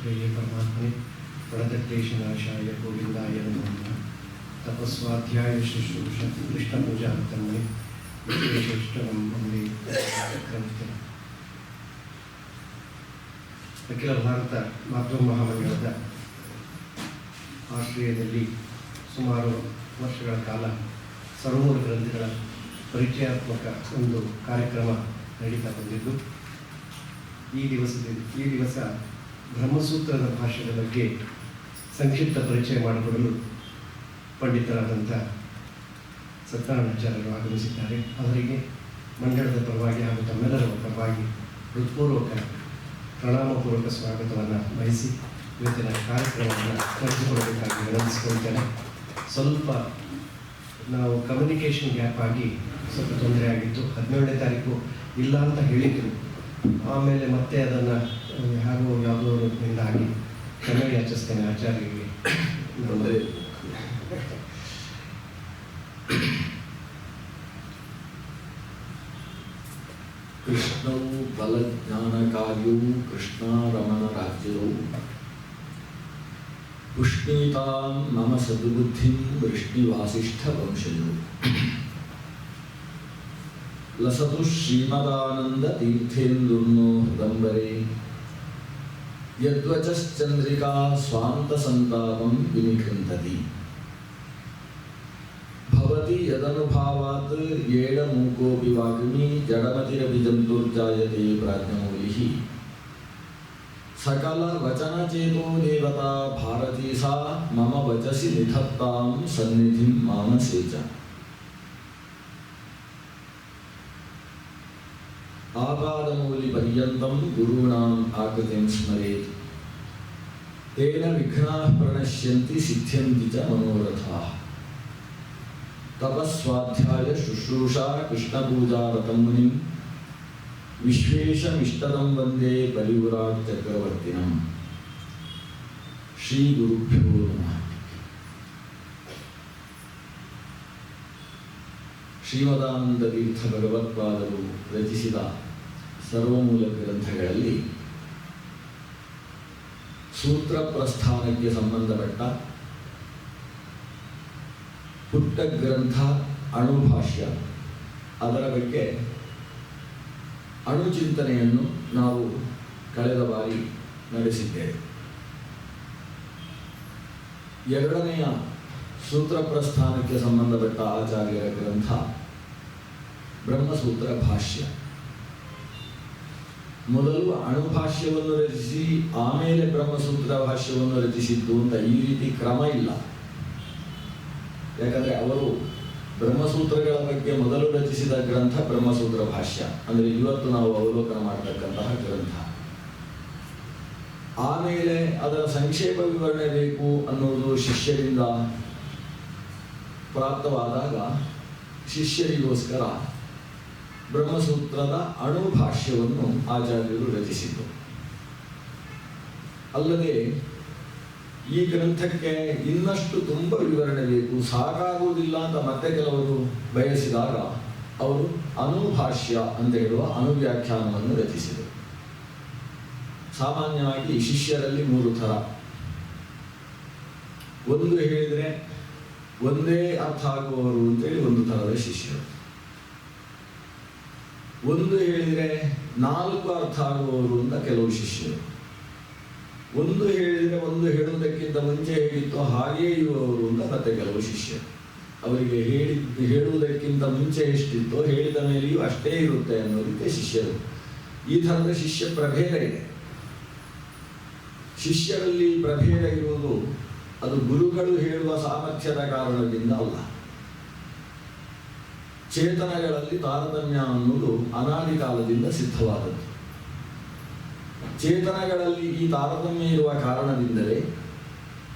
ಪ್ರಿಯ ಪರಮಾತ್ಮನೆ ವಡದಟ್ಟೇಶನಾಶಾಯ ಗೋವಿಂದಾಯ ನಮಃ. ತಪಸ್ವಾಧ್ಯಾಯ ಶುಶ್ರೂಷ ಕೃಷ್ಣ ಪೂಜಾರ್ಥಮನೆ ವಿಶೇಷಿಷ್ಟಂ ಒಂದೇ ಕ್ರಮಿಸ್ತೇನೆ. ಅಖಿಲ ಭಾರತ ಮಾತೃ ಮಹಾಮಂಡಲದ ಆಶ್ರಯದಲ್ಲಿ ಸುಮಾರು ವರ್ಷಗಳ ಕಾಲ ಸರ್ವಮೂಲ ಗ್ರಂಥಗಳ ಪರಿಚಯಾತ್ಮಕ ಒಂದು ಕಾರ್ಯಕ್ರಮ ನಡೀತಾ ಬಂದಿದ್ದು, ಈ ದಿವಸ ಬ್ರಹ್ಮಸೂತ್ರದ ಭಾಷೆಯ ಬಗ್ಗೆ ಸಂಕ್ಷಿಪ್ತ ಪರಿಚಯ ಮಾಡಿಕೊಡಲು ಪಂಡಿತರಾದಂಥ ಸತ್ಯನಾರಾಯಣಾಚಾರ್ಯರು ಆಗಮಿಸಿದ್ದಾರೆ. ಅವರಿಗೆ ಮಂಡಳದ ಪರವಾಗಿ ಹಾಗೂ ತಮ್ಮೆಲ್ಲರ ಪರವಾಗಿ ಹೃತ್ಪೂರ್ವಕ ಪ್ರಣಾಮಪೂರ್ವಕ ಸ್ವಾಗತವನ್ನು ವಹಿಸಿ ಇವತ್ತಿನ ಕಾರ್ಯಕ್ರಮವನ್ನು ನಡೆಸಿಕೊಡಬೇಕಾಗಿ ವಿನಂತಿಸಿಕೊಳ್ತೇನೆ. ಸ್ವಲ್ಪ ನಾವು ಕಮ್ಯುನಿಕೇಷನ್ ಗ್ಯಾಪ್ ಆಗಿ ಸ್ವಲ್ಪ ತೊಂದರೆ ಆಗಿತ್ತು. 17ನೇ ತಾರೀಕು ಇಲ್ಲ ಅಂತ ಹೇಳಿದ್ರು, ಆಮೇಲೆ ಮತ್ತೆ ಅದನ್ನು ಯಾವುದೋ ರೂಪದಿಂದಾಗಿ ಕ್ಷಮೆ ಯಾಚಿಸ್ತೇನೆ ಆಚಾರ್ಯರಿಗೆ. ಕೃಷ್ಣವು ಬಲಜ್ಞಾನಕಾರ್ಯವು ಕೃಷ್ಣಾರಮಣ ರಾಜ್ಯವು ಪುಷ್ಣೀತಾಂ ಮಮ ಸದ್ಬುದ್ಧಿಂ ವೃಷ್ಣಿವಾಸಿಷ್ಠ ವಂಶಜೋ ಲಸತು ಶ್ರೀಮದಾನಂದ ತೀರ್ಥೇಂದುರ್ನೋ ಹೃದಂಬರೇ ಯದ್ವಚಶ್ಚಂದ್ರಿಕಾ ಸ್ವಾಂತ ಸಂತಾಪಂ ವಿನಿಕೃಂತತಿ ಭವತಿ ಯದನುಭಾವಾತ್ ಏಡಮೂಕೋಪಿ ವಾಗ್ಮಿ ಜಡಮತಿರಪಿ ಜಂತುರ್ಜಾಯತೆ ಪ್ರಾಜ್ಞಮೂಲಿಃ ಸಕಲ ವಚನಚೇತೋ ದೇವತಾ ಭಾರತೀ ಸಾ ಮಮ ವಚಸಿ ನಿಧತ್ತಾಂ ಸನ್ನಿಧಿಂ ಮಾನಸೇ ಚ. ಆಪಾದಮೂಲಿಪರ್ಯಂತಂ ಗುರುಣಾಂ ಆಕೃತಿಂ ಸ್ಮರೇತ್ ತೇನ ವಿಘ್ನಾಃ ಪ್ರಣಶ್ಯಂತಿ ಸಿದ್ಧ್ಯಂತಿ ಚ ಮನೋರಥಾಃ. ತಪಸ್ವಾಧ್ಯಾಯ ಶುಶ್ರೂಷಾ ಕೃಷ್ಣಪೂಜಾರತಂ ಮುನಿಂ ವಿಶ್ವೇಶಮಿಷ್ಟದಂ ವಂದೇ ಪರಿವ್ರಾಟ್ ಚಕ್ರವರ್ತಿನಂ. ಶ್ರೀ ಗುರುಭ್ಯೋ ನಮಃ. ಶ್ರೀಮದಾನಂದ ತೀರ್ಥ ಭಗವತ್ಪಾದರು ರಚಿಸಿದ ಸರ್ವಮೂಲ ಗ್ರಂಥಗಳಲ್ಲಿ ಸೂತ್ರ ಪ್ರಸ್ಥಾನಕ್ಕೆ ಸಂಬಂಧಪಟ್ಟ ಪುಟ್ಟ ಗ್ರಂಥ ಅಣುಭಾಷ್ಯ, ಅದರ ಬಗ್ಗೆ ಅಣುಚಿಂತನೆಯನ್ನು ನಾವು ಕಳೆದ ಬಾರಿ ನಡೆಸಿದ್ದೇವೆ. ಎರಡನೆಯ ಸೂತ್ರ ಪ್ರಸ್ಥಾನಕ್ಕೆ ಸಂಬಂಧಪಟ್ಟ ಆಚಾರ್ಯರ ಗ್ರಂಥ ಬ್ರಹ್ಮಸೂತ್ರ ಭಾಷ್ಯ. ಮೊದಲು ಅಣುಭಾಷ್ಯವನ್ನು ರಚಿಸಿ ಆಮೇಲೆ ಬ್ರಹ್ಮಸೂತ್ರ ಭಾಷ್ಯವನ್ನು ರಚಿಸಿದ್ದು ಅಂತ ಈ ರೀತಿ ಕ್ರಮ ಇಲ್ಲ. ಯಾಕಂದರೆ ಅವರು ಬ್ರಹ್ಮಸೂತ್ರಗಳ ಬಗ್ಗೆ ಮೊದಲು ರಚಿಸಿದ ಗ್ರಂಥ ಬ್ರಹ್ಮಸೂತ್ರ ಭಾಷ್ಯ, ಅಂದರೆ ಇವತ್ತು ನಾವು ಅವಲೋಕನ ಮಾಡತಕ್ಕಂತಹ ಗ್ರಂಥ. ಆಮೇಲೆ ಅದರ ಸಂಕ್ಷೇಪ ವಿವರಣೆ ಬೇಕು ಅನ್ನುವುದು ಶಿಷ್ಯರಿಂದ ಪ್ರಾಪ್ತವಾದಾಗ ಶಿಷ್ಯರಿಗೋಸ್ಕರ ಬ್ರಹ್ಮಸೂತ್ರದ ಅಣುಭಾಷ್ಯವನ್ನು ಆಚಾರ್ಯರು ರಚಿಸಿದರು. ಅಲ್ಲದೆ ಈ ಗ್ರಂಥಕ್ಕೆ ಇನ್ನಷ್ಟು ತುಂಬ ವಿವರಣೆ ಬೇಕು, ಸಾಕಾಗುವುದಿಲ್ಲ ಅಂತ ಮತ್ತೆ ಕೆಲವರು ಬಯಸಿದಾಗ ಅವರು ಅನುಭಾಷ್ಯ ಅಂತ ಹೇಳುವ ಅನುವ್ಯಾಖ್ಯಾನವನ್ನು ರಚಿಸಿದರು. ಸಾಮಾನ್ಯವಾಗಿ ಶಿಷ್ಯರಲ್ಲಿ 3 ಥರ. ಒಂದು ಹೇಳಿದರೆ ಒಂದೇ ಅರ್ಥ ಆಗುವವರು ಅಂತೇಳಿ ಒಂದು ಥರದ ಶಿಷ್ಯರು. ಒಂದು ಹೇಳಿದರೆ 4 ಅರ್ಥ ಆಗುವವರು ಅಂತ ಕೆಲವು ಶಿಷ್ಯರು. ಒಂದು ಹೇಳಿದರೆ ಒಂದು ಹೇಳುವುದಕ್ಕಿಂತ ಮುಂಚೆ ಹೇಳಿತ್ತು ಹಾಗೆಯೇ ಇರುವವರು ಅಂತ ಮತ್ತೆ ಕೆಲವು ಶಿಷ್ಯರು. ಅವರಿಗೆ ಹೇಳುವುದಕ್ಕಿಂತ ಮುಂಚೆ ಎಷ್ಟಿತ್ತೋ ಹೇಳಿದ ಮೇಲೆಯೂ ಅಷ್ಟೇ ಇರುತ್ತೆ ಅನ್ನೋ ರೀತಿಯ ಶಿಷ್ಯರು. ಈ ಥರದ ಶಿಷ್ಯ ಪ್ರಭೇದ ಇದೆ. ಶಿಷ್ಯರಲ್ಲಿ ಪ್ರಭೇದ ಇರುವುದು ಅದು ಗುರುಗಳು ಹೇಳುವ ಸಾಮರ್ಥ್ಯದ ಕಾರಣದಿಂದ ಅಲ್ಲ. ಚೇತನಗಳಲ್ಲಿ ತಾರತಮ್ಯ ಅನ್ನುವುದು ಅನಾದಿ ಕಾಲದಿಂದ ಸಿದ್ಧವಾದದ್ದು. ಚೇತನಗಳಲ್ಲಿ ಈ ತಾರತಮ್ಯ ಇರುವ ಕಾರಣದಿಂದಲೇ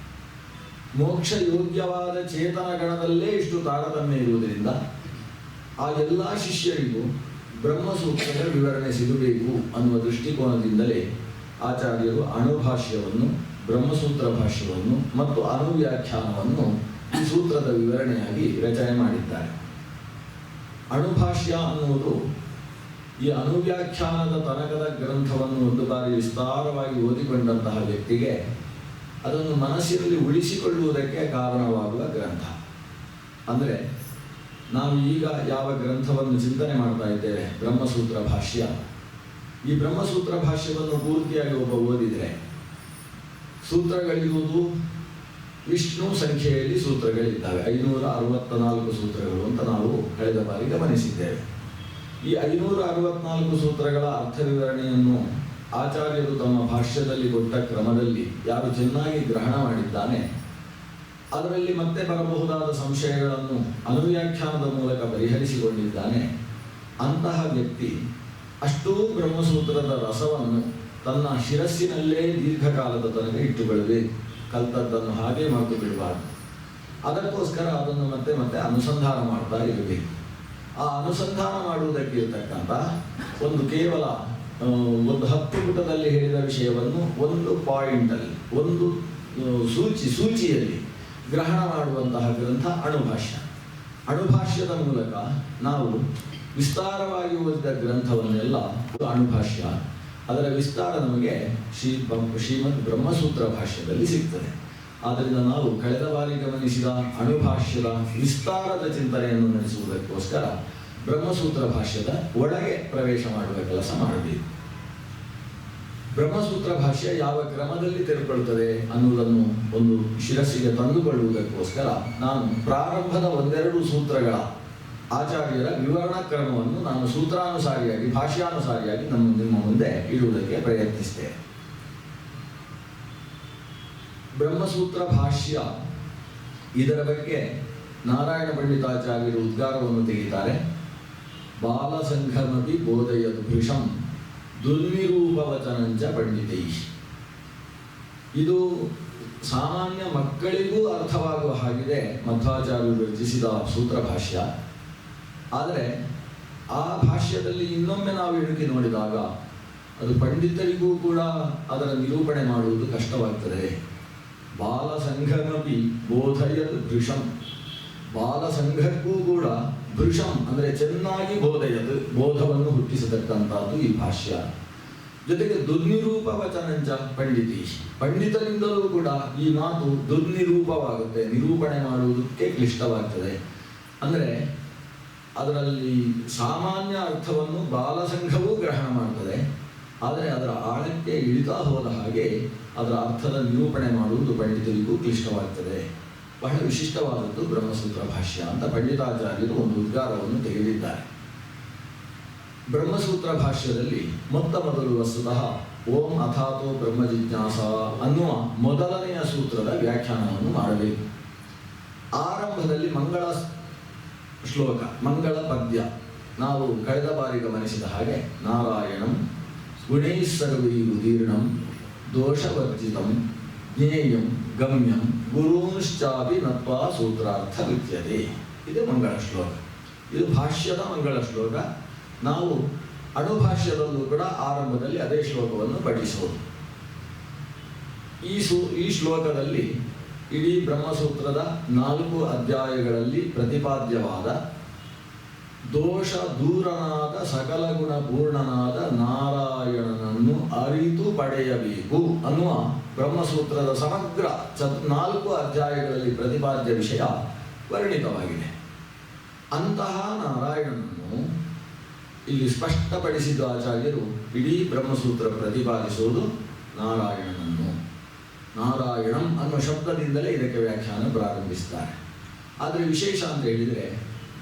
ಮೋಕ್ಷ ಯೋಗ್ಯವಾದ ಚೇತನ ಗಣದಲ್ಲೇ ಇಷ್ಟು ತಾರತಮ್ಯ ಇರುವುದರಿಂದ ಆ ಎಲ್ಲ ಶಿಷ್ಯರಿಗೂ ಬ್ರಹ್ಮಸೂತ್ರದ ವಿವರಣೆ ಸಿಗಬೇಕು ಅನ್ನುವ ದೃಷ್ಟಿಕೋನದಿಂದಲೇ ಆಚಾರ್ಯರು ಅಣುಭಾಷ್ಯವನ್ನು, ಬ್ರಹ್ಮಸೂತ್ರ ಭಾಷ್ಯವನ್ನು ಮತ್ತು ಅನುವ್ಯಾಖ್ಯಾನವನ್ನು ಈ ಸೂತ್ರದ ವಿವರಣೆಯಾಗಿ ರಚನೆ ಮಾಡಿದ್ದಾರೆ. ಅಣುಭಾಷ್ಯ ಅನ್ನುವುದು ಈ ಅನುವ್ಯಾಖ್ಯಾನದ ತನಕದ ಗ್ರಂಥವನ್ನು ಒಂದು ಬಾರಿ ವಿಸ್ತಾರವಾಗಿ ಓದಿಕೊಂಡಂತಹ ವ್ಯಕ್ತಿಗೆ ಅದನ್ನು ಮನಸ್ಸಿನಲ್ಲಿ ಉಳಿಸಿಕೊಳ್ಳುವುದಕ್ಕೆ ಕಾರಣವಾಗುವ ಗ್ರಂಥ. ಅಂದರೆ ನಾವು ಈಗ ಯಾವ ಗ್ರಂಥವನ್ನು ಚಿಂತನೆ ಮಾಡ್ತಾ ಇದ್ದೇವೆ, ಬ್ರಹ್ಮಸೂತ್ರ ಭಾಷ್ಯ. ಈ ಬ್ರಹ್ಮಸೂತ್ರ ಭಾಷ್ಯವನ್ನು ಪೂರ್ತಿಯಾಗಿ ಒಬ್ಬ ಓದಿದರೆ ಸೂತ್ರಗಳಿರುವುದು ವಿಷ್ಣು ಸಂಖ್ಯೆಯಲ್ಲಿ ಸೂತ್ರಗಳಿದ್ದಾವೆ. 564 ಸೂತ್ರಗಳು ಅಂತ ನಾವು ಕಳೆದ ಬಾರಿ ಗಮನಿಸಿದ್ದೇವೆ. ಈ 564 ಸೂತ್ರಗಳ ಅರ್ಥ ವಿವರಣೆಯನ್ನು ಆಚಾರ್ಯರು ತಮ್ಮ ಭಾಷ್ಯದಲ್ಲಿ ಕೊಟ್ಟ ಕ್ರಮದಲ್ಲಿ ಯಾರು ಚೆನ್ನಾಗಿ ಗ್ರಹಣ ಮಾಡಿದ್ದಾನೆ, ಅದರಲ್ಲಿ ಮತ್ತೆ ಬರಬಹುದಾದ ಸಂಶಯಗಳನ್ನು ಅನುವ್ಯಾಖ್ಯಾನದ ಮೂಲಕ ಪರಿಹರಿಸಿಕೊಂಡಿದ್ದಾನೆ, ಅಂತಹ ವ್ಯಕ್ತಿ ಅಷ್ಟೂ ಬ್ರಹ್ಮಸೂತ್ರದ ರಸವನ್ನು ತನ್ನ ಶಿರಸ್ಸಿನಲ್ಲೇ ದೀರ್ಘಕಾಲದ ತನಕ ಇಟ್ಟುಕೊಳ್ಳಬೇಕು. ಕಲ್ತದ್ದನ್ನು ಹಾಗೆ ಮರೆತು ಬಿಡಬಾರ್ದು. ಅದಕ್ಕೋಸ್ಕರ ಅದನ್ನು ಮತ್ತೆ ಮತ್ತೆ ಅನುಸಂಧಾನ ಮಾಡ್ತಾ ಇರಬೇಕು. ಆ ಅನುಸಂಧಾನ ಮಾಡುವುದಕ್ಕೆ ಇರತಕ್ಕಂಥ ಒಂದು ಕೇವಲ ಒಂದು 10 ಪುಟದಲ್ಲಿ ಹೇಳಿದ ವಿಷಯವನ್ನು ಒಂದು ಪಾಯಿಂಟಲ್ಲಿ, ಒಂದು ಸೂಚಿಯಲ್ಲಿ ಗ್ರಹಣ ಮಾಡುವಂತಹ ಗ್ರಂಥ ಅಣುಭಾಷ್ಯ. ಅಣುಭಾಷ್ಯದ ಮೂಲಕ ನಾವು ವಿಸ್ತಾರವಾಗಿ ಓದಿದ ಗ್ರಂಥವನ್ನೆಲ್ಲ ಅಣುಭಾಷ್ಯ, ಅದರ ವಿಸ್ತಾರ ನಮಗೆ ಶ್ರೀಮದ್ ಬ್ರಹ್ಮಸೂತ್ರ ಭಾಷ್ಯದಲ್ಲಿ ಸಿಗ್ತದೆ. ಆದ್ದರಿಂದ ನಾವು ಕಳೆದ ಬಾರಿ ಗಮನಿಸಿದ ಅಣುಭಾಷ್ಯದ ವಿಸ್ತಾರದ ಚಿಂತನೆಯನ್ನು ನಡೆಸುವುದಕ್ಕೋಸ್ಕರ ಬ್ರಹ್ಮಸೂತ್ರ ಭಾಷ್ಯದ ಒಳಗೆ ಪ್ರವೇಶ ಮಾಡುವ ಕೆಲಸ ಮಾಡಬೇಕು. ಬ್ರಹ್ಮಸೂತ್ರ ಭಾಷ್ಯ ಯಾವ ಕ್ರಮದಲ್ಲಿ ತೆರೆದುಕೊಳ್ಳುತ್ತದೆ ಅನ್ನುವುದನ್ನು ಒಂದು ಶಿರಸ್ಸಿಗೆ ತಂದುಕೊಳ್ಳುವುದಕ್ಕೋಸ್ಕರ ನಾನು ಪ್ರಾರಂಭದ 1-2 ಸೂತ್ರಗಳ ಆಚಾರ್ಯರ ವಿವರಣಾ ಕ್ರಮವನ್ನು ನಾನು ಸೂತ್ರಾನುಸಾರಿಯಾಗಿ, ಭಾಷ್ಯಾನುಸಾರಿಯಾಗಿ ನಿಮ್ಮ ಮುಂದೆ ಇಡುವುದಕ್ಕೆ ಪ್ರಯತ್ನಿಸಿದೆ. ಬ್ರಹ್ಮಸೂತ್ರ ಭಾಷ್ಯ, ಇದರ ಬಗ್ಗೆ ನಾರಾಯಣ ಪಂಡಿತಾಚಾರ್ಯರು ಉದ್ಗಾರವನ್ನು ತೆಗೆಯುತ್ತಾರೆ. ಬಾಲಸಂಘಮಪಿ ಬೋಧಯದು ಭೃಶಂ ದುರ್ನಿರೂಪವಚನಂಚ ಪಂಡಿತೈ. ಇದು ಸಾಮಾನ್ಯ ಮಕ್ಕಳಿಗೂ ಅರ್ಥವಾಗುವ ಹಾಗಿದೆ ಮಧ್ವಾಚಾರ್ಯರು ರಚಿಸಿದ ಸೂತ್ರ ಭಾಷ್ಯ. ಆದರೆ ಆ ಭಾಷ್ಯದಲ್ಲಿ ಇನ್ನೊಮ್ಮೆ ನಾವು ಇಣುಕಿ ನೋಡಿದಾಗ ಅದು ಪಂಡಿತರಿಗೂ ಕೂಡ ಅದರ ನಿರೂಪಣೆ ಮಾಡುವುದು ಕಷ್ಟವಾಗ್ತದೆ. ಬಾಲಸಂಘಮಪಿ ಬೋಧಯದ್ ಭೃಶಂ, ಬಾಲಸಂಘಕ್ಕೂ ಕೂಡ ಭೃಶಂ ಅಂದರೆ ಚೆನ್ನಾಗಿ ಬೋಧವನ್ನು ಹುಟ್ಟಿಸತಕ್ಕಂಥದ್ದು ಈ ಭಾಷ್ಯ. ಜೊತೆಗೆ ದುರ್ನಿರೂಪ ವಚನಂಚ ಪಂಡಿತಿ, ಪಂಡಿತರಿಂದಲೂ ಕೂಡ ಈ ಮಾತು ದುರ್ನಿರೂಪವಾಗುತ್ತೆ, ನಿರೂಪಣೆ ಮಾಡುವುದಕ್ಕೆ ಕ್ಲಿಷ್ಟವಾಗ್ತದೆ. ಅಂದರೆ ಅದರಲ್ಲಿ ಸಾಮಾನ್ಯ ಅರ್ಥವನ್ನು ಬಾಲಸಂಘವೂ ಗ್ರಹಣ ಮಾಡ್ತದೆ, ಆದರೆ ಅದರ ಆಳಕ್ಕೆ ಇಳಿತಾ ಹೋದ ಹಾಗೆ ಅದರ ಅರ್ಥದ ನಿರೂಪಣೆ ಮಾಡುವುದು ಪಂಡಿತರಿಗೂ ಕ್ಲಿಷ್ಟವಾಗ್ತದೆ. ಬಹಳ ವಿಶಿಷ್ಟವಾದದ್ದು ಬ್ರಹ್ಮಸೂತ್ರ ಭಾಷ್ಯ ಅಂತ ಪಂಡಿತಾಚಾರ್ಯರು ಒಂದು ಉದ್ಗಾರವನ್ನು ತೆಗೆದಿದ್ದಾರೆ. ಬ್ರಹ್ಮಸೂತ್ರ ಭಾಷ್ಯದಲ್ಲಿ ಮೊದಲು ವಸ್ತುತಃ ಓಂ ಅಥಾತೋ ಬ್ರಹ್ಮ ಜಿಜ್ಞಾಸ ಅನ್ನುವ ಮೊದಲನೆಯ ಸೂತ್ರದ ವ್ಯಾಖ್ಯಾನವನ್ನು ಮಾಡಬೇಕು. ಆರಂಭದಲ್ಲಿ ಮಂಗಳ ಶ್ಲೋಕ, ಮಂಗಳ ಪದ್ಯ. ನಾವು ಕಳೆದ ಬಾರಿ ಗಮನಿಸಿದ ಹಾಗೆ ನಾರಾಯಣಂ ಗುಣೈಸ್ಸರ್ವೈ ಉದೀರ್ಣಂ ದೋಷವರ್ಜಿತಂ ಜ್ಞೇಯಂ ಗಮ್ಯಂ ಗುರುಂಶ್ಚಾಪಿ ನತ್ವಾ ಸೂತ್ರಾರ್ಥ ವಿದ್ಯತೆ. ಇದು ಮಂಗಳ ಶ್ಲೋಕ. ಇದು ಭಾಷ್ಯದ ಮಂಗಳ ಶ್ಲೋಕ. ನಾವು ಅಣುಭಾಷ್ಯದಲ್ಲೂ ಕೂಡ ಆರಂಭದಲ್ಲಿ ಅದೇ ಶ್ಲೋಕವನ್ನು ಪಠಿಸುವುದು. ಈ ಶ್ಲೋಕದಲ್ಲಿ ಇಡೀ ಬ್ರಹ್ಮಸೂತ್ರದ 4 ಅಧ್ಯಾಯಗಳಲ್ಲಿ ಪ್ರತಿಪಾದ್ಯವಾದ ದೋಷ ದೂರನಾದ ಸಕಲ ಗುಣ ಪೂರ್ಣನಾದ ನಾರಾಯಣನನ್ನು ಅರಿತು ಪಡೆಯಬೇಕು ಅನ್ನುವ ಬ್ರಹ್ಮಸೂತ್ರದ ಸಮಗ್ರ 4 ಅಧ್ಯಾಯಗಳಲ್ಲಿ ಪ್ರತಿಪಾದ್ಯ ವಿಷಯ ವರ್ಣಿತವಾಗಿದೆ. ಅಂತಹ ನಾರಾಯಣನನ್ನು ಇಲ್ಲಿ ಸ್ಪಷ್ಟಪಡಿಸಿದ ಆಚಾರ್ಯರು ಇಡೀ ಬ್ರಹ್ಮಸೂತ್ರ ಪ್ರತಿಪಾದಿಸುವುದು ನಾರಾಯಣನನ್ನು. ನಾರಾಯಣಂ ಅನ್ನುವ ಶಬ್ದದಿಂದಲೇ ಇದಕ್ಕೆ ವ್ಯಾಖ್ಯಾನ ಪ್ರಾರಂಭಿಸ್ತಾರೆ. ಆದರೆ ವಿಶೇಷ ಅಂತ ಹೇಳಿದರೆ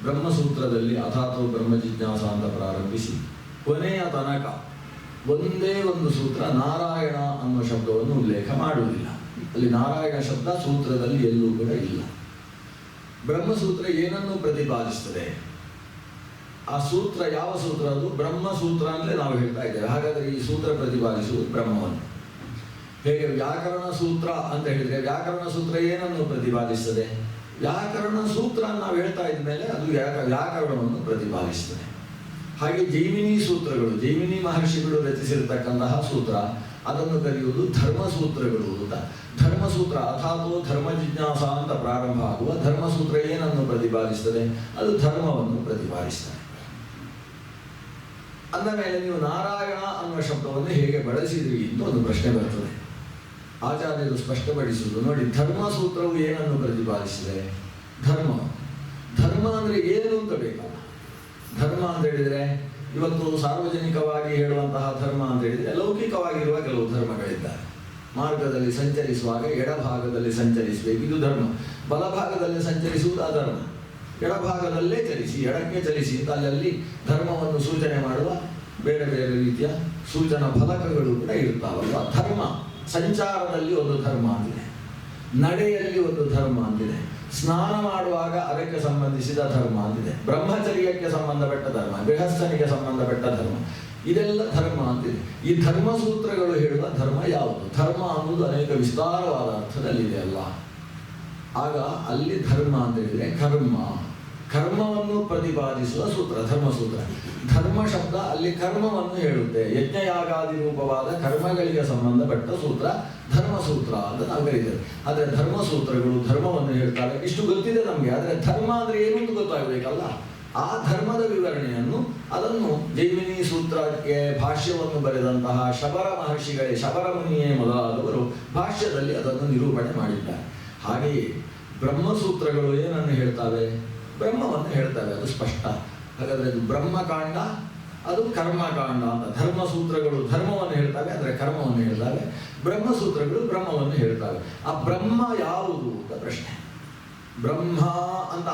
ಬ್ರಹ್ಮಸೂತ್ರದಲ್ಲಿ ಅಥಾತೋ ಬ್ರಹ್ಮ ಜಿಜ್ಞಾಸ ಅಂತ ಪ್ರಾರಂಭಿಸಿ ಕೊನೆಯ ತನಕ ಒಂದೇ ಒಂದು ಸೂತ್ರ ನಾರಾಯಣ ಅನ್ನುವ ಶಬ್ದವನ್ನು ಉಲ್ಲೇಖ ಮಾಡುವುದಿಲ್ಲ. ಅಲ್ಲಿ ನಾರಾಯಣ ಶಬ್ದ ಸೂತ್ರದಲ್ಲಿ ಎಲ್ಲೂ ಕೂಡ ಇಲ್ಲ. ಬ್ರಹ್ಮಸೂತ್ರ ಏನನ್ನು ಪ್ರತಿಪಾದಿಸುತ್ತದೆ? ಆ ಸೂತ್ರ ಯಾವ ಸೂತ್ರ? ಅದು ಬ್ರಹ್ಮಸೂತ್ರ ಅಂದರೆ ನಾವು ಹೇಳ್ತಾ ಇದ್ದೇವೆ. ಹಾಗಾದರೆ ಈ ಸೂತ್ರ ಪ್ರತಿಪಾದಿಸುವುದು ಬ್ರಹ್ಮವನ್ನು. ಹೇಗೆ ವ್ಯಾಕರಣ ಸೂತ್ರ ಅಂತ ಹೇಳಿದರೆ ವ್ಯಾಕರಣ ಸೂತ್ರ ಏನನ್ನು ಪ್ರತಿಪಾದಿಸ್ತದೆ? ವ್ಯಾಕರಣ ಸೂತ್ರ ನಾವು ಹೇಳ್ತಾ ಇದ್ಮೇಲೆ ಅದು ವ್ಯಾಕರಣವನ್ನು ಪ್ರತಿಪಾದಿಸ್ತದೆ. ಹಾಗೆ ಜೈಮಿನಿ ಸೂತ್ರಗಳು, ಜೈಮಿನಿ ಮಹರ್ಷಿಗಳು ರಚಿಸಿರತಕ್ಕಂತಹ ಸೂತ್ರ, ಅದನ್ನು ಕರೆಯುವುದು ಧರ್ಮಸೂತ್ರಗಳು ಅಂತ. ಧರ್ಮಸೂತ್ರ ಅಥಾತೋ ಧರ್ಮ ಜಿಜ್ಞಾಸ ಅಂತ ಪ್ರಾರಂಭ ಆಗುವ ಧರ್ಮಸೂತ್ರ ಏನನ್ನು ಪ್ರತಿಪಾದಿಸ್ತದೆ? ಅದು ಧರ್ಮವನ್ನು ಪ್ರತಿಪಾದಿಸ್ತದೆ. ಅಂದ ಮೇಲೆ ನೀವು ನಾರಾಯಣ ಅನ್ನುವ ಶಬ್ದವನ್ನು ಹೇಗೆ ಬಳಸಿದ್ರಿ ಅಂತ ಒಂದು ಪ್ರಶ್ನೆ ಬರ್ತದೆ. ಆಚಾರ್ಯರು ಸ್ಪಷ್ಟಪಡಿಸುವುದು ನೋಡಿ, ಧರ್ಮಸೂತ್ರವು ಏನನ್ನು ಪ್ರತಿಪಾದಿಸಿದೆ? ಧರ್ಮ. ಧರ್ಮ ಅಂದರೆ ಏನು ಅಂತ ಬೇಕಲ್ಲ. ಧರ್ಮ ಅಂತ ಹೇಳಿದರೆ ಇವತ್ತು ಸಾರ್ವಜನಿಕವಾಗಿ ಹೇಳುವಂತಹ ಧರ್ಮ ಅಂತ ಹೇಳಿದರೆ ಲೌಕಿಕವಾಗಿರುವ ಕೆಲವು ಧರ್ಮಗಳಿದ್ದಾರೆ. ಮಾರ್ಗದಲ್ಲಿ ಸಂಚರಿಸುವಾಗ ಎಡಭಾಗದಲ್ಲಿ ಸಂಚರಿಸಬೇಕು, ಇದು ಧರ್ಮ. ಬಲಭಾಗದಲ್ಲಿ ಸಂಚರಿಸುವುದು ಅಧರ್ಮ. ಎಡಭಾಗದಲ್ಲೇ ಚಲಿಸಿ, ಎಡಕ್ಕೆ ಚಲಿಸಿ ಅಂತ ಅಲ್ಲಲ್ಲಿ ಧರ್ಮವನ್ನು ಸೂಚನೆ ಮಾಡುವ ಬೇರೆ ಬೇರೆ ರೀತಿಯ ಸೂಚನಾ ಫಲಕಗಳು ಕೂಡ ಇರ್ತಾವಲ್ವ. ಧರ್ಮ ಸಂಚಾರದಲ್ಲಿ ಒಂದು ಧರ್ಮ ಅಂತಿದೆ, ನಡೆಯಲ್ಲಿ ಒಂದು ಧರ್ಮ ಅಂತಿದೆ, ಸ್ನಾನ ಮಾಡುವಾಗ ಅದಕ್ಕೆ ಸಂಬಂಧಿಸಿದ ಧರ್ಮ ಅಂತಿದೆ, ಬ್ರಹ್ಮಚರ್ಯಕ್ಕೆ ಸಂಬಂಧಪಟ್ಟ ಧರ್ಮ, ಗೃಹಸ್ಥನಿಗೆ ಸಂಬಂಧಪಟ್ಟ ಧರ್ಮ, ಇದೆಲ್ಲ ಧರ್ಮ ಅಂತಿದೆ. ಈ ಧರ್ಮಸೂತ್ರಗಳು ಹೇಳುವ ಧರ್ಮ ಯಾವುದು? ಧರ್ಮ ಅನ್ನೋದು ಅನೇಕ ವಿಸ್ತಾರವಾದ ಅರ್ಥದಲ್ಲಿದೆ ಅಲ್ಲ. ಆಗ ಅಲ್ಲಿ ಧರ್ಮ ಅಂತ ಹೇಳಿದರೆ ಕರ್ಮ, ಕರ್ಮವನ್ನು ಪ್ರತಿಪಾದಿಸುವ ಸೂತ್ರ ಧರ್ಮಸೂತ್ರ. ಧರ್ಮ ಶಬ್ದ ಅಲ್ಲಿ ಕರ್ಮವನ್ನು ಹೇಳುತ್ತೆ. ಯಜ್ಞಯಾಗಾದಿ ರೂಪವಾದ ಕರ್ಮಗಳಿಗೆ ಸಂಬಂಧಪಟ್ಟ ಸೂತ್ರ ಧರ್ಮಸೂತ್ರ ಅಂತ ನಾವು ಕರೀತೇವೆ. ಆದರೆ ಧರ್ಮಸೂತ್ರಗಳು ಧರ್ಮವನ್ನು ಹೇಳ್ತಾರೆ. ಇಷ್ಟು ಗೊತ್ತಿದೆ ನಮಗೆ, ಆದರೆ ಧರ್ಮ ಅಂದರೆ ಏನು ಅಂತ ಗೊತ್ತಾಗಬೇಕಲ್ಲ. ಆ ಧರ್ಮದ ವಿವರಣೆಯನ್ನು ಅದನ್ನು ಜೈಮಿನಿ ಸೂತ್ರಕ್ಕೆ ಭಾಷ್ಯವನ್ನು ಬರೆದಂತಹ ಶಬರ ಮಹರ್ಷಿಗಳೇ, ಶಬರ ಮುನಿಯೇ ಮೊದಲಾದವರು ಭಾಷ್ಯದಲ್ಲಿ ಅದನ್ನು ನಿರೂಪಣೆ ಮಾಡಿದ್ದಾರೆ. ಹಾಗೆಯೇ ಬ್ರಹ್ಮಸೂತ್ರಗಳು ಏನನ್ನು ಹೇಳ್ತವೆ? ಬ್ರಹ್ಮವನ್ನು ಹೇಳ್ತವೆ, ಅದು ಸ್ಪಷ್ಟ. ಹಾಗಾದರೆ ಅದು ಬ್ರಹ್ಮಕಾಂಡ, ಅದು ಕರ್ಮಕಾಂಡ ಅಂತ. ಧರ್ಮಸೂತ್ರಗಳು ಧರ್ಮವನ್ನು ಹೇಳ್ತವೆ, ಅಂದರೆ ಕರ್ಮವನ್ನು ಹೇಳ್ತವೆ. ಬ್ರಹ್ಮಸೂತ್ರಗಳು ಬ್ರಹ್ಮವನ್ನು ಹೇಳ್ತವೆ. ಆ ಬ್ರಹ್ಮ ಯಾವುದು ಅಂತ ಪ್ರಶ್ನೆ. ಬ್ರಹ್ಮ ಅಂತ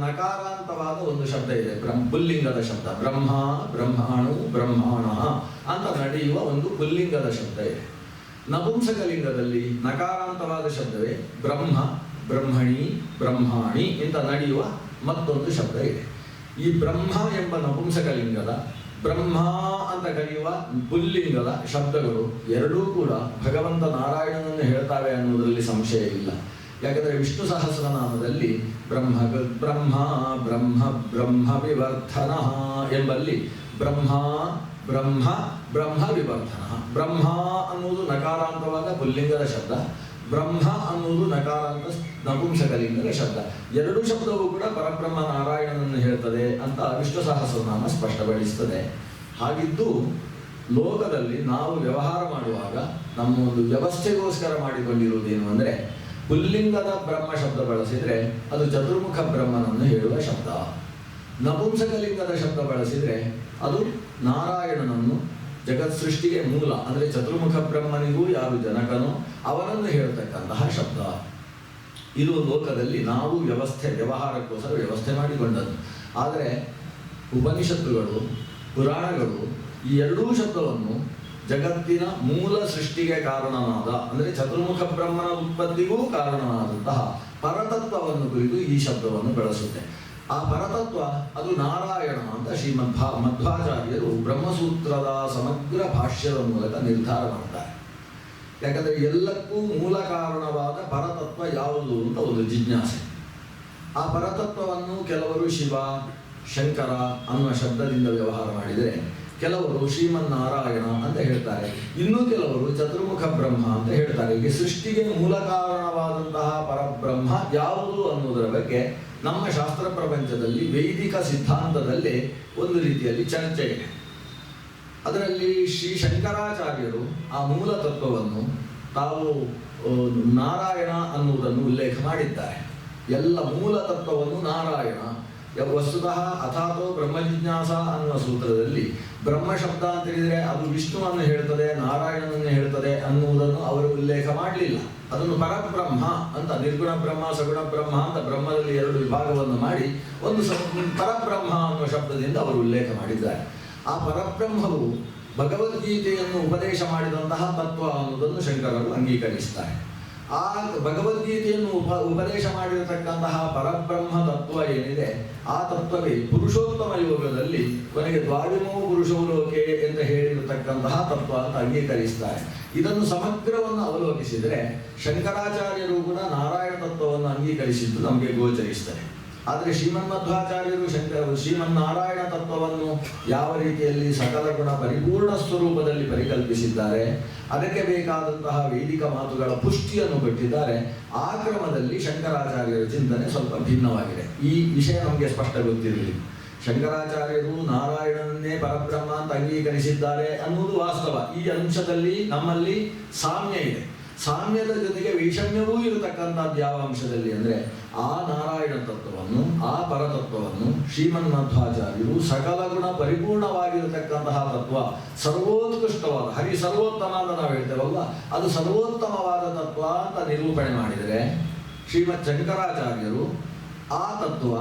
ನಕಾರಾಂತವಾದ ಒಂದು ಶಬ್ದ ಇದೆ, ಪುಲ್ಲಿಂಗದ ಶಬ್ದ. ಬ್ರಹ್ಮ, ಬ್ರಹ್ಮಾಣು, ಬ್ರಹ್ಮಾಣ ಅಂತ ನಡೆಯುವ ಒಂದು ಪುಲ್ಲಿಂಗದ ಶಬ್ದ ಇದೆ. ನಪುಂಸಕಲಿಂಗದಲ್ಲಿ ನಕಾರಾಂತವಾದ ಶಬ್ದವೇ ಬ್ರಹ್ಮ, ಬ್ರಹ್ಮಣಿ, ಬ್ರಹ್ಮಾಣಿ ಅಂತ ನಡೆಯುವ ಮತ್ತೊಂದು ಶಬ್ದ ಇದೆ. ಈ ಬ್ರಹ್ಮ ಎಂಬ ನಪುಂಸಕಲಿಂಗದ, ಬ್ರಹ್ಮ ಅಂತ ಕರೆಯುವ ಪುಲ್ಲಿಂಗದ ಶಬ್ದಗಳು ಎರಡೂ ಕೂಡ ಭಗವಂತ ನಾರಾಯಣನನ್ನು ಹೇಳ್ತಾವೆ ಅನ್ನೋದರಲ್ಲಿ ಸಂಶಯ ಇಲ್ಲ. ಯಾಕಂದರೆ ವಿಷ್ಣು ಸಹಸ್ರನಾಮದಲ್ಲಿ ಬ್ರಹ್ಮ ಬ್ರಹ್ಮ ಬ್ರಹ್ಮ ಬ್ರಹ್ಮ ವಿವರ್ಧನ ಎಂಬಲ್ಲಿ ಬ್ರಹ್ಮ ಬ್ರಹ್ಮ ಬ್ರಹ್ಮ ವಿವರ್ಧನ. ಬ್ರಹ್ಮ ಅನ್ನುವುದು ನಕಾರಾಂತವಾದ ಪುಲ್ಲಿಂಗದ ಶಬ್ದ, ಬ್ರಹ್ಮ ಅನ್ನುವುದು ನಕಾರಾಂತ ನಪುಂಸಕಲಿಂಗದ ಶಬ್ದ. ಎರಡೂ ಶಬ್ದವೂ ಕೂಡ ಪರಬ್ರಹ್ಮ ನಾರಾಯಣನನ್ನು ಹೇಳ್ತದೆ ಅಂತ ವಿಷ್ಣು ಸಹಸ್ರನಾಮ ಸ್ಪಷ್ಟಪಡಿಸ್ತದೆ. ಹಾಗಿದ್ದು ಲೋಕದಲ್ಲಿ ನಾವು ವ್ಯವಹಾರ ಮಾಡುವಾಗ ನಮ್ಮ ಒಂದು ವ್ಯವಸ್ಥೆಗೋಸ್ಕರ ಮಾಡಿಕೊಂಡಿರುವುದೇನು ಅಂದರೆ, ಪುಲ್ಲಿಂಗದ ಬ್ರಹ್ಮ ಶಬ್ದ ಬಳಸಿದರೆ ಅದು ಚತುರ್ಮುಖ ಬ್ರಹ್ಮನನ್ನು ಹೇಳುವ ಶಬ್ದ. ನಪುಂಸಕಲಿಂಗದ ಶಬ್ದ ಬಳಸಿದರೆ ಅದು ನಾರಾಯಣನನ್ನು, ಜಗತ್ ಸೃಷ್ಟಿಗೆ ಮೂಲ ಅಂದರೆ ಚತುರ್ಮುಖ ಬ್ರಹ್ಮನಿಗೂ ಯಾರು ಜನಕನೋ ಅವನನ್ನು ಹೇಳ್ತಕ್ಕಂತಹ ಶಬ್ದ. ಇದು ಲೋಕದಲ್ಲಿ ನಾವು ವ್ಯವಹಾರಕ್ಕೋಸ್ಕರ ವ್ಯವಸ್ಥೆ ಮಾಡಿಕೊಂಡದ್ದು. ಆದರೆ ಉಪನಿಷತ್ತುಗಳು, ಪುರಾಣಗಳು ಈ ಎರಡೂ ಶಬ್ದವನ್ನು ಜಗತ್ತಿನ ಮೂಲ ಸೃಷ್ಟಿಗೆ ಕಾರಣನಾದ ಅಂದರೆ ಚತುರ್ಮುಖ ಬ್ರಹ್ಮನ ಉತ್ಪತ್ತಿಗೂ ಕಾರಣನಾದಂತಹ ಪರತತ್ವವನ್ನು ಕುರಿತು ಈ ಶಬ್ದವನ್ನು ಬಳಸುತ್ತೆ. ಆ ಪರತತ್ವ ಅದು ನಾರಾಯಣ ಅಂತ ಮಧ್ವಾಚಾರ್ಯರು ಬ್ರಹ್ಮಸೂತ್ರದ ಸಮಗ್ರ ಭಾಷ್ಯದ ಮೂಲಕ ನಿರ್ಧಾರ ಮಾಡ್ತಾರೆ. ಯಾಕಂದರೆ ಎಲ್ಲಕ್ಕೂ ಮೂಲ ಕಾರಣವಾದ ಪರತತ್ವ ಯಾವುದು ಅಂತ ಒಂದು ಜಿಜ್ಞಾಸೆ. ಆ ಪರತತ್ವವನ್ನು ಕೆಲವರು ಶಿವ, ಶಂಕರ ಅನ್ನುವ ಶಬ್ದದಿಂದ ವ್ಯವಹಾರ ಮಾಡಿದರೆ, ಕೆಲವರು ಶ್ರೀಮನ್ನಾರಾಯಣ ಅಂತ ಹೇಳ್ತಾರೆ, ಇನ್ನೂ ಕೆಲವರು ಚತುರ್ಮುಖ ಬ್ರಹ್ಮ ಅಂತ ಹೇಳ್ತಾರೆ. ಹೀಗೆ ಸೃಷ್ಟಿಗೆ ಮೂಲ ಕಾರಣವಾದಂತಹ ಪರಬ್ರಹ್ಮ ಯಾವುದು ಅನ್ನುವುದರ ಬಗ್ಗೆ ನಮ್ಮ ಶಾಸ್ತ್ರ ಪ್ರಪಂಚದಲ್ಲಿ ವೈದಿಕ ಸಿದ್ಧಾಂತದಲ್ಲಿ ಒಂದು ರೀತಿಯಲ್ಲಿ ಚರ್ಚೆ ಇದೆ. ಅದರಲ್ಲಿ ಶ್ರೀ ಶಂಕರಾಚಾರ್ಯರು ಆ ಮೂಲ ತತ್ವವನ್ನು ತಾವು ನಾರಾಯಣ ಅನ್ನುವುದನ್ನು ಉಲ್ಲೇಖ ಮಾಡಿದ್ದಾರೆ. ಎಲ್ಲ ಮೂಲ ತತ್ವವನ್ನು ನಾರಾಯಣ. ವಸ್ತುತಃ ಅಥಾತೋ ಬ್ರಹ್ಮ ಜಿಜ್ಞಾಸ ಅನ್ನುವ ಸೂತ್ರದಲ್ಲಿ ಬ್ರಹ್ಮ ಶಬ್ದ ಅಂತ ಹೇಳಿದರೆ ಅದು ವಿಷ್ಣುವನ್ನು ಹೇಳ್ತದೆ, ನಾರಾಯಣನನ್ನು ಹೇಳ್ತದೆ ಅನ್ನುವುದನ್ನು ಅವರು ಉಲ್ಲೇಖ ಮಾಡಲಿಲ್ಲ. ಅದನ್ನು ಪರಬ್ರಹ್ಮ ಅಂತ, ನಿರ್ಗುಣ ಬ್ರಹ್ಮ ಸಗುಣ ಬ್ರಹ್ಮ ಅಂತ ಬ್ರಹ್ಮದಲ್ಲಿ ಎರಡು ವಿಭಾಗವನ್ನು ಮಾಡಿ ಒಂದು ಪರಬ್ರಹ್ಮ ಅನ್ನುವ ಶಬ್ದದಿಂದ ಅವರು ಉಲ್ಲೇಖ ಮಾಡಿದ್ದಾರೆ. ಆ ಪರಬ್ರಹ್ಮವು ಭಗವದ್ಗೀತೆಯನ್ನು ಉಪದೇಶ ಮಾಡಿದಂತಹ ತತ್ವ ಅನ್ನುವುದನ್ನು ಶಂಕರರು ಅಂಗೀಕರಿಸ್ತಾರೆ. ಆ ಭಗವದ್ಗೀತೆಯನ್ನು ಉಪದೇಶ ಮಾಡಿರತಕ್ಕಂತಹ ಪರಬ್ರಹ್ಮ ತತ್ವ ಏನಿದೆ, ಆ ತತ್ವವೇ ಪುರುಷೋತ್ತಮ ಯೋಗದಲ್ಲಿ ಕೊನೆಗೆ ದ್ವಾವಿಮೋ ಪುರುಷೋ ಲೋಕೆ ಎಂದು ಹೇಳಿರತಕ್ಕಂತಹ ತತ್ವ ಅಂತ ಅಂಗೀಕರಿಸ್ತಾರೆ. ಇದನ್ನು ಸಮಗ್ರವನ್ನು ಅವಲೋಕಿಸಿದರೆ ಶಂಕರಾಚಾರ್ಯರು ಕೂಡ ನಾರಾಯಣ ತತ್ವವನ್ನು ಅಂಗೀಕರಿಸಿದ್ದು ನಮಗೆ ಗೋಚರಿಸ್ತದೆ. ಆದರೆ ಶ್ರೀಮನ್ಮಧ್ವಾಚಾರ್ಯರು ಶ್ರೀಮನ್ನಾರಾಯಣ ತತ್ವವನ್ನು ಯಾವ ರೀತಿಯಲ್ಲಿ ಸಕಲ ಗುಣ ಪರಿಪೂರ್ಣ ಸ್ವರೂಪದಲ್ಲಿ ಪರಿಕಲ್ಪಿಸಿದ್ದಾರೆ, ಅದಕ್ಕೆ ಬೇಕಾದಂತಹ ವೈದಿಕ ಮಾತುಗಳ ಪುಷ್ಟಿಯನ್ನು ಕೊಟ್ಟಿದ್ದಾರೆ. ಆ ಕ್ರಮದಲ್ಲಿ ಶಂಕರಾಚಾರ್ಯರ ಚಿಂತನೆ ಸ್ವಲ್ಪ ಭಿನ್ನವಾಗಿದೆ. ಈ ವಿಷಯ ನಮಗೆ ಸ್ಪಷ್ಟ ಗೊತ್ತಿರಲಿ. ಶಂಕರಾಚಾರ್ಯರು ನಾರಾಯಣನನ್ನೇ ಪರಬ್ರಹ್ಮ ಅಂತ ಅಂಗೀಕರಿಸಿದ್ದಾರೆ ಅನ್ನುವುದು ವಾಸ್ತವ. ಈ ಅಂಶದಲ್ಲಿ ನಮ್ಮಲ್ಲಿ ಸಾಮ್ಯ ಇದೆ. ಸಾಮ್ಯದ ಜೊತೆಗೆ ವೈಷಮ್ಯವೂ ಇರತಕ್ಕಂಥದ್ದು ಯಾವ ಅಂಶದಲ್ಲಿ ಅಂದರೆ ಆ ನಾರಾಯಣ ತತ್ವವನ್ನು, ಆ ಪರತತ್ವವನ್ನು ಶ್ರೀಮನ್ಮಧ್ವಾಚಾರ್ಯರು ಸಕಲ ಗುಣ ಪರಿಪೂರ್ಣವಾಗಿರತಕ್ಕಂತಹ ತತ್ವ, ಸರ್ವೋತ್ಕೃಷ್ಟವಾದ ಹರಿ ಸರ್ವೋತ್ತಮ ಅಂತ ನಾವು ಹೇಳ್ತೇವಲ್ವ, ಅದು ಸರ್ವೋತ್ತಮವಾದ ತತ್ವ ಅಂತ ನಿರೂಪಣೆ ಮಾಡಿದರೆ, ಶ್ರೀಮತ್ ಶಂಕರಾಚಾರ್ಯರು ಆ ತತ್ವ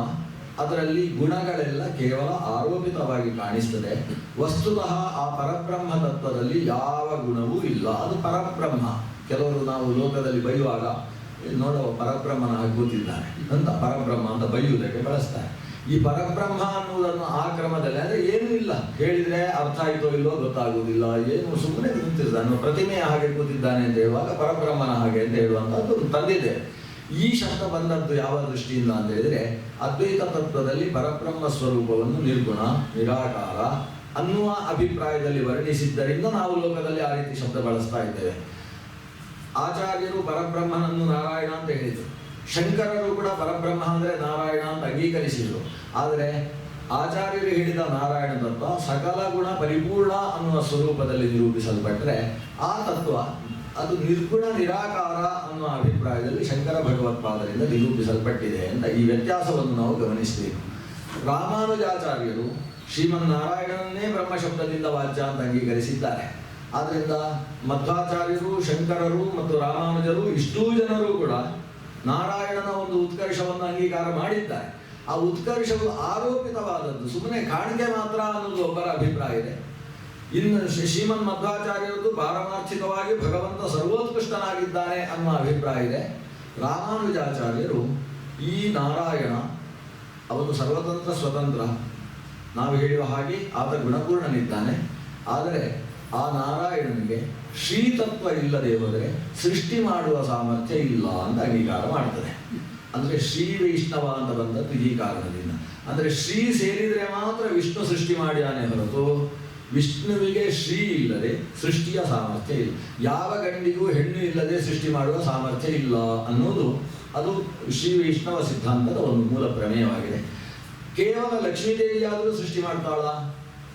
ಅದರಲ್ಲಿ ಗುಣಗಳೆಲ್ಲ ಕೇವಲ ಆರೋಪಿತವಾಗಿ ಕಾಣಿಸ್ತದೆ. ವಸ್ತುತಃ ಆ ಪರಬ್ರಹ್ಮ ತತ್ವದಲ್ಲಿ ಯಾವ ಗುಣವೂ ಇಲ್ಲ, ಅದು ಪರಬ್ರಹ್ಮ. ಕೆಲವರು ನಾವು ಲೋಕದಲ್ಲಿ ಬೈಯುವಾಗ ನೋಡುವ ಪರಬ್ರಹ್ಮನ ಕೂತಿದ್ದಾನೆ ಅಂತ ಪರಬ್ರಹ್ಮ ಅಂತ ಬೈಯುವುದಕ್ಕೆ ಬಳಸ್ತಾರೆ. ಈ ಪರಬ್ರಹ್ಮ ಅನ್ನುವುದನ್ನು ಆ ಕ್ರಮದಲ್ಲಿ ಅಂದರೆ ಏನೂ ಇಲ್ಲ, ಹೇಳಿದರೆ ಅರ್ಥ ಆಯಿತೋ ಇಲ್ಲೋ ಗೊತ್ತಾಗುವುದಿಲ್ಲ, ಏನು ಸುಮ್ಮನೆ ನಿಂತಿರ್ತಾನೆ, ಪ್ರತಿಮೆಯ ಹಾಗೆ ಕೂತಿದ್ದಾನೆ ಅಂತ ಹೇಳುವಾಗ ಪರಬ್ರಹ್ಮನ ಹಾಗೆ ಅಂತ ಹೇಳುವಂಥದ್ದು ತಂದಿದೆ. ಈ ಶಬ್ದ ಬಂದದ್ದು ಯಾವ ದೃಷ್ಟಿಯಿಂದ ಅಂತ ಹೇಳಿದರೆ, ಅದ್ವೈತ ತತ್ವದಲ್ಲಿ ಪರಬ್ರಹ್ಮ ಸ್ವರೂಪವನ್ನು ನಿರ್ಗುಣ ನಿರಾಕಾರ ಅನ್ನುವ ಅಭಿಪ್ರಾಯದಲ್ಲಿ ವರ್ಣಿಸಿದ್ದರಿಂದ ನಾವು ಲೋಕದಲ್ಲಿ ಆ ರೀತಿ ಶಬ್ದ ಬಳಸ್ತಾ ಇದ್ದೇವೆ. ಆಚಾರ್ಯರು ಪರಬ್ರಹ್ಮನನ್ನು ನಾರಾಯಣ ಅಂತ ಹೇಳಿದರು, ಶಂಕರರು ಕೂಡ ಪರಬ್ರಹ್ಮ ಅಂದರೆ ನಾರಾಯಣ ಅಂತ ಅಂಗೀಕರಿಸಿದರು. ಆದರೆ ಆಚಾರ್ಯರು ಹೇಳಿದ ನಾರಾಯಣ ತತ್ವ ಸಕಲ ಗುಣ ಪರಿಪೂರ್ಣ ಅನ್ನುವ ಸ್ವರೂಪದಲ್ಲಿ ನಿರೂಪಿಸಲ್ಪಟ್ಟರೆ, ಆ ತತ್ವ ಅದು ನಿರ್ಗುಣ ನಿರಾಕಾರ ಅನ್ನುವ ಅಭಿಪ್ರಾಯದಲ್ಲಿ ಶಂಕರ ಭಗವತ್ಪಾದರಿಂದ ನಿರೂಪಿಸಲ್ಪಟ್ಟಿದೆ ಅಂತ ಈ ವ್ಯತ್ಯಾಸವನ್ನು ನಾವು ಗಮನಿಸಬೇಕು. ರಾಮಾನುಜಾಚಾರ್ಯರು ಶ್ರೀಮನ್ನಾರಾಯಣನನ್ನೇ ಬ್ರಹ್ಮಶಬ್ದದಿಂದ ವಾಚ್ಯ ಅಂತ ಅಂಗೀಕರಿಸಿದ್ದಾರೆ. ಆದ್ದರಿಂದ ಮಧ್ವಾಚಾರ್ಯರು, ಶಂಕರರು ಮತ್ತು ರಾಮಾನುಜರು ಇಷ್ಟೂ ಜನರು ಕೂಡ ನಾರಾಯಣನ ಒಂದು ಉತ್ಕರ್ಷವನ್ನು ಅಂಗೀಕಾರ ಮಾಡಿದ್ದಾರೆ. ಆ ಉತ್ಕರ್ಷವು ಆರೋಪಿತವಾದದ್ದು, ಸುಮ್ಮನೆ ಕಾಣಿಕೆ ಮಾತ್ರ ಅನ್ನೋದು ಒಬ್ಬರ ಅಭಿಪ್ರಾಯ ಇದೆ. ಇನ್ನು ಶ್ರೀಮನ್ ಮಧ್ವಾಚಾರ್ಯರದ್ದು ಪಾರಮಾರ್ಥಿಕವಾಗಿ ಭಗವಂತ ಸರ್ವೋತ್ಕೃಷ್ಟನಾಗಿದ್ದಾನೆ ಅನ್ನುವ ಅಭಿಪ್ರಾಯ ಇದೆ. ರಾಮಾನುಜಾಚಾರ್ಯರು ಈ ನಾರಾಯಣ ಅವನು ಸರ್ವತಂತ್ರ ಸ್ವತಂತ್ರ, ನಾವು ಹೇಳುವ ಹಾಗೆ ಆತ ಗುಣಪೂರ್ಣನಿದ್ದಾನೆ. ಆದರೆ ಆ ನಾರಾಯಣನಿಗೆ ಶ್ರೀತತ್ವ ಇಲ್ಲದೆ ಹೋದರೆ ಸೃಷ್ಟಿ ಮಾಡುವ ಸಾಮರ್ಥ್ಯ ಇಲ್ಲ ಅಂತ ಅಂಗೀಕಾರ ಮಾಡ್ತದೆ. ಅಂದರೆ ಶ್ರೀ ವೈಷ್ಣವ ಅಂತ ಬಂದದ್ದು ಈ ಕಾರಣದಿಂದ. ಅಂದರೆ ಶ್ರೀ ಸೇರಿದರೆ ಮಾತ್ರ ವಿಷ್ಣು ಸೃಷ್ಟಿ ಮಾಡಿದಾನೆ ಹೊರತು ವಿಷ್ಣುವಿಗೆ ಶ್ರೀ ಇಲ್ಲದೆ ಸೃಷ್ಟಿಯ ಸಾಮರ್ಥ್ಯ ಇಲ್ಲ. ಯಾವ ಗಂಡಿಗೂ ಹೆಣ್ಣು ಇಲ್ಲದೆ ಸೃಷ್ಟಿ ಮಾಡುವ ಸಾಮರ್ಥ್ಯ ಇಲ್ಲ ಅನ್ನೋದು ಅದು ಶ್ರೀ ವೈಷ್ಣವ ಸಿದ್ಧಾಂತದ ಒಂದು ಮೂಲ ಪ್ರಮೇಯವಾಗಿದೆ. ಕೇವಲ ಲಕ್ಷ್ಮೀದೇವಿಯಾದರೂ ಸೃಷ್ಟಿ ಮಾಡ್ತಾಳ?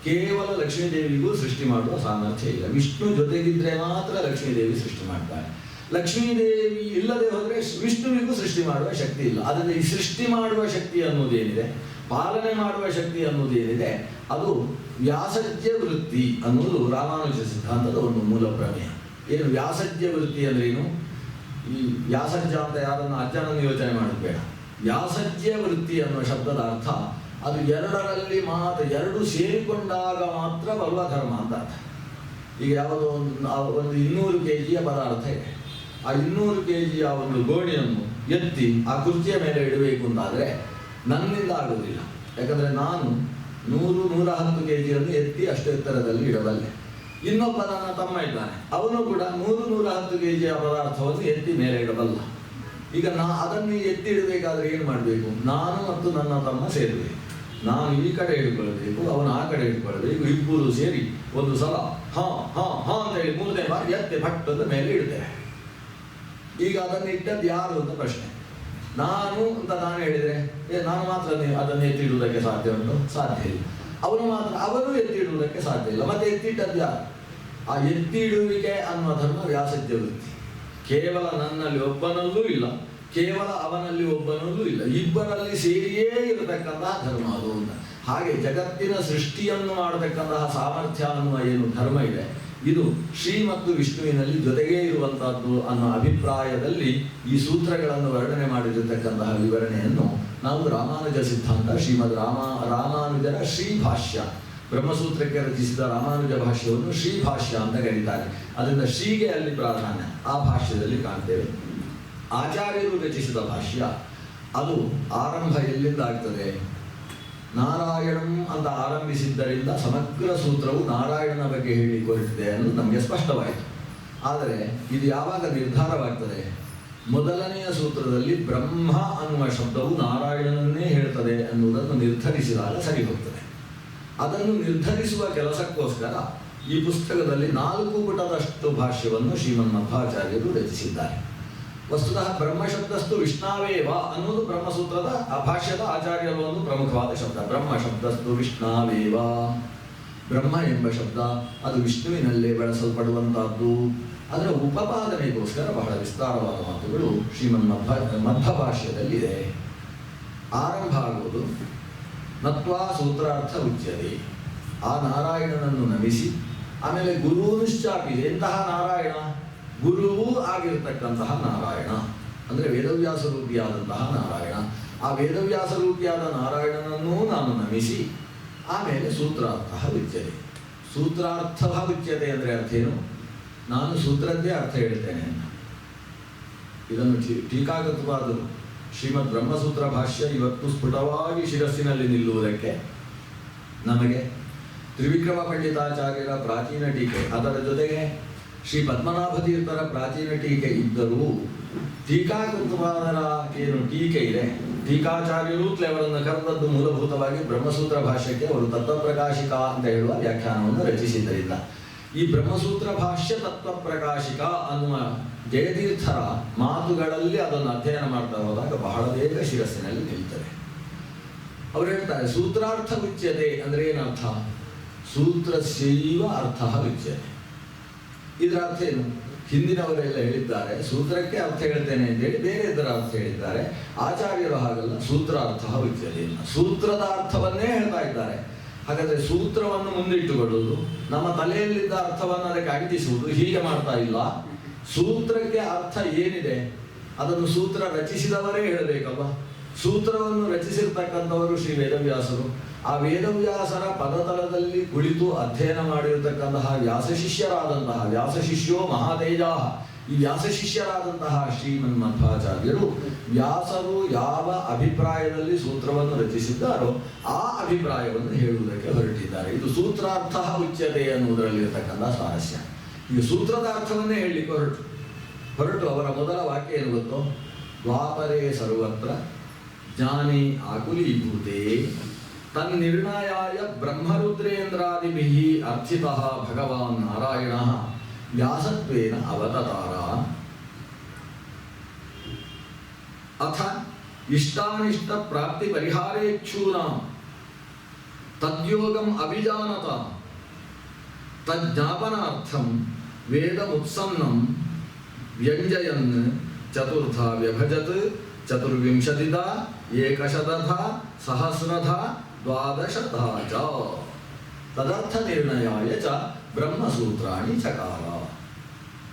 ಕೇವಲ ಲಕ್ಷ್ಮೀದೇವಿಗೂ ಸೃಷ್ಟಿ ಮಾಡುವ ಸಾಮರ್ಥ್ಯ ಇಲ್ಲ. ವಿಷ್ಣು ಜೊತೆಗಿದ್ರೆ ಮಾತ್ರ ಲಕ್ಷ್ಮೀದೇವಿ ಸೃಷ್ಟಿ ಮಾಡ್ತಾಳೆ. ಲಕ್ಷ್ಮೀದೇವಿ ಇಲ್ಲದೆ ಹೋದರೆ ವಿಷ್ಣುವಿಗೂ ಸೃಷ್ಟಿ ಮಾಡುವ ಶಕ್ತಿ ಇಲ್ಲ. ಅದರಲ್ಲಿ ಈ ಸೃಷ್ಟಿ ಮಾಡುವ ಶಕ್ತಿ ಅನ್ನೋದೇನಿದೆ, ಪಾಲನೆ ಮಾಡುವ ಶಕ್ತಿ ಅನ್ನೋದೇನಿದೆ, ಅದು ವ್ಯಾಸಜ್ಯ ವೃತ್ತಿ ಅನ್ನೋದು ರಾಮಾನುಜ ಸಿದ್ಧಾಂತದ ಒಂದು ಮೂಲ ಪ್ರಮೇಯ. ಏನು ವ್ಯಾಸಜ್ಯ ವೃತ್ತಿ ಅಂದ್ರೇನು? ಈ ವ್ಯಾಸಜ್ಯ ಅಂತ ಯಾರನ್ನು ಅಜ್ಜನನ್ನು ಯೋಚನೆ ಮಾಡೋದು ಬೇಡ. ವ್ಯಾಸಜ್ಯ ವೃತ್ತಿ ಅನ್ನುವ ಶಬ್ದದ ಅರ್ಥ ಅದು ಎರಡರಲ್ಲಿ ಮಾತ್ರ, ಎರಡು ಸೇರಿಕೊಂಡಾಗ ಮಾತ್ರ ಬರುವ ಧರ್ಮ ಅಂತ ಅರ್ಥ. ಈಗ ಯಾವುದೋ ಒಂದು 200 kg ಪದಾರ್ಥ ಇದೆ. ಆ 200 kg ಒಂದು ಗೋಣಿಯನ್ನು ಎತ್ತಿ ಆ ಕುರ್ಚಿಯ ಮೇಲೆ ಇಡಬೇಕು ಅಂತಾದರೆ ನನ್ನಿಂದ ಆಗುವುದಿಲ್ಲ. ಯಾಕಂದರೆ ನಾನು 100-110 kg ಎತ್ತಿ ಅಷ್ಟು ಎತ್ತರದಲ್ಲಿ ಇಡಬಲ್ಲೆ. ಇನ್ನೊಬ್ಬ ನನ್ನ ತಮ್ಮ ಇದ್ದಾನೆ, ಅವನು ಕೂಡ 100-110 kg ಪದಾರ್ಥವನ್ನು ಎತ್ತಿ ಮೇಲೆ ಇಡಬಲ್ಲ. ಈಗ ಅದನ್ನು ಎತ್ತಿ ಇಡಬೇಕಾದ್ರೆ ಏನು ಮಾಡಬೇಕು? ನಾನು ಮತ್ತು ನನ್ನ ತಮ್ಮ ಸೇರಬೇಕು. ನಾನು ಈ ಕಡೆ ಹಿಡ್ಕೊಳ್ಬೇಕು, ಅವನು ಆ ಕಡೆ ಹಿಡ್ಕೊಳ್ಬೇಕು. ಇಬ್ಬರು ಸೇರಿ ಒಂದು ಸಲ ಹಾ ಹಾ ಹಾ ಅಂತ ಹೇಳಿ 3ನೇ ಬಾರಿ ಎತ್ತೆ ಭಟ್ಟದ ಮೇಲೆ ಇಡ್ತೇವೆ. ಈಗ ಅದನ್ನು ಇಟ್ಟದ್ದು ಯಾರು ಅಂತ ಪ್ರಶ್ನೆ. ನಾನು ಅಂತ ನಾನು ಹೇಳಿದರೆ ನಾನು ಮಾತ್ರ ಅದನ್ನು ಎತ್ತಿಡುವುದಕ್ಕೆ ಸಾಧ್ಯ ಉಂಟು? ಸಾಧ್ಯ ಇಲ್ಲ. ಅವನು ಎತ್ತಿಡುವುದಕ್ಕೆ ಸಾಧ್ಯ ಇಲ್ಲ. ಮತ್ತೆ ಎತ್ತಿಟ್ಟದ್ದು ಯಾರು? ಆ ಎತ್ತಿಡುವಿಕೆ ಅನ್ನುವ ಧರ್ಮ ವ್ಯಾಸಜ್ಯ ವೃತ್ತಿ. ಕೇವಲ ನನ್ನಲ್ಲಿ ಒಬ್ಬನಲ್ಲೂ ಇಲ್ಲ, ಕೇವಲ ಅವನಲ್ಲಿ ಒಬ್ಬನಲ್ಲೂ ಇಲ್ಲ, ಇಬ್ಬರಲ್ಲಿ ಸೇರಿಯೇ ಇರತಕ್ಕಂತಹ ಧರ್ಮ ಅದು ಅಂತ. ಹಾಗೆ ಜಗತ್ತಿನ ಸೃಷ್ಟಿಯನ್ನು ಮಾಡತಕ್ಕಂತಹ ಸಾಮರ್ಥ್ಯ ಅನ್ನುವ ಏನು ಧರ್ಮ ಇದೆ, ಇದು ಶ್ರೀ ಮತ್ತು ವಿಷ್ಣುವಿನಲ್ಲಿ ಜೊತೆಗೇ ಇರುವಂತಹದ್ದು ಅನ್ನೋ ಅಭಿಪ್ರಾಯದಲ್ಲಿ ಈ ಸೂತ್ರಗಳನ್ನು ವರ್ಣನೆ ಮಾಡಿರತಕ್ಕಂತಹ ವಿವರಣೆಯನ್ನು ನಾವು ರಾಮಾನುಜ ಸಿದ್ಧಾಂತ, ಶ್ರೀಮದ್ ರಾಮಾನುಜರ ಶ್ರೀಭಾಷ್ಯ, ಬ್ರಹ್ಮಸೂತ್ರಕ್ಕೆ ರಚಿಸಿದ ರಾಮಾನುಜ ಭಾಷ್ಯವನ್ನು ಶ್ರೀಭಾಷ್ಯ ಅಂತ ಕರೀತಾರೆ. ಅದರಿಂದ ಶ್ರೀಗೆ ಅಲ್ಲಿ ಪ್ರಾಧಾನ್ಯ ಆ ಭಾಷ್ಯದಲ್ಲಿ ಕಾಣ್ತೇವೆ. ಆಚಾರ್ಯರು ರಚಿಸಿದ ಭಾಷ್ಯ ಅದು ಆರಂಭ ಎಲ್ಲಿಂದ ಆಗ್ತದೆ? ನಾರಾಯಣಂ ಅಂತ ಆರಂಭಿಸಿದ್ದರಿಂದ ಸಮಗ್ರ ಸೂತ್ರವು ನಾರಾಯಣನ ಬಗ್ಗೆ ಹೇಳಿ ಹೊರಟಿದೆ ಅನ್ನೋದು ನಮಗೆ ಸ್ಪಷ್ಟವಾಯಿತು. ಆದರೆ ಇದು ಯಾವಾಗ ನಿರ್ಧಾರವಾಗ್ತದೆ? ಮೊದಲನೆಯ ಸೂತ್ರದಲ್ಲಿ ಬ್ರಹ್ಮ ಅನ್ನುವ ಶಬ್ದವು ನಾರಾಯಣನನ್ನೇ ಹೇಳ್ತದೆ ಅನ್ನುವುದನ್ನು ನಿರ್ಧರಿಸಿದಾಗ ಸರಿ ಹೋಗ್ತದೆ. ಅದನ್ನು ನಿರ್ಧರಿಸುವ ಕೆಲಸಕ್ಕೋಸ್ಕರ ಈ ಪುಸ್ತಕದಲ್ಲಿ 4 ಪುಟದಷ್ಟು ಭಾಷ್ಯವನ್ನು ಶ್ರೀಮನ್ ಮಧ್ವಾಚಾರ್ಯರು ರಚಿಸಿದ್ದಾರೆ. ವಸ್ತುತಃ ಬ್ರಹ್ಮಶಬ್ದಸ್ತು ವಿಷ್ಣಾವೇವ ಅನ್ನೋದು ಬ್ರಹ್ಮಸೂತ್ರದ ಭಾಷ್ಯದ ಆಚಾರ್ಯರ ಒಂದು ಪ್ರಮುಖವಾದ ಶಬ್ದ. ಬ್ರಹ್ಮಶಬ್ದಸ್ತು ವಿಷ್ಣಾವೇವ, ಬ್ರಹ್ಮ ಎಂಬ ಶಬ್ದ ಅದು ವಿಷ್ಣುವಿನಲ್ಲೇ ಬಳಸಲ್ಪಡುವಂತಹದ್ದು. ಅದರ ಉಪಪಾದನೆಗೋಸ್ಕರ ಬಹಳ ವಿಸ್ತಾರವಾದ ಮಾತುಗಳು ಮಧ್ವ ಭಾಷ್ಯದಲ್ಲಿದೆ. ಆರಂಭ ಆಗುವುದು ನತ್ವಾ ಸೂತ್ರಾರ್ಥ ಉಚ್ಯತೆ, ಆ ನಾರಾಯಣನನ್ನು ನಮಿಸಿ, ಆಮೇಲೆ ಗುರುನುಶ್ಚಾಪಿ, ಎಂತಹ ನಾರಾಯಣ? ಗುರುವೂ ಆಗಿರತಕ್ಕಂತಹ ನಾರಾಯಣ, ಅಂದರೆ ವೇದವ್ಯಾಸ ರೂಪಿಯಾದಂತಹ ನಾರಾಯಣ. ಆ ವೇದವ್ಯಾಸ ರೂಪಿಯಾದ ನಾರಾಯಣನನ್ನೂ ನಾನು ನಮಿಸಿ, ಆಮೇಲೆ ಸೂತ್ರಾರ್ಥ ಉಚ್ಯತೆ. ಸೂತ್ರಾರ್ಥ ಉಚ್ಯತೆ ಅಂದರೆ ಅರ್ಥ ಏನು? ನಾನು ಸೂತ್ರದ್ದೇ ಅರ್ಥ ಹೇಳ್ತೇನೆ ಅಂತ. ಇದನ್ನು ಟೀಕಾಕೃತವಾದ ಶ್ರೀಮದ್ ಬ್ರಹ್ಮಸೂತ್ರ ಭಾಷ್ಯ ಇವತ್ತು ಸ್ಫುಟವಾಗಿ ಶಿರಸ್ಸಿನಲ್ಲಿ ನಿಲ್ಲುವುದಕ್ಕೆ ನಮಗೆ ತ್ರಿವಿಕ್ರಮ ಪಂಡಿತಾಚಾರ್ಯರ ಪ್ರಾಚೀನ ಟೀಕೆ, ಅದರ ಜೊತೆಗೆ ಶ್ರೀ ಪದ್ಮನಾಭ ತೀರ್ಥರ ಪ್ರಾಚೀನ ಟೀಕೆ ಇದ್ದರೂ ಟೀಕಾಕೃತವಾದರ ಏನು ಟೀಕೆ ಇದೆ, ಟೀಕಾಚಾರ್ಯರು ಅವರನ್ನು ಕರೆದದ್ದು ಮೂಲಭೂತವಾಗಿ ಬ್ರಹ್ಮಸೂತ್ರ ಭಾಷ್ಯಕ್ಕೆ ಅವರು ತತ್ವಪ್ರಕಾಶಿಕ ಅಂತ ಹೇಳುವ ವ್ಯಾಖ್ಯಾನವನ್ನು ರಚಿಸಿದ್ದರಿಂದ ಈ ಬ್ರಹ್ಮಸೂತ್ರ ಭಾಷ್ಯ ತತ್ವಪ್ರಕಾಶಿಕ ಅನ್ನುವ ಜಯತೀರ್ಥರ ಮಾತುಗಳಲ್ಲಿ ಅದನ್ನು ಅಧ್ಯಯನ ಮಾಡ್ತಾ ಹೋದಾಗ ಬಹಳ ಬೇಗ ಶಿರಸ್ಸಿನಲ್ಲಿ ನಿಲ್ತದೆ. ಅವರು ಹೇಳ್ತಾರೆ ಸೂತ್ರಾರ್ಥ ಉಚ್ಯತೆ ಅಂದರೆ ಏನರ್ಥ? ಸೂತ್ರಸ್ಯೈವ ಅರ್ಥ ಉಚ್ಯತೆ. ಇದರ ಅರ್ಥ ಏನು? ಹಿಂದಿನವರೆಲ್ಲ ಹೇಳಿದ್ದಾರೆ ಸೂತ್ರಕ್ಕೆ ಅರ್ಥ ಹೇಳ್ತೇನೆ ಅಂತೇಳಿ ಬೇರೆ ಇದರ ಅರ್ಥ ಹೇಳಿದ್ದಾರೆ. ಆಚಾರ್ಯರು ಹಾಗಲ್ಲ, ಸೂತ್ರಾರ್ಥ ಉಚ್ಯತೆ, ಸೂತ್ರದ ಅರ್ಥವನ್ನೇ ಹೇಳ್ತಾ ಇದ್ದಾರೆ. ಹಾಗಾದರೆ ಸೂತ್ರವನ್ನು ಮುಂದಿಟ್ಟುಕೊಳ್ಳುವುದು, ನಮ್ಮ ತಲೆಯಲ್ಲಿದ್ದ ಅರ್ಥವನ್ನು ಅದಕ್ಕೆ ಅಂಟಿಸುವುದು, ಹೀಗೆ ಮಾಡ್ತಾ ಇಲ್ಲ. ಸೂತ್ರಕ್ಕೆ ಅರ್ಥ ಏನಿದೆ ಅದನ್ನು ಸೂತ್ರ ರಚಿಸಿದವರೇ ಹೇಳಬೇಕಲ್ವ. ಸೂತ್ರವನ್ನು ರಚಿಸಿರ್ತಕ್ಕಂಥವರು ಶ್ರೀ ವೇದವ್ಯಾಸರು. ಆ ವೇದವ್ಯಾಸರ ಪದತಲದಲ್ಲಿ ಕುಳಿತು ಅಧ್ಯಯನ ಮಾಡಿರತಕ್ಕಂತಹ ವ್ಯಾಸಶಿಷ್ಯರಾದಂತಹ ವ್ಯಾಸಶಿಷ್ಯೋ ಮಹಾತೇಜ, ಈ ವ್ಯಾಸಶಿಷ್ಯರಾದಂತಹ ಶ್ರೀಮನ್ ಮಧ್ವಾಚಾರ್ಯರು ವ್ಯಾಸರು ಯಾವ ಅಭಿಪ್ರಾಯದಲ್ಲಿ ಸೂತ್ರವನ್ನು ರಚಿಸಿದ್ದಾರೋ ಆ ಅಭಿಪ್ರಾಯವನ್ನು ಹೇಳುವುದಕ್ಕೆ ಹೊರಟಿದ್ದಾರೆ. ಇದು ಸೂತ್ರಾರ್ಥ ಉಚ್ಯತೆ ಅನ್ನುವುದರಲ್ಲಿರತಕ್ಕಂಥ ಸ್ವಾರಸ್ಯ. ಈಗ ಸೂತ್ರದ ಅರ್ಥವನ್ನೇ ಹೇಳಲಿಕ್ಕೆ ಹೊರಟು ಅವರ ಮೊದಲ ವಾಕ್ಯ ಏನು ಗೊತ್ತೋ? ದ್ವಾಪರೇ ಸರ್ವತ್ರ ಜ್ಞಾನೇ ಆಕುಲೀಭೂತೆ ತನ್ನಿರ್ಣಯಾಯ ಬ್ರಹ್ಮರುದ್ರೇಂದ್ರಾದಿಭಿಃ ಅರ್ಥಿತಃ ಭಗವಾನ್ ನಾರಾಯಣಃ ವ್ಯಾಸತ್ವೇನ ಅವತತಾರ. ಅಥ ಇಷ್ಟಾನಿಷ್ಟ ಪ್ರಾಪ್ತಿ ಪರಿಹಾರೇಚ್ಛೂನಾಂ ತದ್ಯೋಗಂ ಅಭಿಜಾನತ ತಜ್ಞಾಪನಾರ್ಥಂ ವೇದಮುತ್ಸನ್ನಂ ವ್ಯಂಜಯನ್ ಚತುರ್ಥ ವ್ಯಭಜತ್ ಚತುರ್ವಿಂಶತಿಧ ಏಕಶತಧ ಸಹಸ್ರಧ ದ್ವಾದಶಧ ಚ ತದರ್ಥ ನಿರ್ಣಯಾಯ ಚ ಬ್ರಹ್ಮಸೂತ್ರಾಣಿ ಚಕಾರ.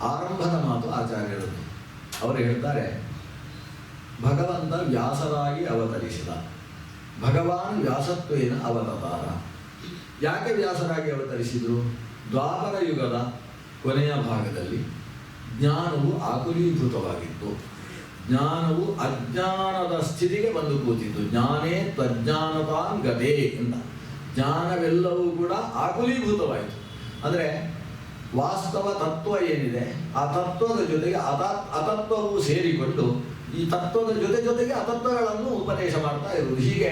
ಆರಂಭದ ಮಾತು ಆಚಾರ್ಯರದ್ದು. ಅವರು ಹೇಳ್ತಾರೆ ಭಗವಂತ ವ್ಯಾಸರಾಗಿ ಅವತರಿಸಿದ, ಭಗವಾನ್ ವ್ಯಾಸತ್ವೇನ ಅವತಾರ. ಯಾಕೆ ವ್ಯಾಸರಾಗಿ ಅವತರಿಸಿದರು? ದ್ವಾಪರ ಯುಗದ ಕೊನೆಯ ಭಾಗದಲ್ಲಿ ಜ್ಞಾನವು ಆಕುಲೀಭೂತವಾಗಿತ್ತು. ಜ್ಞಾನವು ಅಜ್ಞಾನದ ಸ್ಥಿತಿಗೆ ಬಂದು ಕೂತಿತ್ತು. ಜ್ಞಾನೇ ತ್ವಜ್ಞಾನತಾಂ ಗತೆ ಅಂತ. ಜ್ಞಾನವೆಲ್ಲವೂ ಕೂಡ ಆಕುಲೀಭೂತವಾಯಿತು. ಅಂದರೆ ವಾಸ್ತವ ತತ್ವ ಏನಿದೆ ಆ ತತ್ವದ ಜೊತೆಗೆ ಅತತ್ವವು ಸೇರಿಕೊಂಡು ಈ ತತ್ವದ ಜೊತೆಗೆ ಅತತ್ವಗಳನ್ನು ಉಪದೇಶ ಮಾಡ್ತಾ ಇರುವುದು. ಹೀಗೆ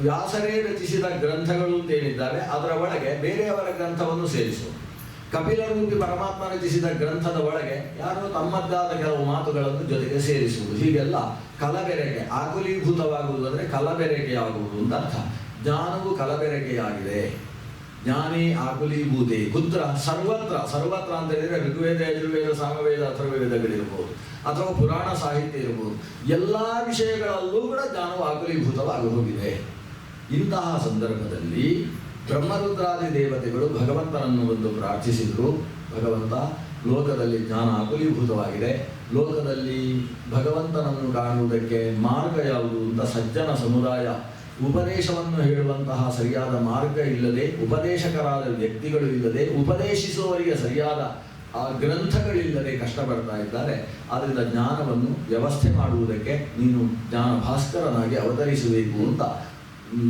ವ್ಯಾಸರೇ ರಚಿಸಿದ ಗ್ರಂಥಗಳು ಅಂತೇನಿದ್ದಾವೆ ಅದರ ಒಳಗೆ ಬೇರೆಯವರ ಗ್ರಂಥವನ್ನು ಸೇರಿಸುವುದು. ಕಪಿಲರೂಪಿ ಪರಮಾತ್ಮ ರಚಿಸಿದ ಗ್ರಂಥದ ಒಳಗೆ ಯಾರೋ ತಮ್ಮದ್ದಾದ ಕೆಲವು ಮಾತುಗಳನ್ನು ಜೊತೆಗೆ ಸೇರಿಸುವುದು. ಹೀಗೆಲ್ಲ ಕಲಬೆರಕೆ, ಆಕುಲೀಭೂತವಾಗುವುದು ಅಂದರೆ ಕಲಬೆರಕೆಯಾಗುವುದು ಅಂತ ಅರ್ಥ. ಜ್ಞಾನವು ಕಲಬೆರಕೆಯಾಗಿದೆ. ಜ್ಞಾನೇ ಆಕುಲೀಭೂತೆ ಕುತ್ರ ಸರ್ವತ್ರ ಅಂತ ಹೇಳಿದರೆ ಋಗ್ವೇದ ಯಜುರ್ವೇದ ಸಾಮವೇದ ಅಥರ್ವವೇದಗಳಿರ್ಬೋದು ಅಥವಾ ಪುರಾಣ ಸಾಹಿತ್ಯ ಇರ್ಬೋದು. ಎಲ್ಲ ವಿಷಯಗಳಲ್ಲೂ ಕೂಡ ಜ್ಞಾನವು ಆಕುಲೀಭೂತವಾಗಿ ಹೋಗಿದೆ. ಇಂತಹ ಸಂದರ್ಭದಲ್ಲಿ ಬ್ರಹ್ಮರುದ್ರಾದಿ ದೇವತೆಗಳು ಭಗವಂತನನ್ನು ಒಂದು ಪ್ರಾರ್ಥಿಸಿದರು. ಭಗವಂತ, ಲೋಕದಲ್ಲಿ ಜ್ಞಾನ ಆಕುಲೀಭೂತವಾಗಿದೆ, ಲೋಕದಲ್ಲಿ ಭಗವಂತನನ್ನು ಕಾಣುವುದಕ್ಕೆ ಮಾರ್ಗ ಯಾವುದು ಅಂತ ಸಜ್ಜನ ಸಮುದಾಯ ಉಪದೇಶವನ್ನು ಹೇಳುವಂತಹ ಸರಿಯಾದ ಮಾರ್ಗ ಇಲ್ಲದೆ, ಉಪದೇಶಕರಾದ ವ್ಯಕ್ತಿಗಳು ಇಲ್ಲದೆ, ಉಪದೇಶಿಸುವವರಿಗೆ ಸರಿಯಾದ ಆ ಗ್ರಂಥಗಳಿಲ್ಲದೆ ಕಷ್ಟಪಡ್ತಾ ಇದ್ದಾರೆ. ಆದ್ದರಿಂದ ಜ್ಞಾನವನ್ನು ವ್ಯವಸ್ಥೆ ಮಾಡುವುದಕ್ಕೆ ನೀನು ಜ್ಞಾನ ಭಾಸ್ಕರನಾಗಿ ಅವತರಿಸಬೇಕು ಅಂತ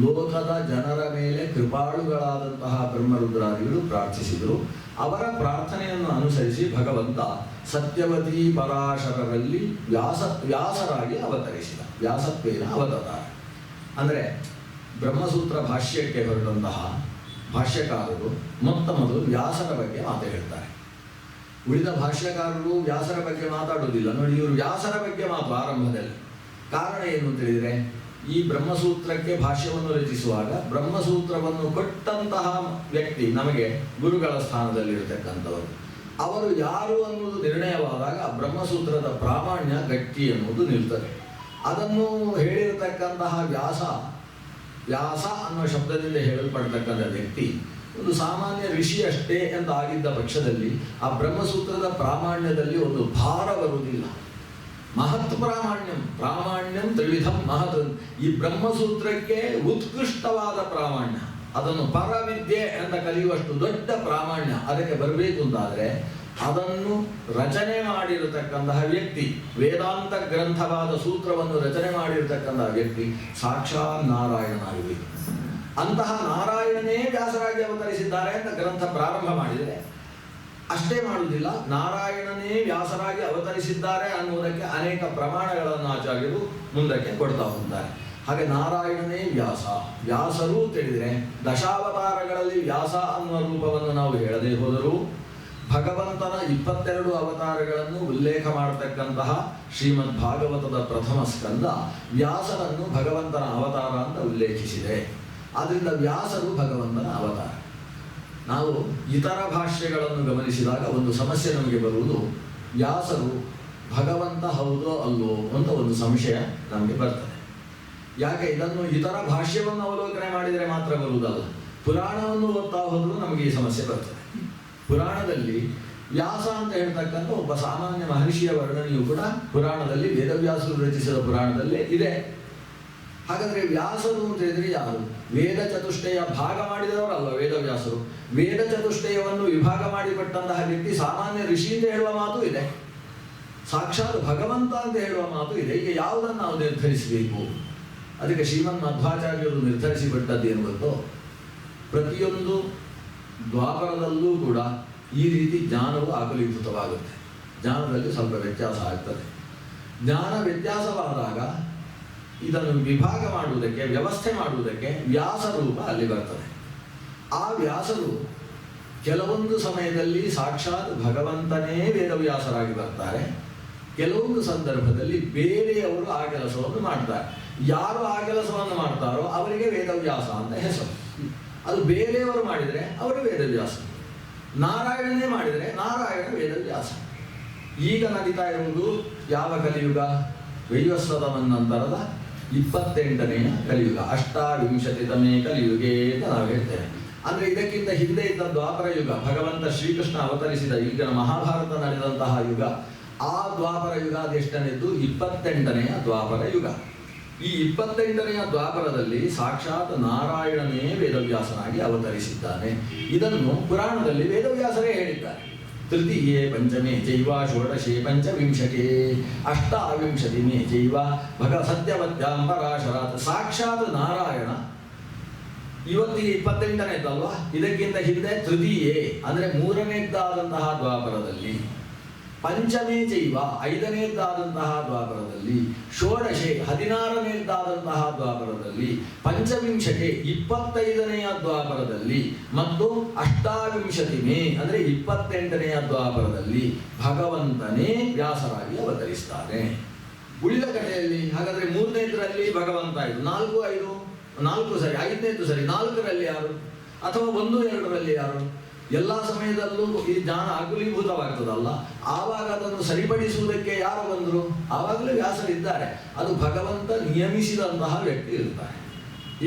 ಲೋಕದ ಜನರ ಮೇಲೆ ಕೃಪಾಳುಗಳಾದಂತಹ ಬ್ರಹ್ಮರುದ್ರಾದಿಗಳು ಪ್ರಾರ್ಥಿಸಿದರು. ಅವರ ಪ್ರಾರ್ಥನೆಯನ್ನು ಅನುಸರಿಸಿ ಭಗವಂತ ಸತ್ಯವತಿ ಪರಾಶರರಲ್ಲಿ ವ್ಯಾಸರಾಗಿ ಅವತರಿಸಿದ. ವ್ಯಾಸತ್ವೇನ ಅವತಾರ ಅಂದರೆ ಬ್ರಹ್ಮಸೂತ್ರ ಭಾಷ್ಯಕ್ಕೆ ಹೊರಟಂತಹ ಭಾಷ್ಯಕಾರರು ಮೊದಲು ವ್ಯಾಸರ ಬಗ್ಗೆ ಮಾತು ಹೇಳ್ತಾರೆ. ಉಳಿದ ಭಾಷ್ಯಕಾರರು ವ್ಯಾಸರ ಬಗ್ಗೆ ಮಾತಾಡುವುದಿಲ್ಲ. ನೋಡಿ, ಇವರು ವ್ಯಾಸರ ಬಗ್ಗೆ ಮಾತು ಆರಂಭದಲ್ಲಿ. ಕಾರಣ ಏನು ಅಂತ ಹೇಳಿದರೆ, ಈ ಬ್ರಹ್ಮಸೂತ್ರಕ್ಕೆ ಭಾಷ್ಯವನ್ನು ರಚಿಸುವಾಗ ಬ್ರಹ್ಮಸೂತ್ರವನ್ನು ಕೊಟ್ಟಂತಹ ವ್ಯಕ್ತಿ ನಮಗೆ ಗುರುಗಳ ಸ್ಥಾನದಲ್ಲಿರತಕ್ಕಂಥವರು. ಅವರು ಯಾರು ಅನ್ನುವುದು ನಿರ್ಣಯವಾದಾಗ ಬ್ರಹ್ಮಸೂತ್ರದ ಪ್ರಾಮಾಣ್ಯ ಗಟ್ಟಿ ಎನ್ನುವುದು ನಿಲ್ತದೆ. ಅದನ್ನು ಹೇಳಿರತಕ್ಕಂತಹ ವ್ಯಾಸ ಅನ್ನೋ ಶಬ್ದದಿಂದ ಹೇಳಲ್ಪಡ್ತಕ್ಕಂಥ ವ್ಯಕ್ತಿ ಒಂದು ಸಾಮಾನ್ಯ ಋಷಿ ಅಷ್ಟೇ ಅಂತ ಆಗಿದ್ದ ಪಕ್ಷದಲ್ಲಿ ಆ ಬ್ರಹ್ಮಸೂತ್ರದ ಪ್ರಾಮಾಣ್ಯದಲ್ಲಿ ಒಂದು ಭಾರ ಬರುವುದಿಲ್ಲ. ಮಹತ್ ಪ್ರಾಮಾಣ್ಯಂ ತ್ರಿವಿಧಂ ಮಹತ್. ಈ ಬ್ರಹ್ಮಸೂತ್ರಕ್ಕೆ ಉತ್ಕೃಷ್ಟವಾದ ಪ್ರಾಮಾಣ್ಯ, ಅದನ್ನು ಪರವಿದ್ಯೆ ಅಂತ ಕಲಿಯುವಷ್ಟು ದೊಡ್ಡ ಪ್ರಾಮಾಣ್ಯ ಅದಕ್ಕೆ ಬರಬೇಕು ಅಂತಾದರೆ ಅದನ್ನು ರಚನೆ ಮಾಡಿರತಕ್ಕಂತಹ ವ್ಯಕ್ತಿ, ವೇದಾಂತ ಗ್ರಂಥವಾದ ಸೂತ್ರವನ್ನು ರಚನೆ ಮಾಡಿರತಕ್ಕಂತಹ ವ್ಯಕ್ತಿ ಸಾಕ್ಷಾತ್ ನಾರಾಯಣನಾಗಬೇಕು. ಅಂತಹ ನಾರಾಯಣನೇ ವ್ಯಾಸರಾಗಿ ಅವತರಿಸಿದ್ದಾರೆ ಅಂತ ಗ್ರಂಥ ಪ್ರಾರಂಭ ಮಾಡಿದರೆ ಅಷ್ಟೇ ಮಾಡುವುದಿಲ್ಲ, ನಾರಾಯಣನೇ ವ್ಯಾಸರಾಗಿ ಅವತರಿಸಿದ್ದಾರೆ ಅನ್ನುವುದಕ್ಕೆ ಅನೇಕ ಪ್ರಮಾಣಗಳನ್ನು ಆಚಾರ್ಯರು ಮುಂದಕ್ಕೆ ಕೊಡ್ತಾ ಹೋಗ್ತಾರೆ. ಹಾಗೆ ನಾರಾಯಣನೇ ವ್ಯಾಸರು ತಿಳಿದರೆ ದಶಾವತಾರಗಳಲ್ಲಿ ವ್ಯಾಸ ಅನ್ನುವ ರೂಪವನ್ನು ನಾವು ಹೇಳದೇ ಹೋದರೂ ಭಗವಂತನ 22 ಅವತಾರಗಳನ್ನು ಉಲ್ಲೇಖ ಮಾಡತಕ್ಕಂತಹ ಶ್ರೀಮದ್ ಭಾಗವತದ ಪ್ರಥಮ ಸ್ಕಂದ ವ್ಯಾಸರನ್ನು ಭಗವಂತನ ಅವತಾರ ಅಂತ ಉಲ್ಲೇಖಿಸಿದೆ. ಆದ್ದರಿಂದ ವ್ಯಾಸರು ಭಗವಂತನ ಅವತಾರ. ನಾವು ಇತರ ಭಾಷ್ಯಗಳನ್ನು ಗಮನಿಸಿದಾಗ ಒಂದು ಸಮಸ್ಯೆ ನಮಗೆ ಬರುವುದು, ವ್ಯಾಸರು ಭಗವಂತ ಹೌದೋ ಅಲ್ವೋ ಅಂತ ಒಂದು ಸಂಶಯ ನಮಗೆ ಬರ್ತದೆ. ಯಾಕೆ? ಇದನ್ನು ಇತರ ಭಾಷ್ಯವನ್ನು ಅವಲೋಕನೆ ಮಾಡಿದರೆ ಮಾತ್ರ ಬರುವುದಲ್ಲ, ಪುರಾಣವನ್ನು ಓದ್ತಾ ಹೋದರೂ ನಮಗೆ ಈ ಸಮಸ್ಯೆ ಬರ್ತದೆ. ಪುರಾಣದಲ್ಲಿ ವ್ಯಾಸ ಅಂತ ಹೇಳ್ತಕ್ಕಂಥ ಒಬ್ಬ ಸಾಮಾನ್ಯ ಮಹರ್ಷಿಯ ವರ್ಣನೆಯೂ ಕೂಡ ಪುರಾಣದಲ್ಲಿ, ವೇದವ್ಯಾಸರು ರಚಿಸಿದ ಪುರಾಣದಲ್ಲೇ ಇದೆ. ಹಾಗಾದರೆ ವ್ಯಾಸರು ಅಂತ ಹೇಳಿದರೆ ಯಾರು? ವೇದ ಚತುಷ್ಟಯ ಭಾಗ ಮಾಡಿದವರಲ್ಲ ವೇದವ್ಯಾಸರು. ವೇದ ಚತುಷ್ಟಯವನ್ನು ವಿಭಾಗ ಮಾಡಿಕೊಟ್ಟಂತಹ ವ್ಯಕ್ತಿ ಸಾಮಾನ್ಯ ಋಷಿ ಅಂತ ಹೇಳುವ ಮಾತು ಇದೆ, ಸಾಕ್ಷಾತ್ ಭಗವಂತ ಅಂತ ಹೇಳುವ ಮಾತು ಇದೆ. ಈಗ ಯಾವುದನ್ನು ನಾವು ನಿರ್ಧರಿಸಬೇಕು? ಅದಕ್ಕೆ ಶ್ರೀಮನ್ ಮಧ್ವಾಚಾರ್ಯರು ನಿರ್ಧರಿಸಿಬಿಟ್ಟದ್ದು ಏನು ಗೊತ್ತೋ, ಪ್ರತಿಯೊಂದು ದ್ವಾಪರದಲ್ಲೂ ಕೂಡ ಈ ರೀತಿ ಜ್ಞಾನವು ಆಕಲೀಕೃತವಾಗುತ್ತೆ. ಜ್ಞಾನದಲ್ಲಿ ಸ್ವಲ್ಪ ವ್ಯತ್ಯಾಸ ಆಗ್ತದೆ. ಜ್ಞಾನ ವ್ಯತ್ಯಾಸವಾದಾಗ ಇದನ್ನು ವಿಭಾಗ ಮಾಡುವುದಕ್ಕೆ, ವ್ಯವಸ್ಥೆ ಮಾಡುವುದಕ್ಕೆ ವ್ಯಾಸ ರೂಪ ಅಲ್ಲಿ ಬರ್ತದೆ. ಆ ವ್ಯಾಸರು ಕೆಲವೊಂದು ಸಮಯದಲ್ಲಿ ಸಾಕ್ಷಾತ್ ಭಗವಂತನೇ ವೇದವ್ಯಾಸರಾಗಿ ಬರ್ತಾರೆ, ಕೆಲವೊಂದು ಸಂದರ್ಭದಲ್ಲಿ ಬೇರೆಯವರು ಆ ಕೆಲಸವನ್ನು ಮಾಡ್ತಾರೆ. ಯಾರು ಆ ಕೆಲಸವನ್ನು ಮಾಡ್ತಾರೋ ಅವರಿಗೆ ವೇದವ್ಯಾಸ ಅಂತ ಹೆಸರು. ಅದು ಬೇರೆಯವರು ಮಾಡಿದರೆ ಅವರು ವೇದವ್ಯಾಸ, ನಾರಾಯಣನೇ ಮಾಡಿದರೆ ನಾರಾಯಣ ವೇದವ್ಯಾಸ. ಈಗ ನಡೀತಾ ಇರುವುದು ಯಾವ ಕಲಿಯುಗ? ವೈವಸ್ವತಮನ್ನಂತರದ 28ನೆಯ ಕಲಿಯುಗ, ಅಷ್ಟಾವಿಂಶತಿತಮೇ ಕಲಿಯುಗೆ ಅಂತ ನಾವು ಹೇಳ್ತೇವೆ. ಅಂದರೆ ಇದಕ್ಕಿಂತ ಹಿಂದೆ ಇದ್ದ ದ್ವಾಪರ ಯುಗ, ಭಗವಂತ ಶ್ರೀಕೃಷ್ಣ ಅವತರಿಸಿದ ಈಗಿನ ಮಹಾಭಾರತ ನಡೆದಂತಹ ಯುಗ, ಆ ದ್ವಾಪರ ಯುಗ ಅದೆಷ್ಟನೆದ್ದು? 28ನೆಯ ದ್ವಾಪರ ಯುಗ. ಈ 28ನೆಯ ದ್ವಾಪರದಲ್ಲಿ ಸಾಕ್ಷಾತ್ ನಾರಾಯಣನೇ ವೇದವ್ಯಾಸನಾಗಿ ಅವತರಿಸಿದ್ದಾನೆ. ಇದನ್ನು ಪುರಾಣದಲ್ಲಿ ವೇದವ್ಯಾಸರೇ ಹೇಳಿದ್ದಾರೆ. ತೃತೀಯೇ ಪಂಚಮೇ ಚೈವ ಷೋಡಶೇ ಪಂಚವಿಂಶತೇ ಅಷ್ಟಾವಿಂಶತಿಮೇ ಚೈವ ಸತ್ಯವತ್ಯಾಂ ಪರಾಶರಾತ್. ಸಾಕ್ಷಾತ್ ನಾರಾಯಣ ಇವತ್ತಿಗೆ 28ನೆದ್ದಲ್ವಾ? ಇದಕ್ಕಿಂತ ಹಿಂದೆ ತೃತೀಯೇ ಅಂದರೆ 3ನೇದ್ದಾದಂತಹ ದ್ವಾಪರದಲ್ಲಿ, ಪಂಚಮೇ ಚೈವ 5ನೇದ್ದಾದಂತಹ ದ್ವಾಪರದಲ್ಲಿ, ಷೋಡಶೆ 16ನೇದ್ದಾದಂತಹ ದ್ವಾಪರದಲ್ಲಿ, ಪಂಚವಿಂಶತೆ 25ನೆಯ ದ್ವಾಪರದಲ್ಲಿ ಮತ್ತು ಅಷ್ಟಾವಿಂಶತಿಮೇ ಅಂದರೆ 28ನೆಯ ದ್ವಾಪರದಲ್ಲಿ ಭಗವಂತನೇ ವ್ಯಾಸರಾಗಿ ಅವತರಿಸ್ತಾನೆ. ಉಳಿದ ಕಡೆಯಲ್ಲಿ ಹಾಗಾದರೆ 3ನೇದ್ರಲ್ಲಿ ಭಗವಂತ ಆಯಿತು, 4 ಸರಿ, 5ನೇದ್ದು ಸರಿ, 4ರಲ್ಲಿ ಯಾರು? ಅಥವಾ 1, 2ರಲ್ಲಿ ಯಾರು? ಎಲ್ಲ ಸಮಯದಲ್ಲೂ ಈ ಜ್ಞಾನ ಆಕುಲೀಭೂತವಾಗ್ತದಲ್ಲ, ಆವಾಗ ಅದನ್ನು ಸರಿಪಡಿಸುವುದಕ್ಕೆ ಯಾರು ಬಂದರು? ಆವಾಗಲೇ ವ್ಯಾಸರಿದ್ದಾರೆ. ಅದು ಭಗವಂತ ನಿಯಮಿಸಿದಂತಹ ವ್ಯಕ್ತಿ ಇರ್ತಾರೆ.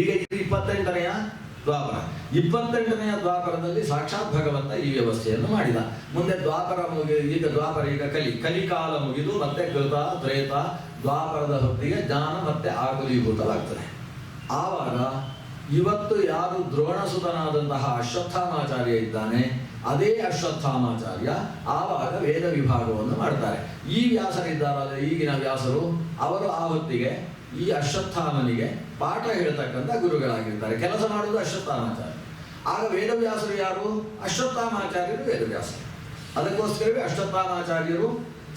ಈಗ ಇದು 28ನೆಯ ದ್ವಾಪರ. 28ನೆಯ ದ್ವಾಪರದಲ್ಲಿ ಸಾಕ್ಷಾತ್ ಭಗವಂತ ಈ ವ್ಯವಸ್ಥೆಯನ್ನು ಮಾಡಿದ. ಮುಂದೆ ದ್ವಾಪರ ಈಗ ಕಲಿಕಾಲ ಮುಗಿದು ಮತ್ತೆ ಕೃತ ತ್ರೇತ ದ್ವಾಪರದ ಹೊತ್ತಿಗೆ ಜ್ಞಾನ ಮತ್ತೆ ಆಕುಲೀಭೂತವಾಗ್ತದೆ. ಆವಾಗ ಇವತ್ತು ಯಾರು ದ್ರೋಣಸುತನಾದಂತಹ ಅಶ್ವತ್ಥಾಮಾಚಾರ್ಯ ಇದ್ದಾನೆ, ಅದೇ ಅಶ್ವತ್ಥಾಮಾಚಾರ್ಯ ಆವಾಗ ವೇದ ವಿಭಾಗವನ್ನು ಮಾಡ್ತಾರೆ. ಈ ವ್ಯಾಸರಿದ್ದಾರಲ್ಲ ಈಗಿನ ವ್ಯಾಸರು, ಅವರು ಆ ಹೊತ್ತಿಗೆ ಈ ಅಶ್ವತ್ಥಾಮನಿಗೆ ಪಾಠ ಹೇಳ್ತಕ್ಕಂಥ ಗುರುಗಳಾಗಿರ್ತಾರೆ. ಕೆಲಸ ಮಾಡುವುದು ಅಶ್ವತ್ಥಾಮಾಚಾರ್ಯ. ಆಗ ವೇದವ್ಯಾಸರು ಯಾರು? ಅಶ್ವತ್ಥಾಮಾಚಾರ್ಯರು ವೇದವ್ಯಾಸರು. ಅದಕ್ಕೋಸ್ಕರವೇ ಅಶ್ವತ್ಥಾಮಾಚಾರ್ಯರು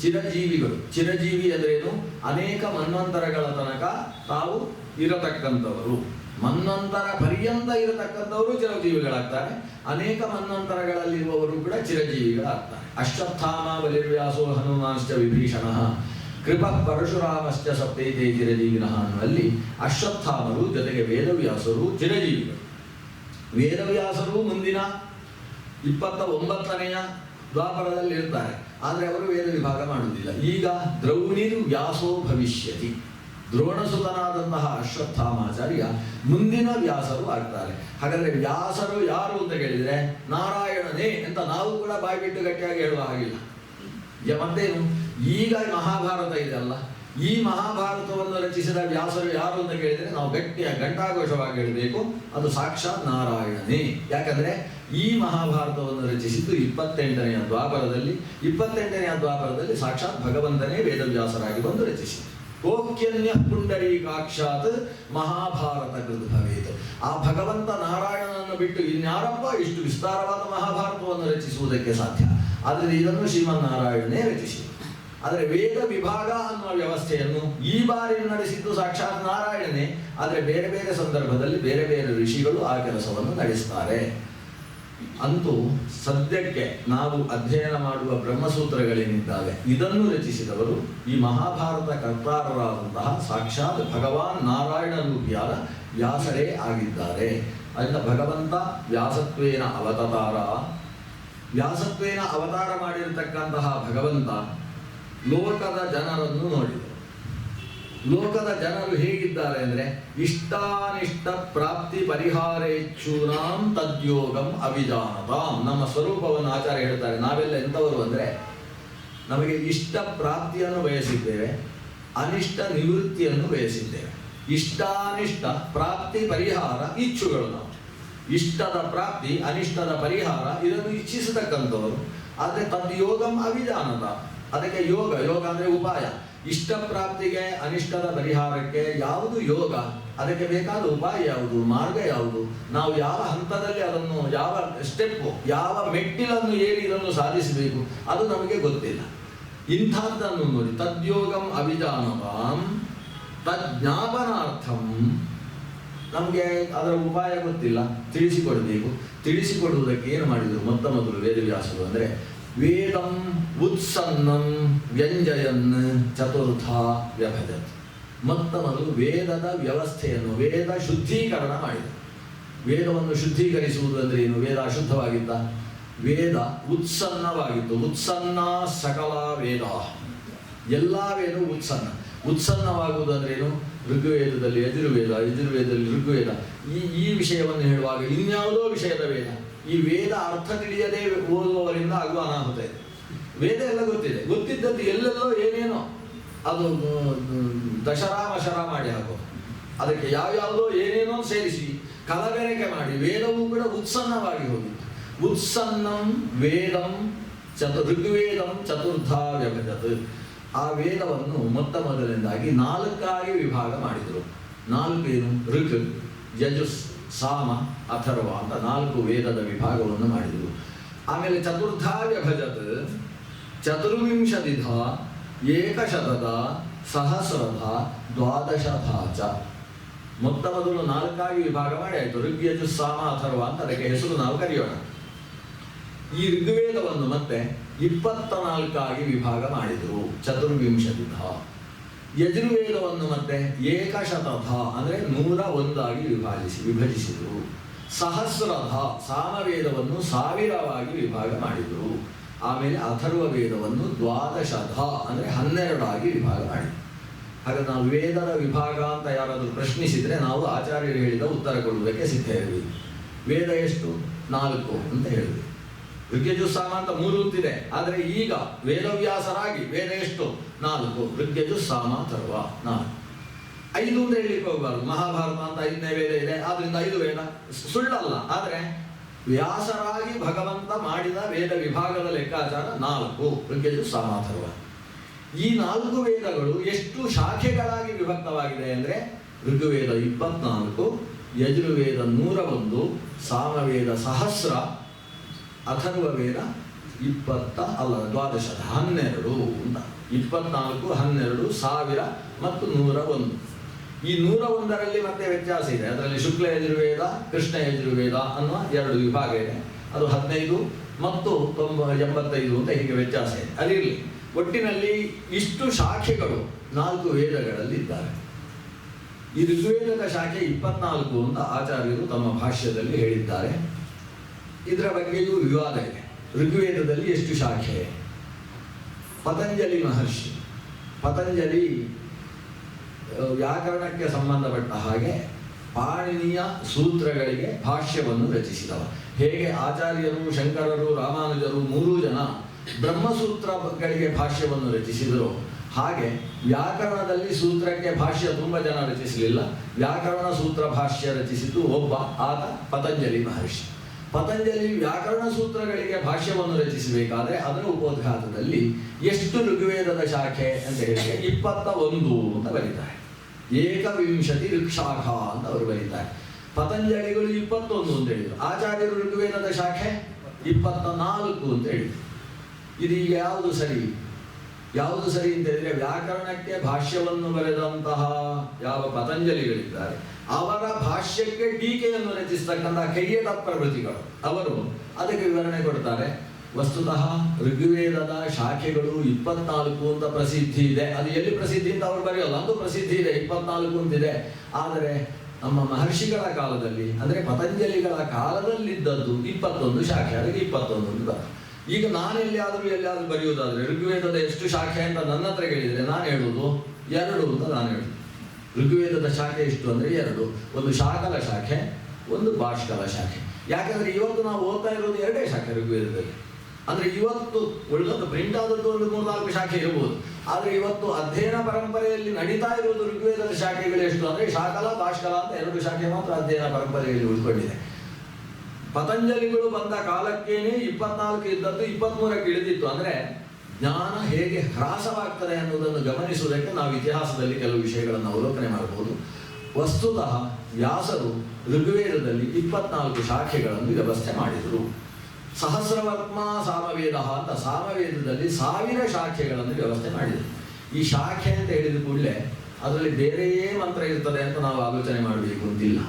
ಚಿರಜೀವಿಗಳು. ಚಿರಜೀವಿ ಅಂದ್ರೇನು? ಅನೇಕ ಮನ್ವಂತರಗಳ ತನಕ ತಾವು ಇರತಕ್ಕಂಥವರು. ಮನ್ವಂತರ ಪರ್ಯಂತ ಇರತಕ್ಕಂಥವರು ಚಿರಜೀವಿಗಳಾಗ್ತಾರೆ, ಅನೇಕ ಮನ್ವಂತರಗಳಲ್ಲಿರುವವರು ಕೂಡ ಚಿರಜೀವಿಗಳಾಗ್ತಾರೆ. ಅಶ್ವತ್ಥಾಮ ಬಲಿರ್ವ್ಯಾಸೋ ಹನುಮಾನ್ಶ್ಚ ವಿಭೀಷಣ ಕೃಪ ಪರಶುರಾಮಶ್ಚ ಸಪ್ತೈತೆ ಚಿರಜೀವಿನಃ ಅನ್ನುವಲ್ಲಿ ಅಶ್ವತ್ಥಾಮರು ಜೊತೆಗೆ ವೇದವ್ಯಾಸರು ಚಿರಜೀವಿಗಳು. ವೇದವ್ಯಾಸರು ಮುಂದಿನ 29ನೇ ದ್ವಾಪರದಲ್ಲಿ ಇರ್ತಾರೆ, ಆದರೆ ಅವರು ವೇದ ವಿಭಾಗ ಮಾಡುವುದಿಲ್ಲ. ಈಗ ದ್ರೌಣಿರ್ ವ್ಯಾಸೋ ಭವಿಷ್ಯತಿ, ದ್ರೋಣಸುತನಾದಂತಹ ಅಶ್ವತ್ಥಾಮಾಚಾರ್ಯ ಮುಂದಿನ ವ್ಯಾಸರು ಆಗ್ತಾರೆ. ಹಾಗಾದ್ರೆ ವ್ಯಾಸರು ಯಾರು ಅಂತ ಕೇಳಿದ್ರೆ ನಾರಾಯಣನೇ ಅಂತ ನಾವು ಕೂಡ ಬಾಯ್ಬಿಟ್ಟು ಗಟ್ಟಿಯಾಗಿ ಹೇಳುವ ಹಾಗಿಲ್ಲ. ಮತ್ತೇನು, ಈಗ ಮಹಾಭಾರತ ಇದೆ ಅಲ್ಲ, ಈ ಮಹಾಭಾರತವನ್ನು ರಚಿಸಿದ ವ್ಯಾಸರು ಯಾರು ಅಂತ ಕೇಳಿದರೆ ನಾವು ಗಟ್ಟಿಯಾಗಿ ಘಂಟಾಘೋಷವಾಗಿ ಹೇಳಬೇಕು, ಅದು ಸಾಕ್ಷಾತ್ ನಾರಾಯಣನೇ. ಯಾಕಂದ್ರೆ ಈ ಮಹಾಭಾರತವನ್ನು ರಚಿಸಿದ್ದು 28ನೇ ದ್ವಾಪರದಲ್ಲಿ. 28ನೇ ದ್ವಾಪರದಲ್ಲಿ ಸಾಕ್ಷಾತ್ ಭಗವಂತನೇ ವೇದವ್ಯಾಸರಾಗಿ ಬಂದು ರಚಿಸಿದರು. ಕೋಕ್ಯನ್ಯ ಪುಂಡರೀಕಾಕ್ಷಾತ್ ಮಹಾಭಾರತ ಕೃತ ಭವೇತ್. ಆ ಭಗವಂತ ನಾರಾಯಣನನ್ನು ಬಿಟ್ಟು ಇನ್ಯಾರಪ್ಪ ಇಷ್ಟು ವಿಸ್ತಾರವಾದ ಮಹಾಭಾರತವನ್ನು ರಚಿಸುವುದಕ್ಕೆ ಸಾಧ್ಯ? ಆದರೆ ಇದನ್ನು ಶ್ರೀಮನ್ನಾರಾಯಣನೇ ರಚಿಸಿದರು. ಆದರೆ ವೇದ ವಿಭಾಗ ಅನ್ನುವ ವ್ಯವಸ್ಥೆಯನ್ನು ಈ ಬಾರಿ ನಡೆಸಿದ್ದು ಸಾಕ್ಷಾತ್ ನಾರಾಯಣನೇ. ಆದರೆ ಬೇರೆ ಬೇರೆ ಸಂದರ್ಭದಲ್ಲಿ ಬೇರೆ ಬೇರೆ ಋಷಿಗಳು ಆ ಕೆಲಸವನ್ನು ನಡೆಸ್ತಾರೆ. ಅಂತೂ ಸದ್ಯಕ್ಕೆ ನಾವು ಅಧ್ಯಯನ ಮಾಡುವ ಬ್ರಹ್ಮಸೂತ್ರಗಳೇನಿದ್ದಾವೆ ಇದನ್ನು ರಚಿಸಿದವರು ಈ ಮಹಾಭಾರತ ಕರ್ತಾರರಾದಂತಹ ಸಾಕ್ಷಾತ್ ಭಗವಾನ್ ನಾರಾಯಣ ರೂಪಿಯಾದ ವ್ಯಾಸರೇ ಆಗಿದ್ದಾರೆ. ಅದರಿಂದ ಭಗವಂತ ವ್ಯಾಸತ್ವೇನ ಅವತಾರ ಮಾಡಿರತಕ್ಕಂತಹ ಭಗವಂತ ಲೋಕದ ಜನರನ್ನು ನೋಡಿದರು. ಲೋಕದ ಜನರು ಹೇಗಿದ್ದಾರೆ ಅಂದರೆ ಇಷ್ಟಾನಿಷ್ಟ ಪ್ರಾಪ್ತಿ ಪರಿಹಾರೇಚ್ಛೂನಾಂ ತದ್ಯೋಗಂ ಅವಿಜಾನತಾಂ. ನಮ್ಮ ಸ್ವರೂಪವನ್ನು ಆಚಾರ್ಯ ಹೇಳ್ತಾರೆ, ನಾವೆಲ್ಲ ಎಂಥವರು ಅಂದರೆ ನಮಗೆ ಇಷ್ಟ ಪ್ರಾಪ್ತಿಯನ್ನು ಬಯಸಿದ್ದೇವೆ, ಅನಿಷ್ಟ ನಿವೃತ್ತಿಯನ್ನು ಬಯಸಿದ್ದೇವೆ. ಇಷ್ಟಾನಿಷ್ಟ ಪ್ರಾಪ್ತಿ ಪರಿಹಾರ ಇಚ್ಛುಗಳು ನಾವು. ಇಷ್ಟದ ಪ್ರಾಪ್ತಿ ಅನಿಷ್ಟದ ಪರಿಹಾರ ಇದನ್ನು ಇಚ್ಛಿಸತಕ್ಕಂಥವರು. ಆದರೆ ತದ್ಯೋಗಂ ಅವಿಜಾನತ, ಅದಕ್ಕೆ ಯೋಗ ಅಂದರೆ ಉಪಾಯ. ಇಷ್ಟ ಪ್ರಾಪ್ತಿಗೆ ಅನಿಷ್ಟದ ಪರಿಹಾರಕ್ಕೆ ಯಾವುದು ಯೋಗ, ಅದಕ್ಕೆ ಬೇಕಾದ ಉಪಾಯ ಯಾವುದು, ಮಾರ್ಗ ಯಾವುದು, ನಾವು ಯಾವ ಹಂತದಲ್ಲಿ ಅದನ್ನು, ಯಾವ ಸ್ಟೆಪ್ಪು, ಯಾವ ಮೆಟ್ಟಿಲನ್ನು ಏರಿ ಇದನ್ನು ಸಾಧಿಸಬೇಕು ಅದು ನಮಗೆ ಗೊತ್ತಿಲ್ಲ. ಇಂಥದ್ದನ್ನು ನೋಡಿ, ತದ್ಯೋಗಂ ಅವಿಜಾನತಾಂ ತಜ್ಞಾಪನಾರ್ಥಂ, ನಮಗೆ ಅದರ ಉಪಾಯ ಗೊತ್ತಿಲ್ಲ, ತಿಳಿಸಿಕೊಡಬೇಕು. ತಿಳಿಸಿಕೊಡುವುದಕ್ಕೆ ಏನು ಮಾಡಿದರು ಮೊದಲು ವೇದವ್ಯಾಸರು ಅಂದರೆ ವೇದಂ ಉತ್ಸನ್ನಂ ವ್ಯಂಜಯನ್ ಚತುರ್ಥ ವ್ಯಭಜತ್. ಮೊದಲು ವೇದದ ವ್ಯವಸ್ಥೆಯನ್ನು, ವೇದ ಶುದ್ಧೀಕರಣ ಮಾಡಿದರು. ವೇದವನ್ನು ಶುದ್ಧೀಕರಿಸುವುದು ಅಂದರೆ ಏನು? ವೇದ ಅಶುದ್ಧವಾಗಿದ್ದ, ವೇದ ಉತ್ಸನ್ನವಾಗಿತ್ತು. ಉತ್ಸನ್ನ ಸಕಲ ವೇದ, ಎಲ್ಲ ವೇದವು ಉತ್ಸನ್ನವಾಗುವುದು ಅಂದ್ರೆ ಏನು? ಋಗ್ವೇದದಲ್ಲಿ ಯಜುರ್ವೇದ, ಯಜುರ್ವೇದದಲ್ಲಿ ಋಗ್ವೇದ, ಈ ವಿಷಯವನ್ನು ಹೇಳುವಾಗ ಇನ್ಯಾವುದೋ ವಿಷಯದ ವೇದ. ಈ ವೇದ ಅರ್ಥ ತಿಳಿಯದೇ ಓದುವವರಿಂದ ಆಗುವ ಅನಾಹುತ ಇದೆ. ವೇದ ಎಲ್ಲ ಗೊತ್ತಿದೆ, ಗೊತ್ತಿದ್ದದ್ದು ಎಲ್ಲೆಲ್ಲೋ ಏನೇನೋ ಅದು ದಶರಾಮಶರ ಮಾಡಿ ಹಾಕೋದು, ಅದಕ್ಕೆ ಯಾವ್ಯಾವುದೋ ಏನೇನೋ ಸೇರಿಸಿ ಕಲಬೆರಕೆ ಮಾಡಿ ವೇದವೂ ಕೂಡ ಉತ್ಸನ್ನವಾಗಿ ಹೋಗಿತ್ತು. ಉತ್ಸನ್ನಂ ವೇದಂ ಋಗ್ವೇದಂ ಚತುರ್ಥ ವ್ಯಭಜತ್. ಆ ವೇದವನ್ನು ಮೊದಲನೇದಾಗಿ 4 ವಿಭಾಗ ಮಾಡಿದರು. 4 ಏನು? ಋಗ್, ಯಜುಸ್, ಸಾಮ, ಅಥರ್ವ ಅಂತ 4 ವೇದದ ವಿಭಾಗವನ್ನು ಮಾಡಿದರು. ಆಮೇಲೆ ಚತುರ್ಥ ವ್ಯಭಜತ್ ಚತುರ್ವಿಂಶತಿಧ ಏಕಶತದ ಸಹಸ್ರದ ದ್ವಾದಶಥ ಚ. ಮೊದಲು 4 ವಿಭಾಗ ಮಾಡಿ ಆಯಿತು. ಋಗ್, ಯಜುಸ್, ಸಾಮ, ಅಥರ್ವ ಅಂತ ಅದಕ್ಕೆ ಹೆಸರು ನಾವು ಕರೆಯೋಣ. ಈ ಋಗ್ವೇದವನ್ನು ಮತ್ತೆ 24 ವಿಭಾಗ ಮಾಡಿದರು, ಚತುರ್ವಿಂಶತಿಧ. ಯಜುರ್ವೇದವನ್ನು ಮತ್ತೆ ಏಕಶತಧ ಅಂದರೆ 101 ವಿಭಜಿಸಿದರು. ಸಹಸ್ರಧ ಸಾಮವೇದವನ್ನು 1000 ವಿಭಾಗ ಮಾಡಿದರು. ಆಮೇಲೆ ಅಥರ್ವ ವೇದವನ್ನು ದ್ವಾದಶಧ ಅಂದರೆ 12 ವಿಭಾಗ ಮಾಡಿದರು. ಹಾಗೆ ನಾವು ವೇದದ ವಿಭಾಗ ಅಂತ ಯಾರಾದರೂ ಪ್ರಶ್ನಿಸಿದರೆ ನಾವು ಆಚಾರ್ಯರು ಹೇಳಿದ ಉತ್ತರ ಕೊಡುವುದಕ್ಕೆ ಸಿದ್ಧ ಇರಬೇಕು. ವೇದ ಎಷ್ಟು? 4 ಅಂತ ಹೇಳಿದ್ವಿ. ಋಗ್ಯಜುಸ್ ಸಾಮ ಅಂತ 3 ಅಂತಿದೆ, ಆದರೆ ಈಗ ವೇದವ್ಯಾಸರಾಗಿ ವೇದ ಎಷ್ಟು? 4. ಋಗ್ಯಜುಸ್ ಸಾಮ ಅಥರ್ವ 4. 5 ಅಂತ ಹೇಳಲಿಕ್ಕೆ ಹೋಗಬಾರ್ದು. ಮಹಾಭಾರತ ಅಂತ 5ನೇ ವೇದ ಇದೆ, ಆದ್ರಿಂದ 5 ವೇದ ಸುಳ್ಳಲ್ಲ. ಆದರೆ ವ್ಯಾಸರಾಗಿ ಭಗವಂತ ಮಾಡಿದ ವೇದ ವಿಭಾಗದ ಲೆಕ್ಕಾಚಾರ 4 ಋಗ್ಯಜುಸ್ ಸಾಮ ಅಥರ್ವ. ಈ 4 ವೇದಗಳು ಎಷ್ಟು ಶಾಖೆಗಳಾಗಿ ವಿಭಕ್ತವಾಗಿದೆ ಅಂದರೆ ಋಗ್ವೇದ 24, ಯಜುರ್ವೇದ 101, ಸಾಮವೇದ 1000, ಅಥರ್ವ ವೇದ 12 ಅಂತ. 24, 12, 1000 ಮತ್ತು 101. ಈ 101ರಲ್ಲಿ ಮತ್ತೆ ವ್ಯತ್ಯಾಸ ಇದೆ. ಅದರಲ್ಲಿ ಶುಕ್ಲ ಯಜುರ್ವೇದ, ಕೃಷ್ಣ ಯಜುರ್ವೇದ ಅನ್ನುವ 2 ವಿಭಾಗ ಇದೆ. ಅದು 15 ಮತ್ತು 85 ಅಂತ ಹೀಗೆ ವ್ಯತ್ಯಾಸ ಇದೆ. ಅದಿರಲಿ, ಒಟ್ಟಿನಲ್ಲಿ ಇಷ್ಟು ಶಾಖೆಗಳು 4 ವೇದಗಳಲ್ಲಿ ಇದ್ದಾರೆ. ಈ ಋಗ್ವೇದದ ಶಾಖೆ 24 ಅಂತ ಆಚಾರ್ಯರು ತಮ್ಮ ಭಾಷ್ಯದಲ್ಲಿ ಹೇಳಿದ್ದಾರೆ. ಇದರ ಬಗ್ಗೆಯೂ ವಿವಾದ ಇದೆ. ಋಗ್ವೇದದಲ್ಲಿ ಎಷ್ಟು ಶಾಖೆ? ಪತಂಜಲಿ ಮಹರ್ಷಿ, ಪತಂಜಲಿ ವ್ಯಾಕರಣಕ್ಕೆ ಸಂಬಂಧಪಟ್ಟ ಹಾಗೆ ಪಾಣಿನಿಯ ಸೂತ್ರಗಳಿಗೆ ಭಾಷ್ಯವನ್ನು ರಚಿಸಿದವ. ಹೇಗೆ ಆಚಾರ್ಯರು, ಶಂಕರರು, ರಾಮಾನುಜರು 3 ಜನ ಬ್ರಹ್ಮಸೂತ್ರಗಳಿಗೆ ಭಾಷ್ಯವನ್ನು ರಚಿಸಿದರು, ಹಾಗೆ ವ್ಯಾಕರಣದಲ್ಲಿ ಸೂತ್ರಕ್ಕೆ ಭಾಷ್ಯ ತುಂಬ ಜನ ರಚಿಸಲಿಲ್ಲ. ವ್ಯಾಕರಣ ಸೂತ್ರ ಭಾಷ್ಯ ರಚಿಸಿದ್ದು ಒಬ್ಬ, ಆತ ಪತಂಜಲಿ ಮಹರ್ಷಿ. ಪತಂಜಲಿ ವ್ಯಾಕರಣ ಸೂತ್ರಗಳಿಗೆ ಭಾಷ್ಯವನ್ನು ರಚಿಸಬೇಕಾದ್ರೆ ಅದರ ಉಪೋದ್ಘಾತದಲ್ಲಿ ಎಷ್ಟು ಋಗ್ವೇದದ ಶಾಖೆ ಅಂತ ಹೇಳಿದ್ರೆ 21 ಅಂತ ಬರೀತಾರೆ. 21 ಋಕ್ಷಾಖ ಅಂತ ಅವರು ಬರೀತಾರೆ. ಪತಂಜಲಿಗಳು 21 ಅಂತ ಹೇಳಿದರು. ಆಚಾರ್ಯರು ಋಗ್ವೇದದ ಶಾಖೆ 24 ಅಂತ ಹೇಳಿದರು. ಇದೀಗ ಯಾವುದು ಸರಿ? ಯಾವುದು ಸರಿ ಅಂತ ಹೇಳಿದ್ರೆ, ವ್ಯಾಕರಣಕ್ಕೆ ಭಾಷ್ಯವನ್ನು ಬರೆದಂತಹ ಯಾವ ಪತಂಜಲಿಗಳಿದ್ದಾರೆ ಅವರ ಭಾಷ್ಯಕ್ಕೆ ಟೀಕೆಯನ್ನು ರಚಿಸತಕ್ಕಂತಹ ಕೈಯಟ ಪ್ರವೃತ್ತಿಗಳು ಅವರು ಅದಕ್ಕೆ ವಿವರಣೆ ಕೊಡ್ತಾರೆ. ವಸ್ತುತಃ ಋಗ್ವೇದದ ಶಾಖೆಗಳು 24 ಅಂತ ಪ್ರಸಿದ್ಧಿ ಇದೆ. ಅದು ಎಲ್ಲಿ ಪ್ರಸಿದ್ಧಿ ಅಂತ ಅವರು ಬರೆಯೋಲ್ಲ, ಅದು ಪ್ರಸಿದ್ಧಿ ಇದೆ, 24 ಅಂತಿದೆ. ಆದರೆ ನಮ್ಮ ಮಹರ್ಷಿಗಳ ಕಾಲದಲ್ಲಿ, ಅಂದರೆ ಪತಂಜಲಿಗಳ ಕಾಲದಲ್ಲಿದ್ದದ್ದು 21 ಶಾಖೆ, ಅದಕ್ಕೆ 21 ಅಂತ. ಈಗ ಎಲ್ಲಾದರೂ ಬರೆಯುವುದಾದ್ರೆ ಋಗ್ವೇದದ ಎಷ್ಟು ಶಾಖೆ ಅಂತ ನನ್ನ ಹತ್ರ ಕೇಳಿದರೆ ನಾನು ಹೇಳುವುದು 2 ಅಂತ ನಾನು ಹೇಳುದು. ಋಗ್ವೇದದ ಶಾಖೆ ಎಷ್ಟು ಅಂದರೆ 2. ಒಂದು ಶಾಕಲ ಶಾಖೆ, ಒಂದು ಬಾಷ್ಕಲ ಶಾಖೆ. ಯಾಕಂದ್ರೆ ಇವತ್ತು ನಾವು ಓದ್ತಾ ಇರೋದು 2 ಶಾಖೆ ಋಗ್ವೇದದಲ್ಲಿ. ಅಂದ್ರೆ ಇವತ್ತು ಉಳಿದದ್ದು ಪ್ರಿಂಟ್ ಆದದ್ದು ಒಂದು 3-4 ಶಾಖೆ ಇರಬಹುದು. ಆದರೆ ಇವತ್ತು ಅಧ್ಯಯನ ಪರಂಪರೆಯಲ್ಲಿ ನಡೀತಾ ಇರುವುದು ಋಗ್ವೇದದ ಶಾಖೆಗಳು ಎಷ್ಟು ಅಂದರೆ ಶಾಕಲ, ಬಾಷ್ಕಲ ಅಂತ 2 ಶಾಖೆ ಮಾತ್ರ ಅಧ್ಯಯನ ಪರಂಪರೆಯಲ್ಲಿ ಉಳ್ಕೊಂಡಿದೆ. ಪತಂಜಲಿಗಳು ಬಂದ ಕಾಲಕ್ಕೇನೆ 24 ಇದ್ದದ್ದು 23ಕ್ಕೆ ಇಳಿದಿತ್ತು. ಅಂದರೆ ಜ್ಞಾನ ಹೇಗೆ ಹ್ರಾಸವಾಗ್ತದೆ ಅನ್ನೋದನ್ನು ಗಮನಿಸುವುದಕ್ಕೆ ನಾವು ಇತಿಹಾಸದಲ್ಲಿ ಕೆಲವು ವಿಷಯಗಳನ್ನು ಅವಲೋಕನೆ ಮಾಡಬಹುದು. ವಸ್ತುತಃ ವ್ಯಾಸರು ಋಗ್ವೇದದಲ್ಲಿ 24 ಶಾಖೆಗಳನ್ನು ವ್ಯವಸ್ಥೆ ಮಾಡಿದರು. ಸಹಸ್ರವರ್ಮ ಸಾಮವೇದ ಅಂತ ಸಾಮವೇದದಲ್ಲಿ 1000 ಶಾಖೆಗಳನ್ನು ವ್ಯವಸ್ಥೆ ಮಾಡಿದರು. ಈ ಶಾಖೆ ಅಂತ ಹೇಳಿದ ಕೂಡಲೇ ಅದರಲ್ಲಿ ಬೇರೆಯೇ ಮಂತ್ರ ಇರ್ತದೆ ಅಂತ ನಾವು ಆಲೋಚನೆ ಮಾಡಬೇಕು ಅಂತಿಲ್ಲ.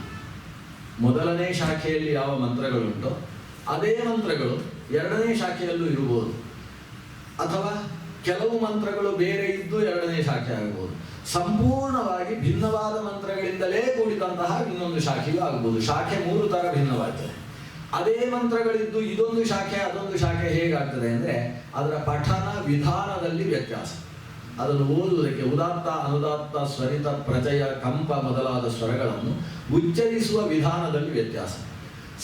ಮೊದಲನೇ ಶಾಖೆಯಲ್ಲಿ ಯಾವ ಮಂತ್ರಗಳುಂಟೋ ಅದೇ ಮಂತ್ರಗಳು 2ನೇ ಶಾಖೆಯಲ್ಲೂ ಇರಬಹುದು, ಅಥವಾ ಕೆಲವು ಮಂತ್ರಗಳು ಬೇರೆ ಇದ್ದು 2ನೇ ಶಾಖೆ ಆಗಬಹುದು. ಸಂಪೂರ್ಣವಾಗಿ ಭಿನ್ನವಾದ ಮಂತ್ರಗಳಿಂದಲೇ ಕೂಡಿದಂತಹ ಇನ್ನೊಂದು ಶಾಖೆಯೂ ಆಗಬಹುದು. ಶಾಖೆ 3 ತರ ಭಿನ್ನವಾಗ್ತದೆ. ಅದೇ ಮಂತ್ರಗಳಿದ್ದು ಇದೊಂದು ಶಾಖೆ ಅದೊಂದು ಶಾಖೆ ಹೇಗಾಗ್ತದೆ ಅಂದರೆ ಅದರ ಪಠನ ವಿಧಾನದಲ್ಲಿ ವ್ಯತ್ಯಾಸ. ಅದನ್ನು ಓದುವುದಕ್ಕೆ ಉದಾತ್ತ, ಅನುದಾತ್ತ, ಸ್ವರಿತ, ಪ್ರಚಯ, ಕಂಪ ಮೊದಲಾದ ಸ್ವರಗಳನ್ನು ಉಚ್ಚರಿಸುವ ವಿಧಾನದಲ್ಲಿ ವ್ಯತ್ಯಾಸ.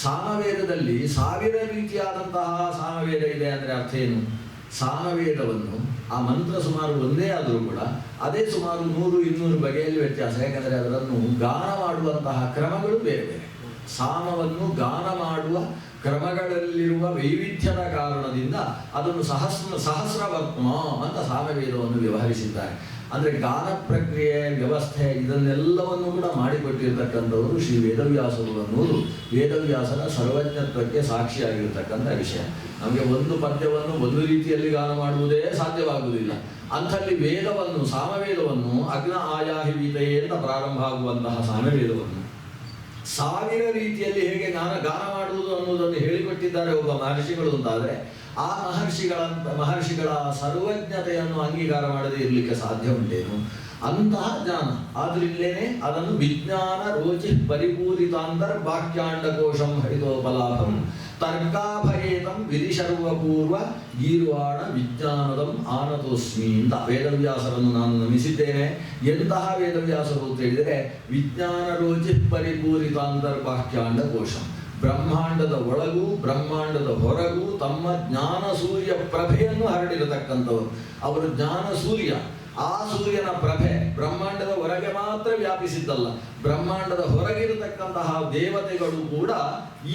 ಸಾಮವೇದದಲ್ಲಿ 1000 ರೀತಿಯಾದಂತಹ ಸಾಮವೇದ ಇದೆ ಅಂದರೆ ಅರ್ಥ ಏನು? ಸಾಮವೇದವನ್ನು ಆ ಮಂತ್ರ ಸುಮಾರು ಒಂದೇ ಆದರೂ ಕೂಡ ಅದೇ ಸುಮಾರು 100-200 ಬಗೆಯಲ್ಲಿ ವ್ಯತ್ಯಾಸ. ಯಾಕಂದರೆ ಅದನ್ನು ಗಾನ ಮಾಡುವಂತಹ ಕ್ರಮಗಳು ಬೇರೆ ಬೇರೆ. ಸಾಮವನ್ನು ಗಾನ ಮಾಡುವ ಕ್ರಮಗಳಲ್ಲಿರುವ ವೈವಿಧ್ಯದ ಕಾರಣದಿಂದ ಅದನ್ನು ಸಹಸ್ರವರ್ಮ ಅಂತ ಸಾಮವೇದವನ್ನು ವ್ಯವಹರಿಸಿದ್ದಾರೆ. ಅಂದರೆ ಗಾನ ಪ್ರಕ್ರಿಯೆ, ವ್ಯವಸ್ಥೆ ಇದನ್ನೆಲ್ಲವನ್ನು ಕೂಡ ಮಾಡಿಕೊಟ್ಟಿರ್ತಕ್ಕಂಥವರು ಶ್ರೀ ವೇದವ್ಯಾಸರು ಅನ್ನೋದು ವೇದವ್ಯಾಸರ ಸರ್ವಜ್ಞತ್ವಕ್ಕೆ ಸಾಕ್ಷಿಯಾಗಿರ್ತಕ್ಕಂಥ ವಿಷಯ. ನಮಗೆ ಒಂದು ಪದ್ಯವನ್ನು ಒಂದು ರೀತಿಯಲ್ಲಿ ಗಾನ ಮಾಡುವುದೇ ಸಾಧ್ಯವಾಗುವುದಿಲ್ಲ. ಅಂಥಲ್ಲಿ ವೇದವನ್ನು, ಸಾಮವೇದವನ್ನು ಅಗ್ನ ಆಯಾಹಿ ವೀತೆಯೇ ಅಂತ ಪ್ರಾರಂಭ ಆಗುವಂತಹ ಸಾಮವೇದವನ್ನು 1000 ರೀತಿಯಲ್ಲಿ ಹೇಗೆ ಗಾನ ಮಾಡುವುದು ಅನ್ನೋದನ್ನು ಹೇಳಿಕೊಟ್ಟಿದ್ದಾರೆ ಒಬ್ಬ ಮಹರ್ಷಿಗಳು ಅಂತಾದರೆ ಆ ಮಹರ್ಷಿಗಳ ಸರ್ವಜ್ಞತೆಯನ್ನು ಅಂಗೀಕಾರ ಮಾಡದೇ ಇರಲಿಕ್ಕೆ ಸಾಧ್ಯ ಉಂಟೇನು? ಅಂತಹ ಜ್ಞಾನ. ಆದ್ರಿಂದಲೇ ಅದನ್ನು ವಿಜ್ಞಾನ ರೋಚಿ ಪರಿಪೂರಿತಾಂತರ ವಾಕ್ಯಾಂಡಕೋಶಂ ಹರಿತೋಪಲಾಭಂ ತರ್ಕಾಭಯೇತಂ ವಿಧಿಶರ್ವಪೂರ್ವ ಗೀರ್ವಾಣ ವಿಜ್ಞಾನದಂ ಆನತೋಸ್ಮಿ ಅಂತ ವೇದವ್ಯಾಸರನ್ನು ನಾನು ನಮಿಸಿದ್ದೇನೆ. ಎಂತಹ ವೇದವ್ಯಾಸರು ಅಂತ ಹೇಳಿದರೆ ವಿಜ್ಞಾನ ರೋಚಿ ಪರಿಪೂರಿತಾಂತರ ವಾಕ್ಯಾಂಡಕೋಶಂ, ಬ್ರಹ್ಮಾಂಡದ ಒಳಗೂ ಬ್ರಹ್ಮಾಂಡದ ಹೊರಗೂ ತಮ್ಮ ಜ್ಞಾನ ಸೂರ್ಯ ಪ್ರಭೆಯನ್ನು ಹರಡಿರತಕ್ಕಂಥವರು. ಅವರು ಜ್ಞಾನ ಸೂರ್ಯ. ಆ ಸೂರ್ಯನ ಪ್ರಭೆ ಬ್ರಹ್ಮಾಂಡದ ಹೊರಗೆ ಮಾತ್ರ ವ್ಯಾಪಿಸಿದ್ದಲ್ಲ, ಬ್ರಹ್ಮಾಂಡದ ಹೊರಗಿರತಕ್ಕಂತಹ ದೇವತೆಗಳು ಕೂಡ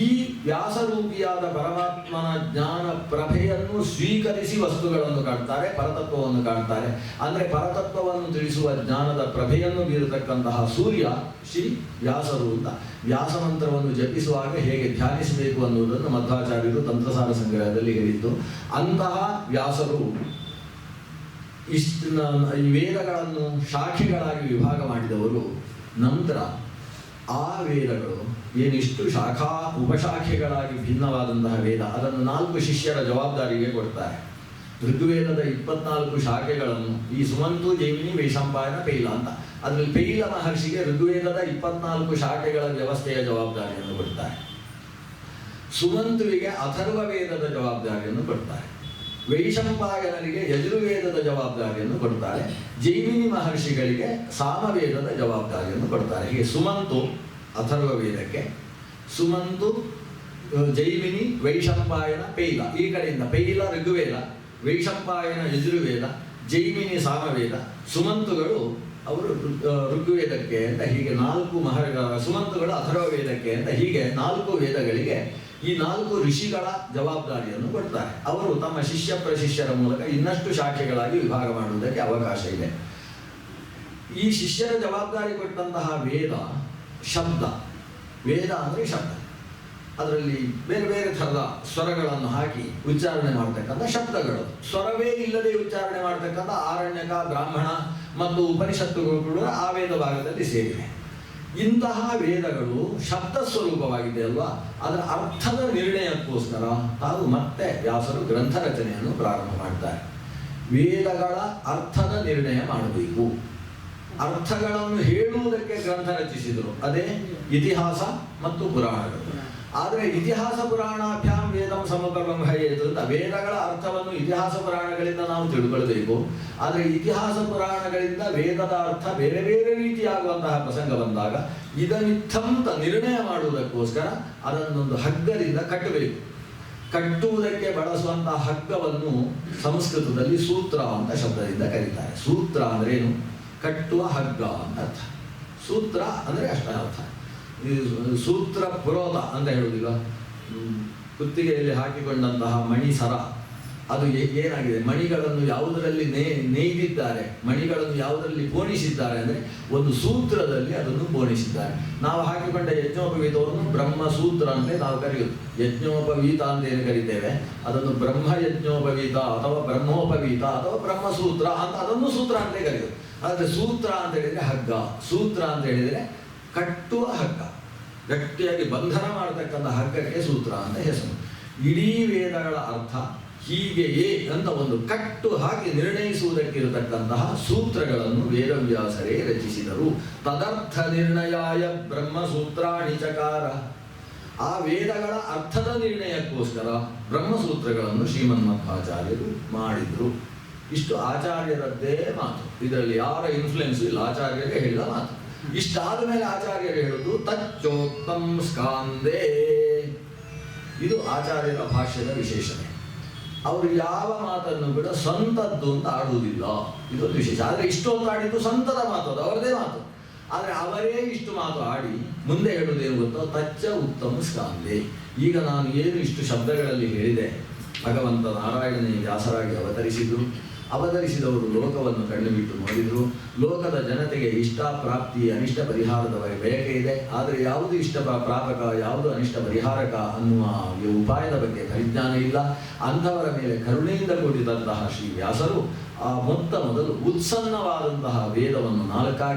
ಈ ವ್ಯಾಸರೂಪಿಯಾದ ಪರಮಾತ್ಮನ ಜ್ಞಾನ ಪ್ರಭೆಯನ್ನು ಸ್ವೀಕರಿಸಿ ವಸ್ತುಗಳನ್ನು ಕಾಣ್ತಾರೆ, ಪರತತ್ವವನ್ನು ಕಾಣ್ತಾರೆ. ಅಂದರೆ ಪರತತ್ವವನ್ನು ತಿಳಿಸುವ ಜ್ಞಾನದ ಪ್ರಭೆಯನ್ನು ಬೀರತಕ್ಕಂತಹ ಸೂರ್ಯ ಶ್ರೀ ವ್ಯಾಸರು ಅಂತ. ವ್ಯಾಸ ಮಂತ್ರವನ್ನು ಜಪಿಸುವಾಗ ಹೇಗೆ ಧ್ಯಾನಿಸಬೇಕು ಅನ್ನುವುದನ್ನು ಮಧ್ವಾಚಾರ್ಯರು ತಂತ್ರಸಾರ ಸಂಗ್ರಹದಲ್ಲಿ ಹೇಳಿದ್ದು. ಅಂತಹ ವ್ಯಾಸರು ಈ ವೇದಗಳನ್ನು ಶಾಖೆಗಳಾಗಿ ವಿಭಾಗ ಮಾಡಿದವರು ನಂತರ ಆ ವೇದಗಳು ಏನಿಷ್ಟು ಶಾಖಾ ಉಪಶಾಖೆಗಳಾಗಿ ಭಿನ್ನವಾದಂತಹ ವೇದ ಅದನ್ನು 4 ಶಿಷ್ಯರ ಜವಾಬ್ದಾರಿಗೆ ಕೊಡ್ತಾರೆ. ಋಗ್ವೇದದ 24 ಶಾಖೆಗಳನ್ನು ಈ ಸುಮಂತು, ಜೈಮಿನಿ, ವೈಶಂಪಾಯನ, ಪೈಲ ಅಂತ, ಅದರಲ್ಲಿ ಪೈಲ ಮಹರ್ಷಿಗೆ ಋಗ್ವೇದದ 24 ಶಾಖೆಗಳ ವ್ಯವಸ್ಥೆಯ ಜವಾಬ್ದಾರಿಯನ್ನು ಕೊಡ್ತಾರೆ. ಸುಮಂತುವಿಗೆ ಅಥರ್ವ ವೇದದ ಜವಾಬ್ದಾರಿಯನ್ನು ಕೊಡ್ತಾರೆ. ವೈಶಂಪಾಯನರಿಗೆ ಯಜುರ್ವೇದದ ಜವಾಬ್ದಾರಿಯನ್ನು ಕೊಡ್ತಾರೆ. ಜೈಮಿನಿ ಮಹರ್ಷಿಗಳಿಗೆ ಸಾಮವೇದದ ಜವಾಬ್ದಾರಿಯನ್ನು ಕೊಡ್ತಾರೆ. ಹೀಗೆ ಸುಮಂತು ಅಥರ್ವ ವೇದಕ್ಕೆ, ಸುಮಂತು, ಜೈಮಿನಿ, ವೈಶಂಪಾಯನ, ಪೈಲ. ಈ ಕಡೆಯಿಂದ ಪೈಲ ಋಗ್ವೇದ, ವೈಶಂಪಾಯನ ಯಜುರ್ವೇದ, ಜೈಮಿನಿ ಸಾಮವೇದ, ಸುಮಂತುಗಳು ಅವರು ಋಗ್ವೇದಕ್ಕೆ ಅಂತ ಹೀಗೆ 4 ಸುಮಂತುಗಳು ಅಥರ್ವ ವೇದಕ್ಕೆ ಅಂತ ಹೀಗೆ 4 ವೇದಗಳಿಗೆ ಈ 4 ಋಷಿಗಳ ಜವಾಬ್ದಾರಿಯನ್ನು ಕೊಡ್ತಾರೆ. ಅವರು ತಮ್ಮ ಶಿಷ್ಯ ಪ್ರಶಿಷ್ಯರ ಮೂಲಕ ಇನ್ನಷ್ಟು ಶಾಖೆಗಳಾಗಿ ವಿಭಾಗ ಮಾಡುವುದಕ್ಕೆ ಅವಕಾಶ ಇದೆ. ಈ ಶಿಷ್ಯರ ಜವಾಬ್ದಾರಿ ಕೊಟ್ಟಂತಹ ವೇದ ಶಬ್ದ, ವೇದ ಅಂದರೆ ಶಬ್ದ, ಅದರಲ್ಲಿ ಬೇರೆ ಬೇರೆ ಥರದ ಸ್ವರಗಳನ್ನು ಹಾಕಿ ಉಚ್ಚಾರಣೆ ಮಾಡತಕ್ಕಂಥ ಶಬ್ದಗಳು, ಸ್ವರವೇ ಇಲ್ಲದೆ ಉಚ್ಚಾರಣೆ ಮಾಡತಕ್ಕಂಥ ಆರಣ್ಯಕ, ಬ್ರಾಹ್ಮಣ ಮತ್ತು ಉಪನಿಷತ್ತುಗಳು ಕೂಡ ಆ ವೇದ ಭಾಗದಲ್ಲಿ ಸೇರಿವೆ. ಇಂತಹ ವೇದಗಳು ಶಬ್ದ ಸ್ವರೂಪವಾಗಿದೆ ಅಲ್ವಾ, ಅದರ ಅರ್ಥದ ನಿರ್ಣಯಕ್ಕೋಸ್ಕರ ತಾವು ಮತ್ತೆ ವ್ಯಾಸರು ಗ್ರಂಥ ರಚನೆಯನ್ನು ಪ್ರಾರಂಭ ಮಾಡ್ತಾರೆ. ವೇದಗಳ ಅರ್ಥದ ನಿರ್ಣಯ ಮಾಡಬೇಕು, ಅರ್ಥಗಳನ್ನು ಹೇಳುವುದಕ್ಕೆ ಗ್ರಂಥ ರಚಿಸಿದರು. ಅದೇ ಇತಿಹಾಸ ಮತ್ತು ಪುರಾಣಗಳು. ಆದರೆ ಇತಿಹಾಸ ಪುರಾಣಾಭ್ಯಾಂ ವೇದಂ ಸಮಗ್ರಂ ಹಯೇತು ಅಂತ ವೇದಗಳ ಅರ್ಥವನ್ನು ಇತಿಹಾಸ ಪುರಾಣಗಳಿಂದ ನಾವು ತಿಳ್ಕೊಳ್ಬೇಕು. ಆದರೆ ಇತಿಹಾಸ ಪುರಾಣಗಳಿಂದ ವೇದದ ಅರ್ಥ ಬೇರೆ ಬೇರೆ ರೀತಿಯಾಗುವಂತಹ ಪ್ರಸಂಗ ಬಂದಾಗ ಇದನ್ನಿತ್ತಂತ ನಿರ್ಣಯ ಮಾಡುವುದಕ್ಕೋಸ್ಕರ ಅದನ್ನೊಂದು ಹಗ್ಗದಿಂದ ಕಟ್ಟಬೇಕು. ಕಟ್ಟುವುದಕ್ಕೆ ಬಳಸುವಂತಹ ಹಗ್ಗವನ್ನು ಸಂಸ್ಕೃತದಲ್ಲಿ ಸೂತ್ರ ಅಂತ ಶಬ್ದದಿಂದ ಕರೀತಾರೆ. ಸೂತ್ರ ಅಂದ್ರೇನು? ಕಟ್ಟುವ ಹಗ್ಗ ಅಂತ ಅರ್ಥ. ಸೂತ್ರ ಅಂದರೆ ಅಷ್ಟೇ ಅರ್ಥ. ಸೂತ್ರ ಪುರೋಧ ಅಂತ ಹೇಳುವುದಿಲ್ಲ, ಕುತ್ತಿಗೆಯಲ್ಲಿ ಹಾಕಿಕೊಂಡಂತಹ ಮಣಿ ಸರ, ಅದು ಏನಾಗಿದೆ, ಮಣಿಗಳನ್ನು ಯಾವುದರಲ್ಲಿ ನೇಯ್ದಿದ್ದಾರೆ, ಮಣಿಗಳನ್ನು ಯಾವುದರಲ್ಲಿ ಪೋಣಿಸಿದ್ದಾರೆ ಅಂದರೆ ಒಂದು ಸೂತ್ರದಲ್ಲಿ ಅದನ್ನು ಪೋಣಿಸಿದ್ದಾರೆ. ನಾವು ಹಾಕಿಕೊಂಡ ಯಜ್ಞೋಪವೀತವನ್ನು ಬ್ರಹ್ಮಸೂತ್ರ ಅಂತಲೇ ನಾವು ಕರೆಯುವುದು. ಯಜ್ಞೋಪವೀತ ಅಂತ ಏನು ಕರಿತೇವೆ ಅದನ್ನು ಬ್ರಹ್ಮ ಯಜ್ಞೋಪವೀತ ಅಥವಾ ಬ್ರಹ್ಮೋಪವೀತ ಅಥವಾ ಬ್ರಹ್ಮಸೂತ್ರ ಅಂತ ಅದನ್ನು ಸೂತ್ರ ಅಂತಲೇ ಕರೆಯುವುದು. ಆದರೆ ಸೂತ್ರ ಅಂತ ಹೇಳಿದರೆ ಹಗ್ಗ, ಸೂತ್ರ ಅಂತ ಹೇಳಿದರೆ ಕಟ್ಟುವ ಹಗ್ಗ, ಗಟ್ಟಿಯಾಗಿ ಬಂಧನ ಮಾಡತಕ್ಕಂಥ ಹಗ್ಗಕ್ಕೆ ಸೂತ್ರ ಅಂತ ಹೆಸರು. ಇಡೀ ವೇದಗಳ ಅರ್ಥ ಹೀಗೆಯೇ ಅಂತ ಒಂದು ಕಟ್ಟು ಹಾಕಿ ನಿರ್ಣಯಿಸುವುದಕ್ಕಿರತಕ್ಕಂತಹ ಸೂತ್ರಗಳನ್ನು ವೇದವ್ಯಾಸರೇ ರಚಿಸಿದರು. ತದರ್ಥ ನಿರ್ಣಯಾಯ ಬ್ರಹ್ಮಸೂತ್ರಾಣಿ ಚಕಾರ. ಆ ವೇದಗಳ ಅರ್ಥದ ನಿರ್ಣಯಕ್ಕೋಸ್ಕರ ಬ್ರಹ್ಮಸೂತ್ರಗಳನ್ನು ಶ್ರೀಮನ್ಮಧ್ವಾಚಾರ್ಯರು ಮಾಡಿದರು. ಇಷ್ಟು ಆಚಾರ್ಯರದ್ದೇ ಮಾತು, ಇದರಲ್ಲಿ ಯಾರ ಇನ್ಫ್ಲುಯೆನ್ಸ್ ಇಲ್ಲ, ಆಚಾರ್ಯರೇ ಹೇಳಿದ ಮಾತು. ಇಷ್ಟಾದ ಮೇಲೆ ಆಚಾರ್ಯರು ಹೇಳುವುದು ತಚ್ಚೋಕ್ತಂ ಸ್ಕಾಂದೇ. ಇದು ಆಚಾರ್ಯರ ಭಾಷ್ಯದ ವಿಶೇಷತೆ. ಅವರು ಯಾವ ಮಾತನ್ನು ಕೂಡ ಸ್ವಂತದ್ದು ಅಂತ ಆಡುವುದಿಲ್ಲ, ಇದೊಂದು ವಿಶೇಷ. ಆದರೆ ಇಷ್ಟೊಂದು ಆಡಿದ್ದು ಸ್ವಂತದ ಮಾತು, ಅದು ಅವರದೇ ಮಾತು. ಆದರೆ ಅವರೇ ಇಷ್ಟು ಮಾತು ಆಡಿ ಮುಂದೆ ಹೇಳುವುದೇನು ಗೊತ್ತೋ, ತಚ್ಚ ಉತ್ತಮ ಸ್ಕಾಂದೇ. ಈಗ ನಾನು ಏನು ಇಷ್ಟು ಶಬ್ದಗಳಲ್ಲಿ ಹೇಳಿದೆ, ಭಗವಂತ ನಾರಾಯಣನೇ ವ್ಯಾಸರಾಗಿ ಅವತರಿಸಿದವರು ಲೋಕವನ್ನು ಕಣ್ಣು ಬಿಟ್ಟು ನೋಡಿದರು. ಲೋಕದ ಜನತೆಗೆ ಇಷ್ಟ ಪ್ರಾಪ್ತಿ ಅನಿಷ್ಟ ಪರಿಹಾರದ ಬಯಕೆ ಇದೆ. ಆದರೆ ಯಾವುದು ಇಷ್ಟ ಪ್ರಾಪಕ ಯಾವುದು ಅನಿಷ್ಟ ಪರಿಹಾರಕ ಅನ್ನುವ ಉಪಾಯದ ಬಗ್ಗೆ ಪರಿಜ್ಞಾನ ಇಲ್ಲ. ಅಂಥವರ ಮೇಲೆ ಕರುಣೆಯಿಂದ ಕೂಡಿದಂತಹ ಶ್ರೀ ವ್ಯಾಸರು ಆ ಮೊದಲು ಉತ್ಸನ್ನವಾದಂತಹ ವೇದವನ್ನು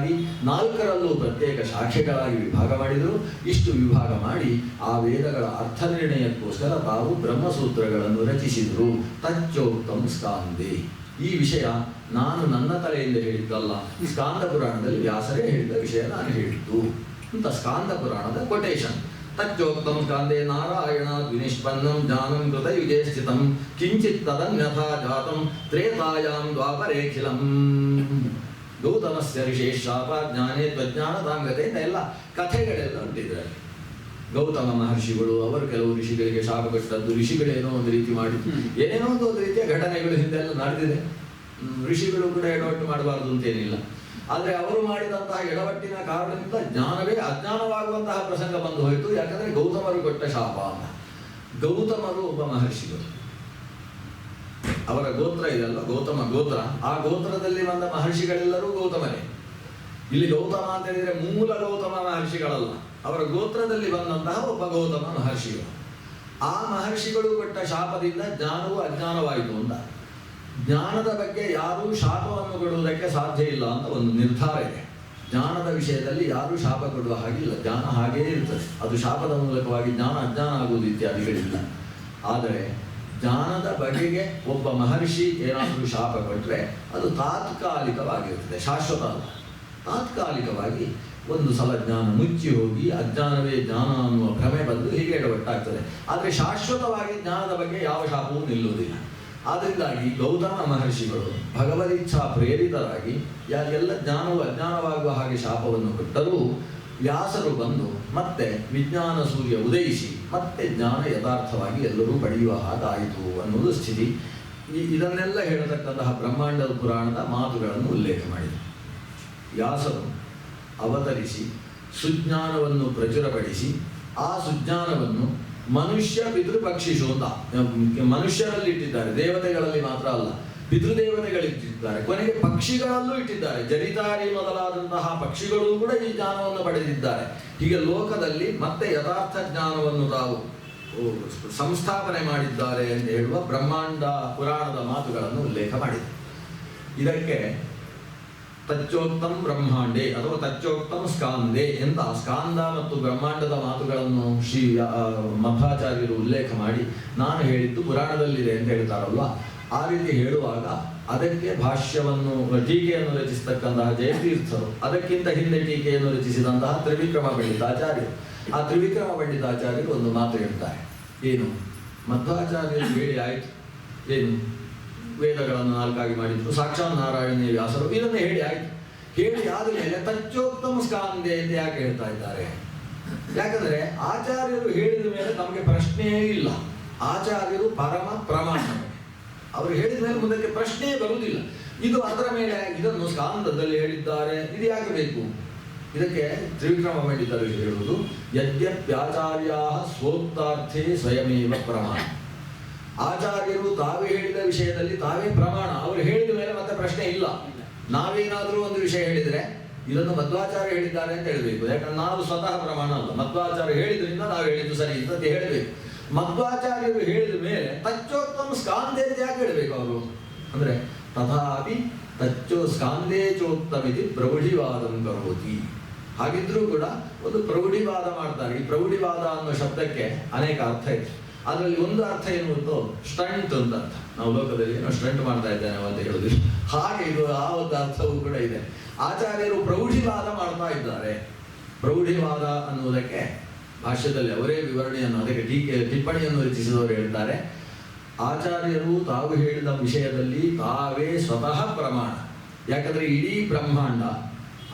4ರಲ್ಲೂ ಪ್ರತ್ಯೇಕ ಶಾಖೆಗಳಾಗಿ ವಿಭಾಗ ಮಾಡಿದರು. ಇಷ್ಟು ವಿಭಾಗ ಮಾಡಿ ಆ ವೇದಗಳ ಅರ್ಥ ನಿರ್ಣಯಕ್ಕೋಸ್ಕರ ತಾವು ಬ್ರಹ್ಮಸೂತ್ರಗಳನ್ನು ರಚಿಸಿದರು. ತಚ್ಚೋಕ್ತಂ ಸ್ಕಾಂದೇ. ಈ ವಿಷಯ ನಾನು ನನ್ನ ತಲೆಯಿಂದ ಹೇಳಿದ್ದಲ್ಲ, ಸ್ಕಾಂದ ಪುರಾಣದಲ್ಲಿ ವ್ಯಾಸರೇ ಹೇಳಿದ ವಿಷಯ ನಾನು ಹೇಳಿದ್ದು ಅಂತ ಸ್ಕಾಂದ ಪುರಾಣದ ಕೊಟೇಶನ್. ತಚ್ಚೋಕ್ತಂ ಸ್ಕಾಂದೇ ನಾರಾಯಣ ವಿನಿಷ್ಪನ್ನಂ ಜ್ಞಾನಂ ಕೃತ ಯುಜೇ ಸ್ಥಿತಂ ಕಿಂಚಿತ್ ತದನ್ಯಥಾ ಜಾತಂ ತ್ರೇತಾಯಾಂ ದ್ವಾಪರೇಖಿಲಂ ಗೌತಮಸ್ಯ ಋಷೇಶಾಪ ಜ್ಞಾನೇ ತ್ವಜ್ಞಾನದಾಂಗತೆ ಅಂತ ಎಲ್ಲ ಕಥೆಗಳೆಲ್ಲ ಉಂಟಿದ್ದಾರೆ. ಗೌತಮ ಮಹರ್ಷಿಗಳು ಅವರು ಕೆಲವು ಋಷಿಗಳಿಗೆ ಶಾಪ ಕೊಟ್ಟದ್ದು, ಋಷಿಗಳೇನೋ ಒಂದು ರೀತಿ ಮಾಡಿ ಏನೇನೋ ಒಂದು ರೀತಿಯ ಘಟನೆಗಳು ಹಿಂದೆಲ್ಲ ನಡೆದಿದೆ. ಋಷಿಗಳು ಕೂಡ ಎಡವಟ್ಟು ಮಾಡಬಾರ್ದು ಅಂತೇನಿಲ್ಲ. ಆದರೆ ಅವರು ಮಾಡಿದಂತಹ ಎಡವಟ್ಟಿನ ಕಾರಣದಿಂದ ಜ್ಞಾನವೇ ಅಜ್ಞಾನವಾಗುವಂತಹ ಪ್ರಸಂಗ ಬಂದು ಹೋಯಿತು. ಯಾಕಂದರೆ ಗೌತಮರು ಕೊಟ್ಟ ಶಾಪ ಅಂತ. ಗೌತಮರು ಒಬ್ಬ ಮಹರ್ಷಿಗಳು, ಅವರ ಗೋತ್ರ ಇದೆಲ್ಲ ಗೌತಮ ಗೋತ್ರ. ಆ ಗೋತ್ರದಲ್ಲಿ ಬಂದ ಮಹರ್ಷಿಗಳೆಲ್ಲರೂ ಗೌತಮರೇ. ಇಲ್ಲಿ ಗೌತಮ ಅಂತ ಹೇಳಿದರೆ ಮೂಲ ಗೌತಮ ಮಹರ್ಷಿಗಳಲ್ಲ, ಅವರ ಗೋತ್ರದಲ್ಲಿ ಬಂದಂತಹ ಒಬ್ಬ ಗೌತಮ ಮಹರ್ಷಿಗಳು. ಆ ಮಹರ್ಷಿಗಳು ಕೊಟ್ಟ ಶಾಪದಿಂದ ಜ್ಞಾನವೂ ಅಜ್ಞಾನವಾಯಿತು ಅಂತ. ಜ್ಞಾನದ ಬಗ್ಗೆ ಯಾರೂ ಶಾಪವನ್ನು ಕೊಡುವುದಕ್ಕೆ ಸಾಧ್ಯ ಇಲ್ಲ ಅಂತ ಒಂದು ನಿರ್ಧಾರ ಇದೆ. ಜ್ಞಾನದ ವಿಷಯದಲ್ಲಿ ಯಾರೂ ಶಾಪ ಕೊಡುವ ಹಾಗಿಲ್ಲ. ಜ್ಞಾನ ಹಾಗೇ ಇರ್ತದೆ. ಅದು ಶಾಪದ ಮೂಲಕವಾಗಿ ಜ್ಞಾನ ಅಜ್ಞಾನ ಆಗುವುದು ಇತ್ಯಾದಿಗಳಿಲ್ಲ. ಆದರೆ ಜ್ಞಾನದ ಬಗೆಗೆ ಒಬ್ಬ ಮಹರ್ಷಿ ಏನಾದರೂ ಶಾಪ ಕೊಟ್ಟರೆ ಅದು ತಾತ್ಕಾಲಿಕವಾಗಿರ್ತದೆ, ಶಾಶ್ವತ ಅಲ್ಲ. ತಾತ್ಕಾಲಿಕವಾಗಿ ಒಂದು ಸಲ ಜ್ಞಾನ ಮುಚ್ಚಿ ಹೋಗಿ ಅಜ್ಞಾನವೇ ಜ್ಞಾನ ಅನ್ನುವ ಭ್ರಮೆ ಬಂದು ಹೀಗೆ ಎಡವಟ್ಟಾಗ್ತದೆ. ಆದರೆ ಶಾಶ್ವತವಾಗಿ ಜ್ಞಾನದ ಬಗ್ಗೆ ಯಾವ ಶಾಪವೂ ನಿಲ್ಲುವುದಿಲ್ಲ. ಆದ್ದರಿಂದಾಗಿ ಗೌತಮ ಮಹರ್ಷಿಗಳು ಭಗವದಿಚ್ಛಾ ಪ್ರೇರಿತರಾಗಿ ಎಲ್ಲ ಜ್ಞಾನವು ಅಜ್ಞಾನವಾಗುವ ಹಾಗೆ ಶಾಪವನ್ನು ಕೊಟ್ಟರೂ ವ್ಯಾಸರು ಬಂದು ಮತ್ತೆ ವಿಜ್ಞಾನ ಸೂರ್ಯ ಉದಯಿಸಿ ಮತ್ತೆ ಜ್ಞಾನ ಯಥಾರ್ಥವಾಗಿ ಎಲ್ಲರೂ ಪಡೆಯುವ ಹಾಗಾಯಿತು ಅನ್ನುವುದು ಸ್ಥಿತಿ. ಇದನ್ನೆಲ್ಲ ಹೇಳತಕ್ಕಂತಹ ಬ್ರಹ್ಮಾಂಡ ಪುರಾಣದ ಮಾತುಗಳನ್ನು ಉಲ್ಲೇಖ ಮಾಡಿದರು. ವ್ಯಾಸರು ಅವತರಿಸಿ ಸುಜ್ಞಾನವನ್ನು ಪ್ರಚುರಪಡಿಸಿ ಆ ಸುಜ್ಞಾನವನ್ನು ಮನುಷ್ಯ ಪಿತೃಪಕ್ಷಿಷು ಅಂತ ಮನುಷ್ಯರಲ್ಲಿ ಇಟ್ಟಿದ್ದಾರೆ, ದೇವತೆಗಳಲ್ಲಿ ಮಾತ್ರ ಅಲ್ಲ, ಪಿತೃದೇವತೆಗಳಿಟ್ಟಿದ್ದಾರೆ, ಕೊನೆಗೆ ಪಕ್ಷಿಗಳಲ್ಲೂ ಇಟ್ಟಿದ್ದಾರೆ. ಜರಿತಾರಿ ಮೊದಲಾದಂತಹ ಪಕ್ಷಿಗಳು ಕೂಡ ಈ ಜ್ಞಾನವನ್ನು ಪಡೆದಿದ್ದಾರೆ. ಹೀಗೆ ಲೋಕದಲ್ಲಿ ಮತ್ತೆ ಯಥಾರ್ಥ ಜ್ಞಾನವನ್ನು ತಾವು ಸಂಸ್ಥಾಪನೆ ಮಾಡಿದ್ದಾರೆ ಎಂದು ಹೇಳುವ ಬ್ರಹ್ಮಾಂಡ ಪುರಾಣದ ಮಾತುಗಳನ್ನು ಉಲ್ಲೇಖ ಮಾಡಿದೆ. ಇದಕ್ಕೆ ತಚ್ಚೋಕ್ತಂ ಬ್ರಹ್ಮಾಂಡೆ ಅಥವಾ ತಚ್ಚೋಕ್ತಂ ಸ್ಕಾಂದೆ ಎಂತ ಸ್ಕಾಂದ ಮತ್ತು ಬ್ರಹ್ಮಾಂಡದ ಮಾತುಗಳನ್ನು ಶ್ರೀ ಮಧ್ವಾಚಾರ್ಯರು ಉಲ್ಲೇಖ ಮಾಡಿ ನಾನು ಹೇಳಿದ್ದು ಪುರಾಣದಲ್ಲಿದೆ ಅಂತ ಹೇಳ್ತಾರಲ್ವ, ಆ ರೀತಿ ಹೇಳುವಾಗ ಅದಕ್ಕೆ ಭಾಷ್ಯವನ್ನು ಟೀಕೆಯನ್ನು ರಚಿಸತಕ್ಕಂತಹ ಜಯತೀರ್ಥರು, ಅದಕ್ಕಿಂತ ಹಿಂದೆ ಟೀಕೆಯನ್ನು ರಚಿಸಿದಂತಹ ತ್ರಿವಿಕ್ರಮ ಪಂಡಿತಾಚಾರ್ಯರು, ಆ ತ್ರಿವಿಕ್ರಮ ಪಂಡಿತಾಚಾರ್ಯರು ಒಂದು ಮಾತು ಹೇಳ್ತಾರೆ. ಏನು? ಮಧ್ವಾಚಾರ್ಯರು ಹೇಳಿ ಆಯಿತು, ಏನು ವೇದಗಳನ್ನು ನಾಲ್ಕಾಗಿ ಮಾಡಿದ್ರು, ಸಾಕ್ಷಾತ್ ನಾರಾಯಣೀಯ ವ್ಯಾಸರು ಇದನ್ನು ಹೇಳಿ ಆಯಿತು. ಹೇಳಿ ಆದ ಮೇಲೆ ತಚ್ಚೋಕ್ತಮ ಸ್ಕಾಂದೆ ಅಂತ ಯಾಕೆ ಹೇಳ್ತಾ ಇದ್ದಾರೆ? ಯಾಕಂದ್ರೆ ಆಚಾರ್ಯರು ಹೇಳಿದ ಮೇಲೆ ನಮಗೆ ಪ್ರಶ್ನೆಯೇ ಇಲ್ಲ. ಆಚಾರ್ಯರು ಪರಮ ಪ್ರಮಾಣ, ಅವರು ಹೇಳಿದ ಮೇಲೆ ಮುಂದಕ್ಕೆ ಪ್ರಶ್ನೆಯೇ ಬರುವುದಿಲ್ಲ. ಇದು ಅದರ ಮೇಲೆ ಇದನ್ನು ಸ್ಕಾಂದದಲ್ಲಿ ಹೇಳಿದ್ದಾರೆ, ಇದು ಯಾಕೆ ಬೇಕು? ಇದಕ್ಕೆ ತ್ರಿವಿಕ್ರಮ ಪಂಡಿತರು ಹೇಳುವುದು ಯದ್ಯಪ್ಯಾಚಾರ್ಯಾ ಸ್ವೋಕ್ತಾರ್ಥೇ ಸ್ವಯಮೇವ ಪ್ರಮಾಣ. ಆಚಾರ್ಯರು ತಾವೇ ಹೇಳಿದ ವಿಷಯದಲ್ಲಿ ತಾವೇ ಪ್ರಮಾಣ, ಅವರು ಹೇಳಿದ ಮೇಲೆ ಮತ್ತೆ ಪ್ರಶ್ನೆ ಇಲ್ಲ. ನಾವೇನಾದರೂ ಒಂದು ವಿಷಯ ಹೇಳಿದರೆ ಇದನ್ನು ಮಧ್ವಾಚಾರ್ಯ ಹೇಳಿದ್ದಾರೆ ಅಂತ ಹೇಳಬೇಕು, ಯಾಕಂದ್ರೆ ನಾವು ಸ್ವತಃ ಪ್ರಮಾಣ ಅಲ್ಲ. ಮಧ್ವಾಚಾರ್ಯ ಹೇಳಿದ್ರಿಂದ ನಾವು ಹೇಳಿದ್ದು ಸರಿ ಅಂತ ಹೇಳಬೇಕು. ಮಧ್ವಾಚಾರ್ಯರು ಹೇಳಿದ ಮೇಲೆ ತಚ್ಚೋಕ್ತಮ ಸ್ಕಾಂದೆ ಅಂತ ಯಾಕೆ ಹೇಳಬೇಕು ಅವರು? ಅಂದ್ರೆ ತಥಾಪಿ ತಚ್ಚೋ ಸ್ಕಾಂದೇ ಚೋಕ್ತಮಿತಿ ಪ್ರೌಢಿವಾದಂ ಕರೋತಿ. ಹಾಗಿದ್ರೂ ಕೂಡ ಒಂದು ಪ್ರೌಢಿವಾದ ಮಾಡ್ತಾರೆ. ಈ ಪ್ರೌಢಿವಾದ ಅನ್ನೋ ಶಬ್ದಕ್ಕೆ ಅನೇಕ ಅರ್ಥ ಇದೆ. ಅದರಲ್ಲಿ ಒಂದು ಅರ್ಥ ಏನು ಗೊತ್ತು? ಸ್ಟಂಟ್ ಅಂತ ಅರ್ಥ. ನಾವು ಲೋಕದಲ್ಲಿ ಏನೋ ಸ್ಟಂಟ್ ಮಾಡ್ತಾ ಇದ್ದೇನೆ ಅಂತ ಹೇಳುದಿಲ್ಲ, ಹಾಗೆ ಇದು ಆ ಒಂದು ಅರ್ಥವೂ ಕೂಡ ಇದೆ. ಆಚಾರ್ಯರು ಪ್ರೌಢಿವಾದ ಮಾಡ್ತಾ ಇದ್ದಾರೆ. ಪ್ರೌಢಿವಾದ ಅನ್ನುವುದಕ್ಕೆ ಭಾಷ್ಯದಲ್ಲಿ ಅವರೇ ವಿವರಣೆಯನ್ನು, ಅದಕ್ಕೆ ಟಿಪ್ಪಣಿಯನ್ನು ರಚಿಸಿದವರು ಹೇಳ್ತಾರೆ, ಆಚಾರ್ಯರು ತಾವು ಹೇಳಿದ ವಿಷಯದಲ್ಲಿ ತಾವೇ ಸ್ವತಃ ಪ್ರಮಾಣ. ಯಾಕಂದ್ರೆ ಇಡೀ ಬ್ರಹ್ಮಾಂಡ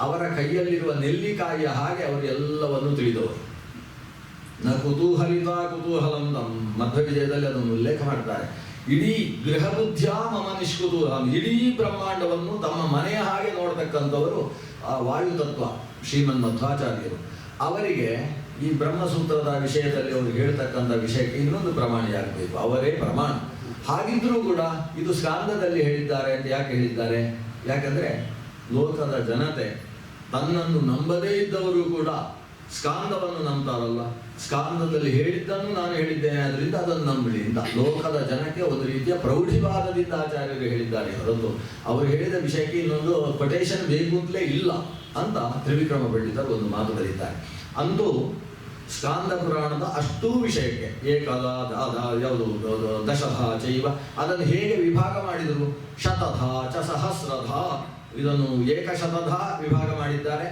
ಅವರ ಕೈಯಲ್ಲಿರುವ ನೆಲ್ಲಿಕಾಯಿಯ ಹಾಗೆ ಅವರು ಎಲ್ಲವನ್ನು ತಿಳಿದವರು. ನ ಕುತೂಹಲಿತ ಕುತೂಹಲಂ ತಮ್ಮ ಮಧ್ವ ವಿಜಯದಲ್ಲಿ ಅದನ್ನು ಉಲ್ಲೇಖ ಮಾಡ್ತಾರೆ. ಇಡೀ ಗೃಹ ಬುದ್ಧಿಯ ಮಮ ನಿಷ್ಕುತೂಹಲಂ, ಇಡೀ ಬ್ರಹ್ಮಾಂಡವನ್ನು ತಮ್ಮ ಮನೆಯ ಹಾಗೆ ನೋಡ್ತಕ್ಕಂಥವರು ಆ ವಾಯುತತ್ವ ಶ್ರೀಮನ್ ಮಧ್ವಾಚಾರ್ಯರು. ಅವರಿಗೆ ಈ ಬ್ರಹ್ಮಸೂತ್ರದ ವಿಷಯದಲ್ಲಿ ಅವರು ಹೇಳ್ತಕ್ಕಂಥ ವಿಷಯಕ್ಕೆ ಇನ್ನೊಂದು ಪ್ರಮಾಣಿಯಾಗಬೇಕು, ಅವರೇ ಪ್ರಮಾಣ. ಹಾಗಿದ್ರೂ ಕೂಡ ಇದು ಸ್ಕಾಂದದಲ್ಲಿ ಹೇಳಿದ್ದಾರೆ ಅಂತ ಯಾಕೆ ಹೇಳಿದ್ದಾರೆ? ಯಾಕಂದ್ರೆ ಲೋಕದ ಜನತೆ ತನ್ನನ್ನು ನಂಬದೇ ಇದ್ದವರು ಕೂಡ ಸ್ಕಾಂದವನ್ನು ನಂಬ್ತಾರಲ್ಲ, ಸ್ಕಾಂದದಲ್ಲಿ ಹೇಳಿದ್ದನ್ನು ನಾನು ಹೇಳಿದ್ದೇನೆ ಅದರಿಂದ ಅದನ್ನು ನಂಬಲಿ ಅಂತ ಲೋಕದ ಜನಕ್ಕೆ ಒಂದು ರೀತಿಯ ಪ್ರೌಢಿವಾದದಿಂದ ಆಚಾರ್ಯರು ಹೇಳಿದ್ದಾರೆ ಹೊರತು ಅವರು ಹೇಳಿದ ವಿಷಯಕ್ಕೆ ಇನ್ನೊಂದು ಕೊಟೇಶನ್ ಬೇಕು ಅಂತಲೇ ಇಲ್ಲ ಅಂತ ತ್ರಿವಿಕ್ರಮ ಪಂಡಿತರು ಒಂದು ಮಾತು ಬರೀತಾರೆ. ಅಂತೂ ಸ್ಕಾಂದ ಪುರಾಣದ ಅಷ್ಟೂ ವಿಷಯಕ್ಕೆ ಏಕದ ಯಾವುದು ದಶಧ ಚೈವ ಅದನ್ನು ಹೇಗೆ ವಿಭಾಗ ಮಾಡಿದರು? ಶತಧ ಚ ಸಹಸ್ರಧ, ಇದನ್ನು ಏಕಶತಧ ವಿಭಾಗ ಮಾಡಿದ್ದಾರೆ,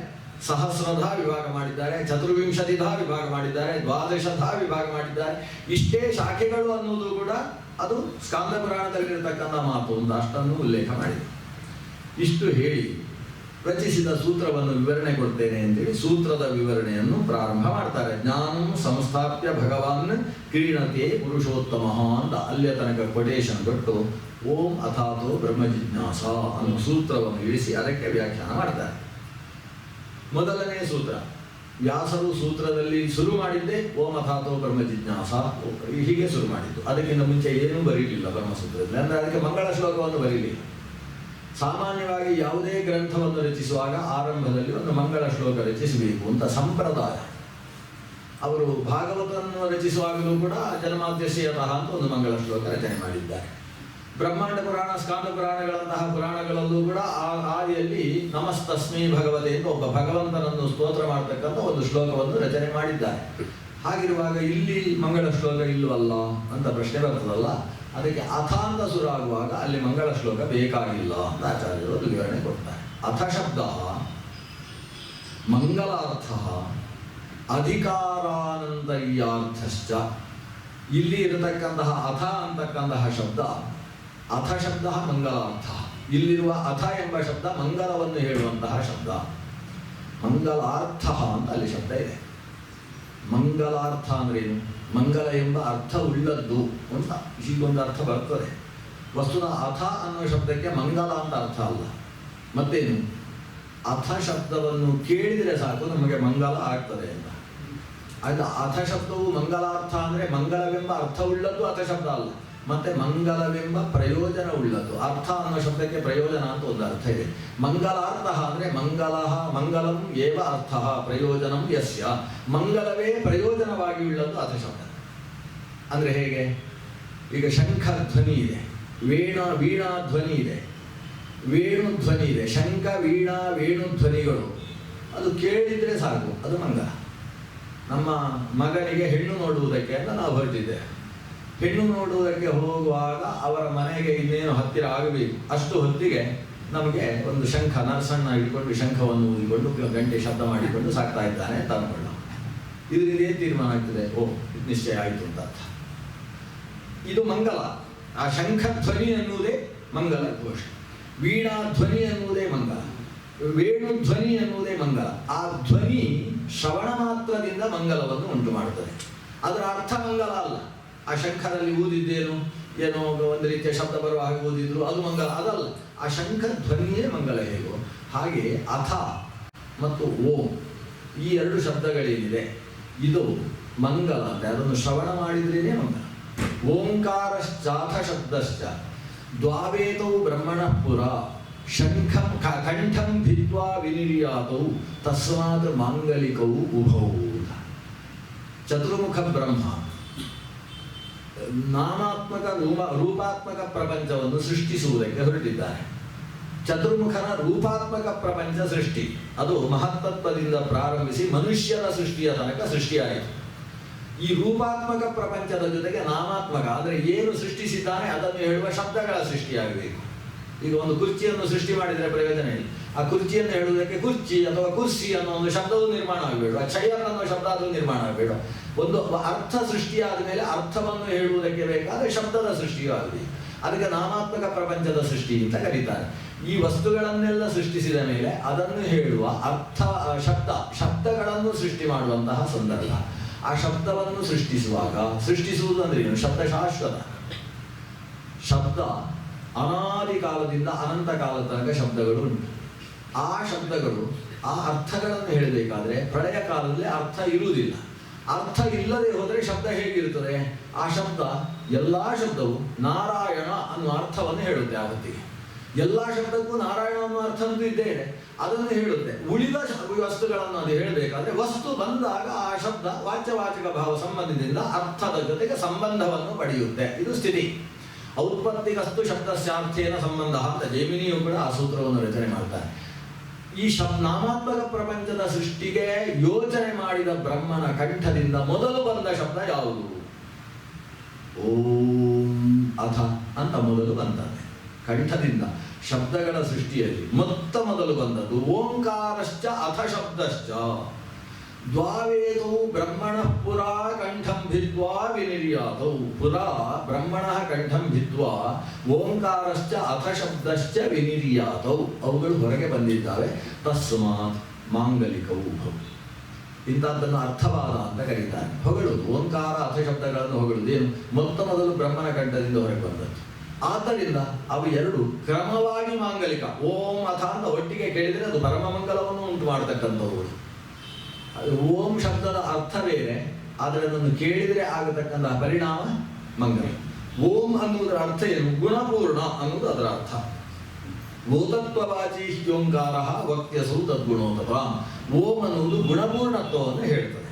ಸಹಸ್ರಧ ವಿಭಾಗ ಮಾಡಿದ್ದಾರೆ, ಚತುರ್ವಿಂಶತಿಧ ವಿಭಾಗ ಮಾಡಿದ್ದಾರೆ, ದ್ವಾದಶಧ ವಿಭಾಗ ಮಾಡಿದ್ದಾರೆ. ಇಷ್ಟೇ ಶಾಖೆಗಳು ಅನ್ನೋದು ಕೂಡ ಅದು ಸ್ಕಾಂದ ಪುರಾಣದಲ್ಲಿರತಕ್ಕಂಥ ಮಾತು ಅಂತ ಅಷ್ಟನ್ನು ಉಲ್ಲೇಖ ಮಾಡಿದೆ. ಇಷ್ಟು ಹೇಳಿ ರಚಿಸಿದ ಸೂತ್ರವನ್ನು ವಿವರಣೆ ಕೊಡ್ತೇನೆ ಅಂತೇಳಿ ಸೂತ್ರದ ವಿವರಣೆಯನ್ನು ಪ್ರಾರಂಭ ಮಾಡ್ತಾರೆ. ಜ್ಞಾನಂ ಸಂಸ್ಥಾಪ್ಯ ಭಗವಾನ್ ಕ್ರೀಣತೆ ಪುರುಷೋತ್ತಮ ಅಂತ ಅಲ್ಲಿಯ ತನಕ ಕೊಟೇಶನ್ ಕೊಟ್ಟು ಓಂ ಅಥಾತೋ ಬ್ರಹ್ಮ ಜಿಜ್ಞಾಸ ಅನ್ನೋ ಸೂತ್ರವನ್ನು ಇಳಿಸಿ ಅದಕ್ಕೆ ವ್ಯಾಖ್ಯಾನ ಮಾಡ್ತಾರೆ. ಮೊದಲನೇ ಸೂತ್ರ ವ್ಯಾಸರು ಸೂತ್ರದಲ್ಲಿ ಶುರು ಮಾಡಿದ್ದೆ ಓಂ ಅಥಾತೋ ಬ್ರಹ್ಮ ಜಿಜ್ಞಾಸ, ಹೀಗೆ ಶುರು ಮಾಡಿದ್ದು. ಅದಕ್ಕಿಂತ ಮುಂಚೆ ಏನೂ ಬರೀಲಿಲ್ಲ ಬ್ರಹ್ಮಸೂತ್ರದಲ್ಲಿ, ಅಂದರೆ ಅದಕ್ಕೆ ಮಂಗಳ ಶ್ಲೋಕವನ್ನು ಬರೀಲಿಲ್ಲ. ಸಾಮಾನ್ಯವಾಗಿ ಯಾವುದೇ ಗ್ರಂಥವನ್ನು ರಚಿಸುವಾಗ ಆರಂಭದಲ್ಲಿ ಒಂದು ಮಂಗಳ ಶ್ಲೋಕ ರಚಿಸಬೇಕು ಅಂತ ಸಂಪ್ರದಾಯ. ಅವರು ಭಾಗವತವನ್ನು ರಚಿಸುವಾಗಲೂ ಕೂಡ ಜನ್ಮಾದ್ಯಸ್ಯತಃ ಅಂತ ಒಂದು ಮಂಗಳ ಶ್ಲೋಕ ರಚನೆ ಮಾಡಿದ್ದಾರೆ. ಬ್ರಹ್ಮಾಂಡ ಪುರಾಣ, ಸ್ಕಾಂದ ಪುರಾಣಗಳಂತಹ ಪುರಾಣಗಳಲ್ಲೂ ಕೂಡ ಆದಿಯಲ್ಲಿ ನಮಸ್ತಸ್ಮೈ ಭಗವತೆ ಅಂತ ಒಬ್ಬ ಭಗವಂತನನ್ನು ಸ್ತೋತ್ರ ಮಾಡತಕ್ಕಂಥ ಒಂದು ಶ್ಲೋಕವನ್ನು ರಚನೆ ಮಾಡಿದ್ದಾರೆ. ಹಾಗಿರುವಾಗ ಇಲ್ಲಿ ಮಂಗಳ ಶ್ಲೋಕ ಇಲ್ಲವಲ್ಲ ಅಂತ ಪ್ರಶ್ನೆ ಬರ್ತದಲ್ಲ, ಅದಕ್ಕೆ ಅಥ ಅಂತ ಶುರುವಾಗುವಾಗ ಅಲ್ಲಿ ಮಂಗಳ ಶ್ಲೋಕ ಬೇಕಾಗಿಲ್ಲ ಅಂತ ಆಚಾರ್ಯರು ವಿವರಣೆ ಕೊಡ್ತಾರೆ. ಅಥ ಶಬ್ದ ಮಂಗಲಾರ್ಥ ಅಧಿಕಾರಾನಂತರ್ಯಾರ್ಥಶ್ಚ. ಇಲ್ಲಿ ಇರತಕ್ಕಂತಹ ಅಥ ಅಂತಕ್ಕಂತಹ ಶಬ್ದ, ಅಥ ಶಬ್ದ ಮಂಗಲಾರ್ಥ. ಇಲ್ಲಿರುವ ಅಥ ಎಂಬ ಶಬ್ದ ಮಂಗಲವನ್ನು ಹೇಳುವಂತಹ ಶಬ್ದ. ಮಂಗಲಾರ್ಥ ಅಂತ ಅಲ್ಲಿ ಶಬ್ದ ಇದೆ. ಮಂಗಲಾರ್ಥ ಅಂದ್ರೇನು? ಮಂಗಲ ಎಂಬ ಅರ್ಥ ಉಳ್ಳದ್ದು ಅಂತ ಹೀಗೊಂದು ಅರ್ಥ ಬರ್ತದೆ. ವಸ್ತುನ ಅಥ ಅನ್ನೋ ಶಬ್ದಕ್ಕೆ ಮಂಗಲ ಅಂತ ಅರ್ಥ ಅಲ್ಲ. ಮತ್ತೇನು? ಅಥ ಶಬ್ದವನ್ನು ಕೇಳಿದರೆ ಸಾಕು ನಮಗೆ ಮಂಗಲ ಆಗ್ತದೆ ಅಂತ. ಅದು ಅಥ ಶಬ್ದವು ಮಂಗಲಾರ್ಥ ಅಂದರೆ ಮಂಗಲವೆಂಬ ಅರ್ಥ ಉಳ್ಳದ್ದು ಅಥ ಶಬ್ದ ಅಲ್ಲ, ಮತ್ತೆ ಮಂಗಲವೆಂಬ ಪ್ರಯೋಜನ ಉಳ್ಳದ್ದು. ಅರ್ಥ ಅನ್ನೋ ಶಬ್ದಕ್ಕೆ ಪ್ರಯೋಜನ ಅಂತ ಒಂದು ಅರ್ಥ ಇದೆ. ಮಂಗಲಾರ್ಥ ಅಂದರೆ ಮಂಗಲಂ ಏವ ಅರ್ಥ ಪ್ರಯೋಜನಂ ಯಸ್ಯ. ಮಂಗಲವೇ ಪ್ರಯೋಜನವಾಗಿ ಉಳ್ಳದ್ದು ಅಥ ಶಬ್ದ. ಅಂದರೆ ಹೇಗೆ? ಈಗ ಶಂಖ ಧ್ವನಿ ಇದೆ, ವೀಣಾ ಧ್ವನಿ ಇದೆ, ವೇಣು ಧ್ವನಿ ಇದೆ. ಶಂಖ, ವೀಣಾ, ವೇಣು ಧ್ವನಿಗಳು ಅದು ಕೇಳಿದರೆ ಸಾಕು, ಅದು ಮಂಗಲ. ನಮ್ಮ ಮಗನಿಗೆ ಹೆಣ್ಣು ನೋಡುವುದಕ್ಕೆ ಅಂತ ನಾವು ಹೊರಟಿದ್ದೇವೆ. ಹೆಣ್ಣು ನೋಡುವುದಕ್ಕೆ ಹೋಗುವಾಗ ಅವರ ಮನೆಗೆ ಇನ್ನೇನು ಹತ್ತಿರ ಆಗಬೇಕು, ಅಷ್ಟು ಹೊತ್ತಿಗೆ ನಮಗೆ ಒಂದು ಶಂಖ, ನರಸಣ್ಣ ಹಿಡ್ಕೊಂಡು ಶಂಖವನ್ನು ಊದಿಕೊಂಡು ಗಂಟೆ ಶಬ್ದ ಮಾಡಿಕೊಂಡು ಸಾಕ್ತಾ ಇದ್ದಾನೆ ಅಂತ ಅಂದ್ಕೊಳ್ಳ. ಇದರಿಂದ ಏನು ತೀರ್ಮಾನ ಆಗ್ತದೆ? ಓ, ಇದು ನಿಶ್ಚಯ ಆಯಿತು ಅಂತ ಅರ್ಥ. ಇದು ಮಂಗಲ. ಆ ಶಂಖ ಧ್ವನಿ ಎನ್ನುವುದೇ ಮಂಗಲ ಘೋಷ. ವೀಣಾ ಧ್ವನಿ ಎನ್ನುವುದೇ ಮಂಗಲ, ವೇಣು ಧ್ವನಿ ಎನ್ನುವುದೇ ಮಂಗಲ. ಆ ಧ್ವನಿ ಶ್ರವಣ ಮಾತ್ರದಿಂದ ಮಂಗಲವನ್ನು ಉಂಟು ಮಾಡುತ್ತದೆ. ಅದರ ಅರ್ಥ ಮಂಗಲ ಅಲ್ಲ. ಆ ಶಂಖದಲ್ಲಿ ಊದಿದ್ದೇನು, ಏನೋ ಒಂದು ರೀತಿಯ ಶಬ್ದ ಬರುವ ಹಾಗೆ ಓದಿದ್ರು, ಅದು ಮಂಗಲ ಅದಲ್ಲ. ಆ ಶಂಖ ಧ್ವನಿಯೇ ಮಂಗಲ. ಹೇಗೋ ಹಾಗೆ ಅಥ ಮತ್ತು ಓಂ ಈ ಎರಡು ಶಬ್ದಗಳೇನಿದೆ ಇದು ಮಂಗಲ ಅಂತ. ಅದನ್ನು ಶ್ರವಣ ಮಾಡಿದ್ರೇನೆ ಮಂಗಲ. ಓಂಕಾರಶ್ಚಾಥ ಶಬ್ದಶ್ಚ ದ್ವಾವೇತೌ ಬ್ರಹ್ಮಣಃ ಪುರ ಶಂಖಂ ಕಂಠಂ ಭಿದ್ವಾ ವಿನಿರ್ಯಾತೌ ತಸ್ಮಾತ್ ಮಾಂಗಲಿಕೌ ಉಭೌ. ಚತುರ್ಮುಖ ಬ್ರಹ್ಮ ನಾಮಾತ್ಮಕ ರೂಪಾತ್ಮಕ ಪ್ರಪಂಚವನ್ನು ಸೃಷ್ಟಿಸುವುದಕ್ಕೆ ಹೊರಟಿದ್ದಾರೆ. ಚತುರ್ಮುಖನ ರೂಪಾತ್ಮಕ ಪ್ರಪಂಚ ಸೃಷ್ಟಿ ಅದು ಮಹತ್ತತ್ವದಿಂದ ಪ್ರಾರಂಭಿಸಿ ಮನುಷ್ಯನ ಸೃಷ್ಟಿಯ ತನಕ ಸೃಷ್ಟಿಯಾಯಿತು. ಈ ರೂಪಾತ್ಮಕ ಪ್ರಪಂಚದ ಜೊತೆಗೆ ನಾಮಾತ್ಮಕ ಅಂದರೆ ಏನು ಸೃಷ್ಟಿಸಿದ್ದಾನೆ ಅದನ್ನು ಹೇಳುವ ಶಬ್ದಗಳ ಸೃಷ್ಟಿಯಾಗಬೇಕು. ಈಗ ಒಂದು ಕುರ್ಚಿಯನ್ನು ಸೃಷ್ಟಿ ಮಾಡಿದರೆ ಪ್ರಯೋಜನ ಇಲ್ಲ. ಆ ಕುರ್ಚಿಯನ್ನು ಹೇಳುವುದಕ್ಕೆ ಕುರ್ಚಿ ಅಥವಾ ಕುರ್ಸಿ ಅನ್ನೋ ಒಂದು ಶಬ್ದವೂ ನಿರ್ಮಾಣ ಆಗಬೇಡ, ಚೈರ್ ಅನ್ನೋ ಶಬ್ದ ಅದು ನಿರ್ಮಾಣ ಆಗಬೇಡ. ಒಂದು ಅರ್ಥ ಸೃಷ್ಟಿಯಾದ ಮೇಲೆ ಅರ್ಥವನ್ನು ಹೇಳುವುದಕ್ಕೆ ಬೇಕಾದರೆ ಶಬ್ದದ ಸೃಷ್ಟಿಯೂ ಆಗಬೇಕು. ಅದಕ್ಕೆ ನಾಮಾತ್ಮಕ ಪ್ರಪಂಚದ ಸೃಷ್ಟಿ ಅಂತ ಕರೀತಾರೆ. ಈ ವಸ್ತುಗಳನ್ನೆಲ್ಲ ಸೃಷ್ಟಿಸಿದ ಮೇಲೆ ಅದನ್ನು ಹೇಳುವ ಅರ್ಥ ಶಬ್ದಗಳನ್ನು ಸೃಷ್ಟಿ ಮಾಡುವಂತಹ ಸಂದರ್ಭ. ಆ ಶಬ್ದವನ್ನು ಸೃಷ್ಟಿಸುವಾಗ, ಸೃಷ್ಟಿಸುವುದು ಅಂದ್ರೆ ಏನು? ಶಬ್ದ ಶಾಶ್ವತ. ಶಬ್ದ ಅನಾದಿ ಕಾಲದಿಂದ ಅನಂತ ಕಾಲದ ತನಕ ಶಬ್ದಗಳು ಉಂಟು. ಆ ಶಬ್ದಗಳು ಆ ಅರ್ಥಗಳನ್ನು ಹೇಳಬೇಕಾದ್ರೆ ಪ್ರಳಯ ಕಾಲದಲ್ಲಿ ಅರ್ಥ ಇರುವುದಿಲ್ಲ. ಅರ್ಥ ಇಲ್ಲದೆ ಹೋದರೆ ಶಬ್ದ ಹೇಗಿರುತ್ತದೆ? ಆ ಶಬ್ದ ಎಲ್ಲ ಶಬ್ದವು ನಾರಾಯಣ ಅನ್ನುವ ಅರ್ಥವನ್ನು ಹೇಳುತ್ತೆ. ಆ ಹೊತ್ತಿಗೆ ಎಲ್ಲ ಶಬ್ದಕ್ಕೂ ನಾರಾಯಣ ಅನ್ನುವ ಅರ್ಥ ಅಂತೂ ಇದ್ದೇ ಇದೆ, ಅದನ್ನು ಹೇಳುತ್ತೆ. ಉಳಿದ ವಸ್ತುಗಳನ್ನು ಅದು ಹೇಳಬೇಕಾದ್ರೆ ವಸ್ತು ಬಂದಾಗ ಆ ಶಬ್ದ ವಾಚ್ಯವಾಚಕ ಭಾವ ಸಂಬಂಧದಿಂದ ಅರ್ಥದ ಜೊತೆಗೆ ಸಂಬಂಧವನ್ನು ಪಡೆಯುತ್ತೆ. ಇದು ಸ್ಥಿತಿ. ಔತ್ಪತ್ತಿಗಸ್ತು ಶಬ್ದಸ್ಯಾರ್ಥೇನ ಸಂಬಂಧ ಅಂತ ಜೈಮಿನಿಯು ಕೂಡ ಆ ಸೂತ್ರವನ್ನು ರಚನೆ ಮಾಡ್ತಾರೆ. ಈ ನಾಮಾತ್ಮಕ ಪ್ರಪಂಚದ ಸೃಷ್ಟಿಗೆ ಯೋಚನೆ ಮಾಡಿದ ಬ್ರಹ್ಮನ ಕಂಠದಿಂದ ಮೊದಲು ಬಂದ ಶಬ್ದ ಯಾವುದು? ಓಂ ಅಥ ಅಂತ ಮೊದಲು ಬಂದದ್ದು. ಕಂಠದಿಂದ ಶಬ್ದಗಳ ಸೃಷ್ಟಿಯಲ್ಲಿ ಮೊದಲು ಬಂದದ್ದು ಓಂಕಾರಶ್ಚ ಅಥ ಶಬ್ದಶ್ಚ ದ್ವಾವೇತೌ ಬ್ರಹ್ಮಣಃ ಪುರ ಕಂಠಂ ಭಿದ್ವಾ ವಿನಿರ್ಯಾತೌ. ಪುರ ಬ್ರಹ್ಮಣಃ ಕಂಠಂ ಭಿದ್ವಾ ಓಂಕಾರಶ್ಚ ಅಥ ಶಬ್ದಶ್ಚ ವಿನಿರ್ಯಾತೌ. ಅವುಗಳು ಹೊರಗೆ ಬಂದಿದ್ದಾವೆ. ತಸ್ಮಾತ್ ಮಾಂಗಲಿಕವು ಭವ. ಇಂಥದ್ದನ್ನು ಅರ್ಥವಾದ ಅಂತ ಕರೀತಾರೆ. ಹೊಗಳುವುದು ಓಂಕಾರ ಅಥ ಶಬ್ದಗಳನ್ನು ಹೊಗಳುವುದು ಏನು? ಮೊದಲು ಬ್ರಹ್ಮನ ಕಂಠದಿಂದ ಹೊರಗೆ ಬಂದದ್ದು. ಆದ್ದರಿಂದ ಅವು ಎರಡು ಕ್ರಮವಾಗಿ ಮಾಂಗಲಿಕ. ಓಂ ಅಥ ಅಂತ ಒಟ್ಟಿಗೆ ಕೇಳಿದರೆ ಅದು ಪರಮಮಂಗಲವನ್ನು ಉಂಟು ಮಾಡತಕ್ಕಂಥವುಗಳು. ಓಂ ಶಬ್ದದ ಅರ್ಥ ಬೇರೆ, ಆದರೆ ಅದನ್ನು ಕೇಳಿದರೆ ಆಗತಕ್ಕಂತಹ ಪರಿಣಾಮ ಮಂಗಲ. ಓಂ ಅನ್ನುವುದರ ಅರ್ಥ ಏನು? ಗುಣಪೂರ್ಣ ಅನ್ನುವುದು ಅದರ ಅರ್ಥ. ಓತತ್ವವಾಚಿ ಓಂಕಾರ ವಕ್ಯಸೌ ತದ್ಗುಣೋತಪ. ಓಂ ಅನ್ನುವುದು ಗುಣಪೂರ್ಣತ್ವವನ್ನು ಹೇಳ್ತದೆ.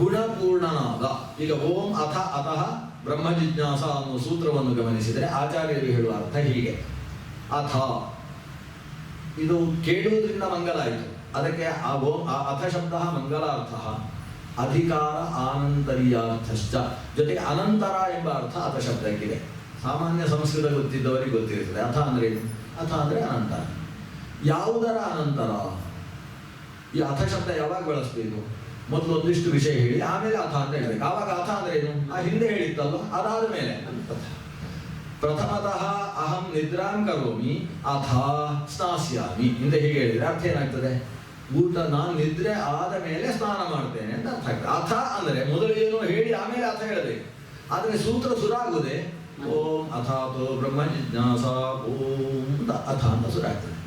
ಗುಣಪೂರ್ಣನಾದ. ಈಗ ಓಂ ಅಥ ಅತಃ ಬ್ರಹ್ಮ ಜಿಜ್ಞಾಸ ಅನ್ನುವ ಸೂತ್ರವನ್ನು ಗಮನಿಸಿದರೆ ಆಚಾರ್ಯರು ಹೇಳುವ ಅರ್ಥ ಹೀಗೆ. ಅಥ ಇದು ಕೇಳುವುದರಿಂದ ಮಂಗಲ ಆಯಿತು. ಅದಕ್ಕೆ ಆ ಅಥ ಶಬ್ದ ಮಂಗಲಾರ್ಥ, ಅಧಿಕಾರ ಆನಂತರ್ಯಾರ್ಥಶ್ಚ, ಜೊತೆಗೆ ಅನಂತರ ಎಂಬ ಅರ್ಥ ಅಥ ಶಬ್ದಕ್ಕಿದೆ. ಸಾಮಾನ್ಯ ಸಂಸ್ಕೃತ ಗೊತ್ತಿದ್ದವರಿಗೆ ಗೊತ್ತಿರುತ್ತದೆ. ಅಥ ಅಂದ್ರೆ ಏನು? ಅಥ ಅಂದರೆ ಅನಂತರ. ಯಾವುದರ ಅನಂತರ? ಈ ಅಥ ಶಬ್ದ ಯಾವಾಗ ಬಳಸಬೇಕು? ಮೊದಲು ಒಂದಿಷ್ಟು ವಿಷಯ ಹೇಳಿ ಆಮೇಲೆ ಅಥ ಅಂತ ಹೇಳ್ಬೇಕು. ಆವಾಗ ಅಥ ಅಂದ್ರೆ ಏನು? ಆ ಹಿಂದೆ ಹೇಳಿತ್ತಲ್ಲ, ಅದಾದ ಮೇಲೆ ಪ್ರಥಮತಃ ಅಹಂ ನಿದ್ರಾಂ ಕರೋಮಿ ಅಥ ಸ್ನಾಸ್ಯಾಮಿ ಹಿಂದೆ ಹೀಗೆ ಹೇಳಿದ್ರೆ ಅರ್ಥ ಏನಾಗ್ತದೆ? ಊಟ ನಾನು ನಿದ್ರೆ ಆದ ಮೇಲೆ ಸ್ನಾನ ಮಾಡ್ತೇನೆ ಅಂತ ಅರ್ಥ ಆಗ್ತದೆ. ಅಥ ಅಂದರೆ ಮೊದಲು ಏನೋ ಹೇಳಿ ಆಮೇಲೆ ಅಥ ಹೇಳಬೇಕು. ಆದರೆ ಸೂತ್ರ ಸುರಾಗುವುದೇ ಓಂ ಅಥಾತೋ ಬ್ರಹ್ಮ ಜಿಜ್ಞಾಸ ಓಂ ಅಂತ ಅಥ ಅಂತ ಸುರಾಗ್ತದೆ.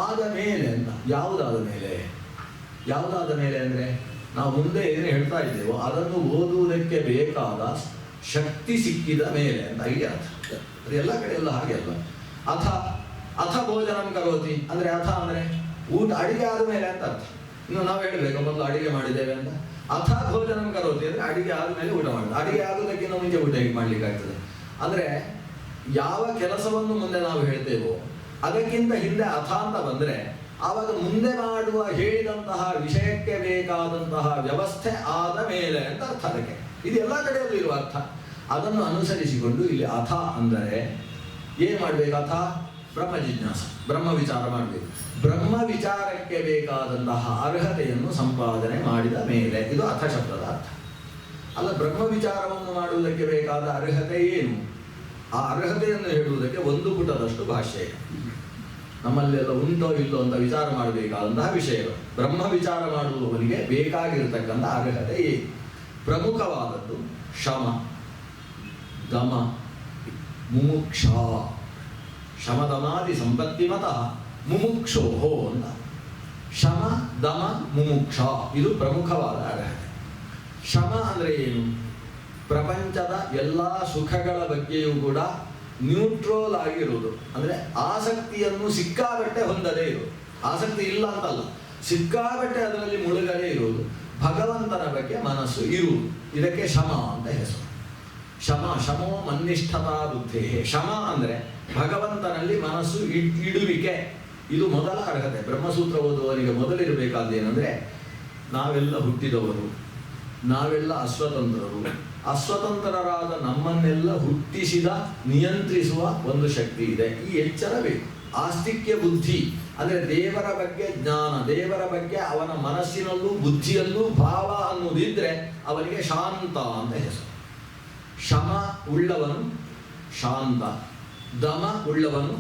ಆದ ಮೇಲೆ ಅಂತ. ಯಾವುದಾದ ಮೇಲೆ? ಯಾವುದಾದ ಮೇಲೆ ಅಂದರೆ ನಾವು ಮುಂದೆ ಏನು ಹೇಳ್ತಾ ಇದ್ದೇವೋ ಅದನ್ನು ಓದುವುದಕ್ಕೆ ಬೇಕಾದ ಶಕ್ತಿ ಸಿಕ್ಕಿದ ಮೇಲೆ ಅಂತ ಹೀಗೆ ಅರ್ಥ. ಅದು ಎಲ್ಲ ಕಡೆ ಎಲ್ಲ ಹಾಗೆ ಅಲ್ಲ. ಅಥ ಅಥ ಭೋಜನಂ ಕರೋತಿ ಅಂದರೆ ಅಥ ಅಂದರೆ ಊಟ ಅಡಿಗೆ ಆದ ಮೇಲೆ ಅಂತ ಅರ್ಥ. ಇನ್ನು ನಾವು ಹೇಳಬೇಕು ಮೊದಲು ಅಡಿಗೆ ಮಾಡಿದ್ದೇವೆ ಅಂತ. ಅಥ ಭೋಜನಂ ಕರೋತಿ ಅಂದರೆ ಅಡಿಗೆ ಆದಮೇಲೆ ಊಟ ಮಾಡಿದೆ. ಅಡಿಗೆ ಆಗೋದಕ್ಕಿಂತ ಮುಂಚೆ ಊಟ ಹೇಗೆ ಮಾಡ್ಲಿಕ್ಕಾಗ್ತದೆ? ಅಂದರೆ ಯಾವ ಕೆಲಸವನ್ನು ಮುಂದೆ ನಾವು ಹೇಳ್ತೇವೋ ಅದಕ್ಕಿಂತ ಹಿಂದೆ ಅಥ ಅಂತ ಬಂದರೆ ಆವಾಗ ಮುಂದೆ ಮಾಡುವ ಹೇಳಿದಂತಹ ವಿಷಯಕ್ಕೆ ಬೇಕಾದಂತಹ ವ್ಯವಸ್ಥೆ ಆದ ಮೇಲೆ ಅಂತ ಅರ್ಥ. ಅದಕ್ಕೆ ಇದು ಎಲ್ಲ ಕಡೆಯಲ್ಲೂ ಇರುವ ಅರ್ಥ. ಅದನ್ನು ಅನುಸರಿಸಿಕೊಂಡು ಇಲ್ಲಿ ಅಥ ಅಂದರೆ ಏನು ಮಾಡಬೇಕು? ಅಥ ಬ್ರಹ್ಮ ಜಿಜ್ಞಾಸ, ಬ್ರಹ್ಮ ವಿಚಾರ ಮಾಡಬೇಕು. ಬ್ರಹ್ಮ ವಿಚಾರಕ್ಕೆ ಬೇಕಾದಂತಹ ಅರ್ಹತೆಯನ್ನು ಸಂಪಾದನೆ ಮಾಡಿದ ಮೇಲೆ ಇದು ಅಥ ಶಬ್ದದ ಅರ್ಥ. ಅಲ್ಲ, ಬ್ರಹ್ಮ ವಿಚಾರವನ್ನು ಮಾಡುವುದಕ್ಕೆ ಬೇಕಾದ ಅರ್ಹತೆ ಏನು? ಆ ಅರ್ಹತೆಯನ್ನು ಹೇಳುವುದಕ್ಕೆ ಒಂದು ಪುಟದಷ್ಟು ಭಾಷೆ ನಮ್ಮಲ್ಲೆಲ್ಲ ಉಂಟೋ ಇಲ್ಲೋ ಅಂತ ವಿಚಾರ ಮಾಡಬೇಕಾದಂತಹ ವಿಷಯಗಳು. ಬ್ರಹ್ಮ ವಿಚಾರ ಮಾಡುವವನಿಗೆ ಬೇಕಾಗಿರತಕ್ಕಂಥ ಅರ್ಹತೆ ಏನು? ಪ್ರಮುಖವಾದದ್ದು ಶಮ, ದಮ, ಮುಮುಕ್ಷ. ಶಮದಮಾದಿ ಸಂಪತ್ತಿ ಮತಃ ಮುಮುಕ್ಷೋಹೋ ಅಂತ. ಶಮ, ದಮ, ಮುಮುಕ್ಷ ಇದು ಪ್ರಮುಖವಾದ ಅರ್ಹತೆ. ಶಮ ಅಂದರೆ ಏನು? ಪ್ರಪಂಚದ ಎಲ್ಲ ಸುಖಗಳ ಬಗ್ಗೆಯೂ ಕೂಡ ನ್ಯೂಟ್ರೋಲ್ ಆಗಿರುವುದು. ಅಂದರೆ ಆಸಕ್ತಿಯನ್ನು ಸಿಕ್ಕಾಬಟ್ಟೆ ಹೊಂದದೇ ಇರುವುದು. ಆಸಕ್ತಿ ಇಲ್ಲ ಅಂತಲ್ಲ, ಸಿಕ್ಕಾಬಟ್ಟೆ ಅದರಲ್ಲಿ ಮುಳುಗದೇ ಇರುವುದು. ಭಗವಂತನ ಬಗ್ಗೆ ಮನಸ್ಸು ಇರುವುದು. ಇದಕ್ಕೆ ಶಮ ಅಂತ ಹೆಸರು. ಶಮ, ಶಮೋ ಮನ್ನಿಷ್ಠತಾ ಬುದ್ಧಿ. ಶಮ ಅಂದರೆ ಭಗವಂತನಲ್ಲಿ ಮನಸ್ಸು ಇಡುವಿಕೆ. ಇದು ಮೊದಲ ಅರ್ಹತೆ. ಬ್ರಹ್ಮಸೂತ್ರ ಓದುವವರಿಗೆ ಮೊದಲಿರಬೇಕಾದ್ದೇನೆಂದರೆ ನಾವೆಲ್ಲ ಹುಟ್ಟಿದವರು, ನಾವೆಲ್ಲ ಅಸ್ವತಂತ್ರರು. ಅಸ್ವತಂತ್ರರಾದ ನಮ್ಮನ್ನೆಲ್ಲ ಹುಟ್ಟಿಸಿದ ನಿಯಂತ್ರಿಸುವ ಒಂದು ಶಕ್ತಿ ಇದೆ. ಈ ಎಚ್ಚರ ಬೇಕು. ಆಸ್ತಿಕ್ಯ ಬುದ್ಧಿ ಅಂದರೆ ದೇವರ ಬಗ್ಗೆ ಜ್ಞಾನ, ದೇವರ ಬಗ್ಗೆ ಅವನ ಮನಸ್ಸಿನಲ್ಲೂ ಬುದ್ಧಿಯಲ್ಲೂ ಭಾವ ಅನ್ನುವುದಿದ್ರೆ ಅವನಿಗೆ ಶಾಂತ ಅಂತ ಹೆಸರು. ಶಮ ಉಳ್ಳವನು ಶಾಂತ, ದಮ ಉಳ್ಳವನು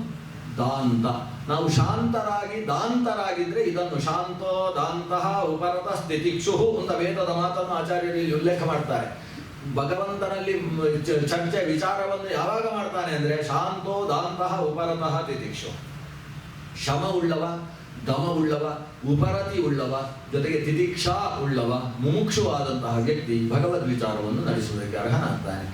ದಾಂತ. ನಾವು ಶಾಂತರಾಗಿ ದಾಂತರಾಗಿದ್ರೆ ಇದನ್ನು ಶಾಂತೋ ದಾಂತಃ ಉಪರತ ಸ್ಥಿತಿಕ್ಷು ಅಂತ ವೇದದ ಮಾತನ್ನು ಆಚಾರ್ಯರು ಇಲ್ಲಿ ಉಲ್ಲೇಖ ಮಾಡ್ತಾರೆ. ಭಗವಂತನಲ್ಲಿ ಚರ್ಚೆ ವಿಚಾರವನ್ನು ಯಾವಾಗ ಮಾಡ್ತಾನೆ ಅಂದರೆ ಶಾಂತೋ ದಾಂತಃ ಉಪರತಃ ತಿತಿಕ್ಷು. ಶಮ ಉಳ್ಳವ, ದಮ ಉಳ್ಳವ, ಉಪರತಿ ಉಳ್ಳವ, ಜೊತೆಗೆ ತಿತಿಕ್ಷಾ ಉಳ್ಳವ, ಮುಮುಕ್ಷುವಾದಂತಹ ವ್ಯಕ್ತಿ ಭಗವದ್ ವಿಚಾರವನ್ನು ನಡೆಸುವುದಕ್ಕೆ ಅರ್ಹನಾಗ್ತಾನೆ.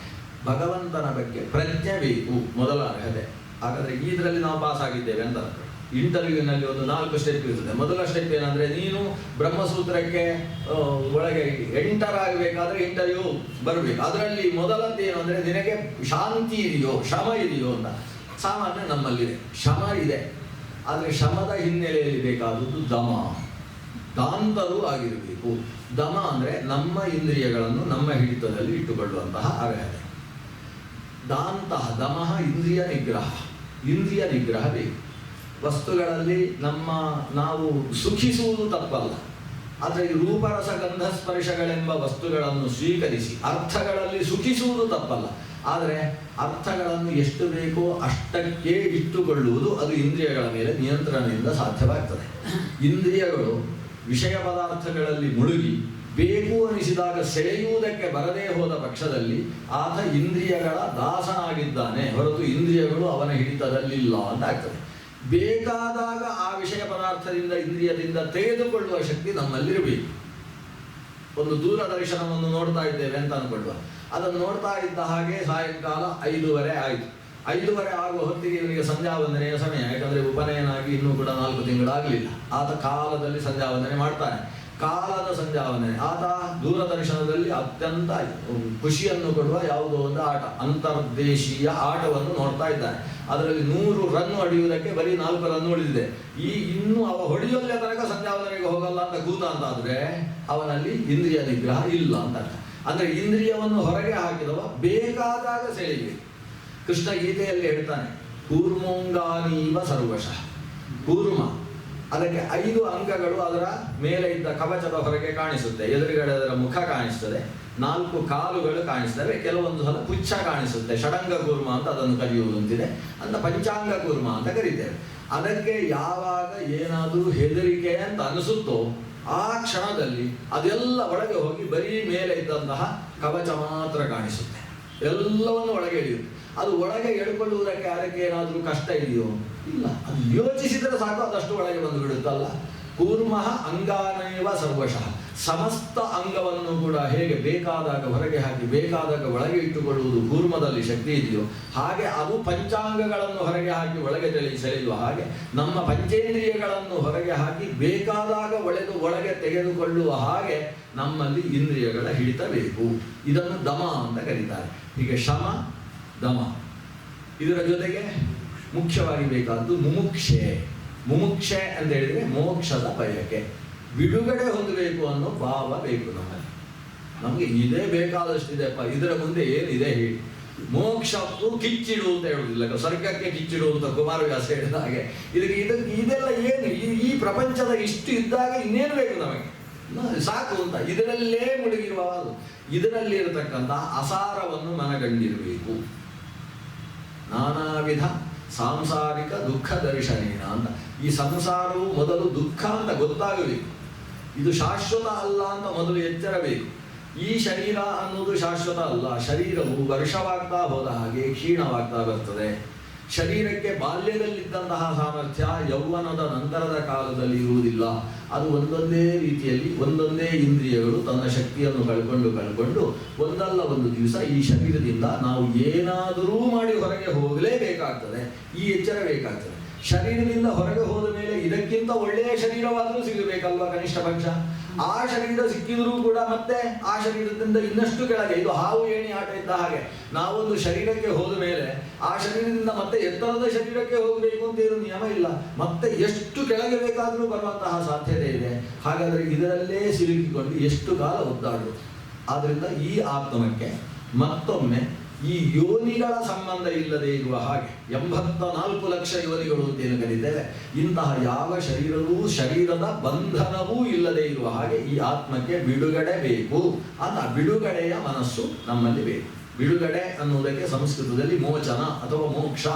ಭಗವಂತನ ಬಗ್ಗೆ ಪ್ರಜ್ಞೆ ಬೇಕು, ಮೊದಲ ಅರ್ಹತೆ. ಹಾಗಾದರೆ ಇದರಲ್ಲಿ ನಾವು ಪಾಸ್ ಆಗಿದ್ದೇವೆ ಅಂತ ಅರ್ಥ. ಇಂಟರ್ವ್ಯೂನಲ್ಲಿ ಒಂದು 4 ಸ್ಟೆಪ್ ಇರ್ತದೆ. ಮೊದಲ ಸ್ಟೆಪ್ ಏನಂದರೆ ನೀನು ಬ್ರಹ್ಮಸೂತ್ರಕ್ಕೆ ಒಳಗೆ ಎಂಟರ್ ಆಗಬೇಕಾದ್ರೆ ಇಂಟರ್ವ್ಯೂ ಬರಬೇಕು. ಅದರಲ್ಲಿ ಮೊದಲದ್ದೇನು ಅಂದರೆ ನಿನಗೆ ಶಾಂತಿ ಇದೆಯೋ, ಶಮ ಇದೆಯೋ ಅಂತ. ಸಾಮಾನ್ಯ ನಮ್ಮಲ್ಲಿದೆ, ಶಮ ಇದೆ. ಆದರೆ ಶಮದ ಹಿನ್ನೆಲೆಯಲ್ಲಿ ಬೇಕಾದದ್ದು ದಮ, ದಾಂತರೂ ಆಗಿರಬೇಕು. ದಮ ಅಂದರೆ ನಮ್ಮ ಇಂದ್ರಿಯಗಳನ್ನು ನಮ್ಮ ಹಿಡಿತದಲ್ಲಿ ಇಟ್ಟುಕೊಳ್ಳುವಂತಹ ಅರ್ಹತೆ. ದಾಂತಹ ದಮಃ ಇಂದ್ರಿಯ ನಿಗ್ರಹ. ಇಂದ್ರಿಯ ನಿಗ್ರಹ ಬೇಕು. ವಸ್ತುಗಳಲ್ಲಿ ನಾವು ಸುಖಿಸುವುದು ತಪ್ಪಲ್ಲ, ಆದರೆ ಈ ರೂಪರಸ ಗಂಧ ಸ್ಪರ್ಶಗಳೆಂಬ ವಸ್ತುಗಳನ್ನು ಸ್ವೀಕರಿಸಿ ಅರ್ಥಗಳಲ್ಲಿ ಸುಖಿಸುವುದು ತಪ್ಪಲ್ಲ. ಆದರೆ ಅರ್ಥಗಳನ್ನು ಎಷ್ಟು ಬೇಕೋ ಅಷ್ಟಕ್ಕೆ ಇಟ್ಟುಕೊಳ್ಳುವುದು ಅದು ಇಂದ್ರಿಯಗಳ ಮೇಲೆ ನಿಯಂತ್ರಣದಿಂದ ಸಾಧ್ಯವಾಗ್ತದೆ. ಇಂದ್ರಿಯಗಳು ವಿಷಯ ಪದಾರ್ಥಗಳಲ್ಲಿ ಮುಳುಗಿ ಬೇಕು ಅನಿಸಿದಾಗ ಸೆಳೆಯುವುದಕ್ಕೆ ಬರದೇ ಹೋದ ಪಕ್ಷದಲ್ಲಿ ಆತ ಇಂದ್ರಿಯಗಳ ದಾಸನಾಗಿದ್ದಾನೆ ಹೊರತು ಇಂದ್ರಿಯಗಳು ಅವನ ಹಿಡಿತದಲ್ಲಿಲ್ಲ ಅಂತ ಆಗ್ತದೆ. ಬೇಕಾದಾಗ ಆ ವಿಷಯ ಪದಾರ್ಥದಿಂದ ಇಂದ್ರಿಯದಿಂದ ತೆಗೆದುಕೊಳ್ಳುವ ಶಕ್ತಿ ನಮ್ಮಲ್ಲಿರಬೇಕು. ಒಂದು ದೂರದರ್ಶನವನ್ನು ನೋಡ್ತಾ ಇದ್ದೇವೆ ಅಂತ ಅನ್ಕೊಳ್ಳುವ. ಅದನ್ನು ನೋಡ್ತಾ ಇದ್ದ ಹಾಗೆ ಸಾಯಂಕಾಲ 5:30 ಆಯಿತು. 5:30 ಆಗುವ ಹೊತ್ತಿಗೆ ಇವನಿಗೆ ಸಂಧ್ಯಾವಂದನೆಯ ಸಮಯ. ಯಾಕಂದರೆ ಉಪನಯನಾಗಿ ಇನ್ನೂ ಕೂಡ 4 ತಿಂಗಳಾಗಲಿಲ್ಲ. ಆತ ಕಾಲದಲ್ಲಿ ಸಂಧ್ಯಾವಂದನೆ ಮಾಡ್ತಾನೆ. ಕಾಲದ ಸಂಧ್ಯಾವಂದನೆ. ಆತ ದೂರದರ್ಶನದಲ್ಲಿ ಅತ್ಯಂತ ಖುಷಿಯನ್ನು ಕೊಡುವ ಯಾವುದೋ ಒಂದು ಆಟ, ಅಂತರ್ದೇಶೀಯ ಆಟವನ್ನು ನೋಡ್ತಾ ಇದ್ದಾನೆ. ಅದರಲ್ಲಿ 100 ರನ್ ಹೊಡೆಯುವುದಕ್ಕೆ ಬರೀ 4 ರನ್ ಉಳಿದಿದೆ. ಇನ್ನು ಅವ ಹೊಡೆಯಲ್ಲೇ ತನಕ ಸಂಧ್ಯಾವಂದನೆಗೆ ಹೋಗಲ್ಲ ಅಂತ ಕೂತ ಅಂತಾದ್ರೆ ಅವನಲ್ಲಿ ಇಂದ್ರಿಯ ನಿಗ್ರಹ ಇಲ್ಲ ಅಂತ ಅರ್ಥ. ಅಂದ್ರೆ ಇಂದ್ರಿಯವನ್ನು ಹೊರಗೆ ಹಾಕಿದವ ಬೇಕಾದಾಗ ಸೆಳೆಯಬೇಕು. ಕೃಷ್ಣ ಗೀತೆಯಲ್ಲಿ ಹೇಳ್ತಾನೆ, ಕೂರ್ಮೋಂಗಾನೀವ ಸರ್ವಶಃ. ಕೂರ್ಮ ಅದಕ್ಕೆ 5 ಅಂಗಗಳು ಅದರ ಮೇಲೆ ಇದ್ದ ಕವಚದ ಹೊರಗೆ ಕಾಣಿಸುತ್ತೆ. ಎದುರುಗಡೆ ಅದರ ಮುಖ ಕಾಣಿಸ್ತದೆ, 4 ಕಾಲುಗಳು ಕಾಣಿಸ್ತವೆ, ಕೆಲವೊಂದು ಸಲ ಪುಚ್ಛ ಕಾಣಿಸುತ್ತೆ. ಷಡಂಗ ಕೂರ್ಮ ಅಂತ ಅದನ್ನು ಕರೆಯುವುದಂತಿದೆ, ಅಂತ ಪಂಚಾಂಗ ಕೂರ್ಮ ಅಂತ ಕರೀತೇವೆ. ಅದಕ್ಕೆ ಯಾವಾಗ ಏನಾದರೂ ಹೆದರಿಕೆ ಅಂತ ಅನಿಸುತ್ತೋ ಆ ಕ್ಷಣದಲ್ಲಿ ಅದೆಲ್ಲ ಒಳಗೆ ಹೋಗಿ ಬರೀ ಮೇಲೆ ಇದ್ದಂತಹ ಕವಚ ಮಾತ್ರ ಕಾಣಿಸುತ್ತೆ, ಎಲ್ಲವನ್ನು ಒಳಗೆ ಎಳೆಯುತ್ತೆ. ಅದು ಒಳಗೆ ಎಳ್ಕೊಳ್ಳುವುದಕ್ಕೆ ಅದಕ್ಕೆ ಏನಾದರೂ ಕಷ್ಟ ಇದೆಯೋ? ಇಲ್ಲ. ಅದು ಯೋಚಿಸಿದರೆ ಸಾಕು, ಅದಷ್ಟು ಒಳಗೆ ಬಂದು ಬಿಡುತ್ತಲ್ಲ. ಕೂರ್ಮಃ ಅಂಗಾನೈವ ಸರ್ವಶಃ. ಸಮಸ್ತ ಅಂಗವನ್ನು ಕೂಡ ಹೇಗೆ ಬೇಕಾದಾಗ ಹೊರಗೆ ಹಾಕಿ ಬೇಕಾದಾಗ ಒಳಗೆ ಇಟ್ಟುಕೊಳ್ಳುವುದು ಕೂರ್ಮದಲ್ಲಿ ಶಕ್ತಿ ಇದೆಯೋ, ಹಾಗೆ ಅದು ಪಂಚಾಂಗಗಳನ್ನು ಹೊರಗೆ ಹಾಕಿ ಒಳಗೆ ಸೆಳೆಯುವ ಹಾಗೆ ನಮ್ಮ ಪಂಚೇಂದ್ರಿಯಗಳನ್ನು ಹೊರಗೆ ಹಾಕಿ ಬೇಕಾದಾಗ ಒಳಗೆ ತೆಗೆದುಕೊಳ್ಳುವ ಹಾಗೆ ನಮ್ಮಲ್ಲಿ ಇಂದ್ರಿಯಗಳ ಹಿಡಿತ ಬೇಕು. ಇದನ್ನು ದಮ ಅಂತ ಕರೀತಾರೆ. ಹೀಗೆ ಶಮ ದಮ. ಇದರ ಜೊತೆಗೆ ಮುಖ್ಯವಾಗಿ ಬೇಕಾದ್ದು ಮುಮುಕ್ಷೆ. ಮುಮುಕ್ಷೆ ಅಂತ ಹೇಳಿದ್ರೆ ಮೋಕ್ಷದ ಬಯಕೆ, ಬಿಡುಗಡೆ ಹೊಂದಬೇಕು ಅನ್ನೋ ಭಾವ ಬೇಕು ನಮ್ಮಲ್ಲಿ. ನಮಗೆ ಇದೇ ಬೇಕಾದಷ್ಟಿದೆಪ್ಪ, ಇದರ ಮುಂದೆ ಏನಿದೆ ಹೇಳಿ. ಮೋಕ್ಷಕ್ಕೂ ಕಿಚ್ಚಿಡು ಅಂತ ಹೇಳುವುದಿಲ್ಲ, ಸ್ವರ್ಗಕ್ಕೆ ಕಿಚ್ಚಿಡು ಅಂತ ಕುಮಾರವ್ಯಾಸ ಹೇಳಿದ ಹಾಗೆ. ಇದೆಲ್ಲ ಏನು, ಈ ಪ್ರಪಂಚದ ಇಷ್ಟು ಇದ್ದಾಗ ಇನ್ನೇನು ಬೇಕು ನಮಗೆ, ಸಾಕು ಅಂತ ಇದರಲ್ಲೇ ಮುಳುಗಿರುವ ಇದರಲ್ಲಿ ಇರತಕ್ಕಂಥ ಅಸಾರವನ್ನು ಮನಗಂಡಿರಬೇಕು. ನಾನಾ ವಿಧ ಸಾಂಸಾರಿಕ ದುಃಖ ದರ್ಶನೇನ ಅಂತ. ಈ ಸಂಸಾರವು ಮೊದಲು ದುಃಖ ಅಂತ ಗೊತ್ತಾಗಬೇಕು, ಇದು ಶಾಶ್ವತ ಅಲ್ಲ ಅಂತ ಮೊದಲು ಎಚ್ಚರಬೇಕು. ಈ ಶರೀರ ಅನ್ನೋದು ಶಾಶ್ವತ ಅಲ್ಲ. ಶರೀರವು ವರ್ಷವಾಗ್ತಾ ಹೋದ ಹಾಗೆ ಕ್ಷೀಣವಾಗ್ತಾ ಬರ್ತದೆ. ಶರೀರಕ್ಕೆ ಬಾಲ್ಯದಲ್ಲಿದ್ದಂತಹ ಸಾಮರ್ಥ್ಯ ಯೌವನದ ನಂತರದ ಕಾಲದಲ್ಲಿ ಇರುವುದಿಲ್ಲ. ಅದು ಒಂದೊಂದೇ ರೀತಿಯಲ್ಲಿ ಒಂದೊಂದೇ ಇಂದ್ರಿಯಗಳು ತನ್ನ ಶಕ್ತಿಯನ್ನು ಕಳ್ಕೊಂಡು ಒಂದಲ್ಲ ಒಂದು ದಿವಸ ಈ ಶರೀರದಿಂದ ನಾವು ಏನಾದರೂ ಮಾಡಿ ಹೊರಗೆ ಹೋಗಲೇಬೇಕಾಗ್ತದೆ. ಈ ಎಚ್ಚರ ಬೇಕಾಗ್ತದೆ. ಶರೀರದಿಂದ ಹೊರಗೆ ಹೋದ ಮೇಲೆ ಇದಕ್ಕಿಂತ ಒಳ್ಳೆಯ ಶರೀರವಾದರೂ ಸಿಗಬೇಕಲ್ವಾ ಕನಿಷ್ಠ ಪಕ್ಷ. ಆ ಶರೀರ ಸಿಕ್ಕಿದರೂ ಕೂಡ ಮತ್ತೆ ಆ ಶರೀರದಿಂದ ಇನ್ನಷ್ಟು ಕೆಳಗೆ, ಇದು ಹಾವು ಏಣಿ ಆಟ ಇದ್ದ ಹಾಗೆ. ನಾವೊಂದು ಶರೀರಕ್ಕೆ ಹೋದ ಮೇಲೆ ಆ ಶರೀರದಿಂದ ಮತ್ತೆ ಎತ್ತರದ ಶರೀರಕ್ಕೆ ಹೋಗಬೇಕು ಅಂತ ಏನು ನಿಯಮ ಇಲ್ಲ. ಮತ್ತೆ ಎಷ್ಟು ಕೆಳಗೆ ಬೇಕಾದರೂ ಬರುವಂತಹ ಸಾಧ್ಯತೆ ಇದೆ. ಹಾಗಾದರೆ ಇದರಲ್ಲೇ ಸಿಲುಕಿಕೊಂಡು ಎಷ್ಟು ಕಾಲ ಒದ್ದಾಡುವುದು. ಆದ್ದರಿಂದ ಈ ಆತ್ಮಕ್ಕೆ ಮತ್ತೊಮ್ಮೆ ಈ ಯೋನಿಗಳ ಸಂಬಂಧ ಇಲ್ಲದೆ ಇರುವ ಹಾಗೆ 84 ಲಕ್ಷ ಯೋನಿಗಳು ಅಂತ ಏನು ಕರೀತೇವೆ, ಇಂತಹ ಯಾವ ಶರೀರವೂ ಶರೀರದ ಬಂಧನವೂ ಇಲ್ಲದೆ ಇರುವ ಹಾಗೆ ಈ ಆತ್ಮಕ್ಕೆ ಬಿಡುಗಡೆ ಬೇಕು ಅಂತ. ಬಿಡುಗಡೆಯ ಮನಸ್ಸು ನಮ್ಮಲ್ಲಿ ಬೇಕು. ಬಿಡುಗಡೆ ಅನ್ನುವುದಕ್ಕೆ ಸಂಸ್ಕೃತದಲ್ಲಿ ಮೋಚನ ಅಥವಾ ಮೋಕ್ಷ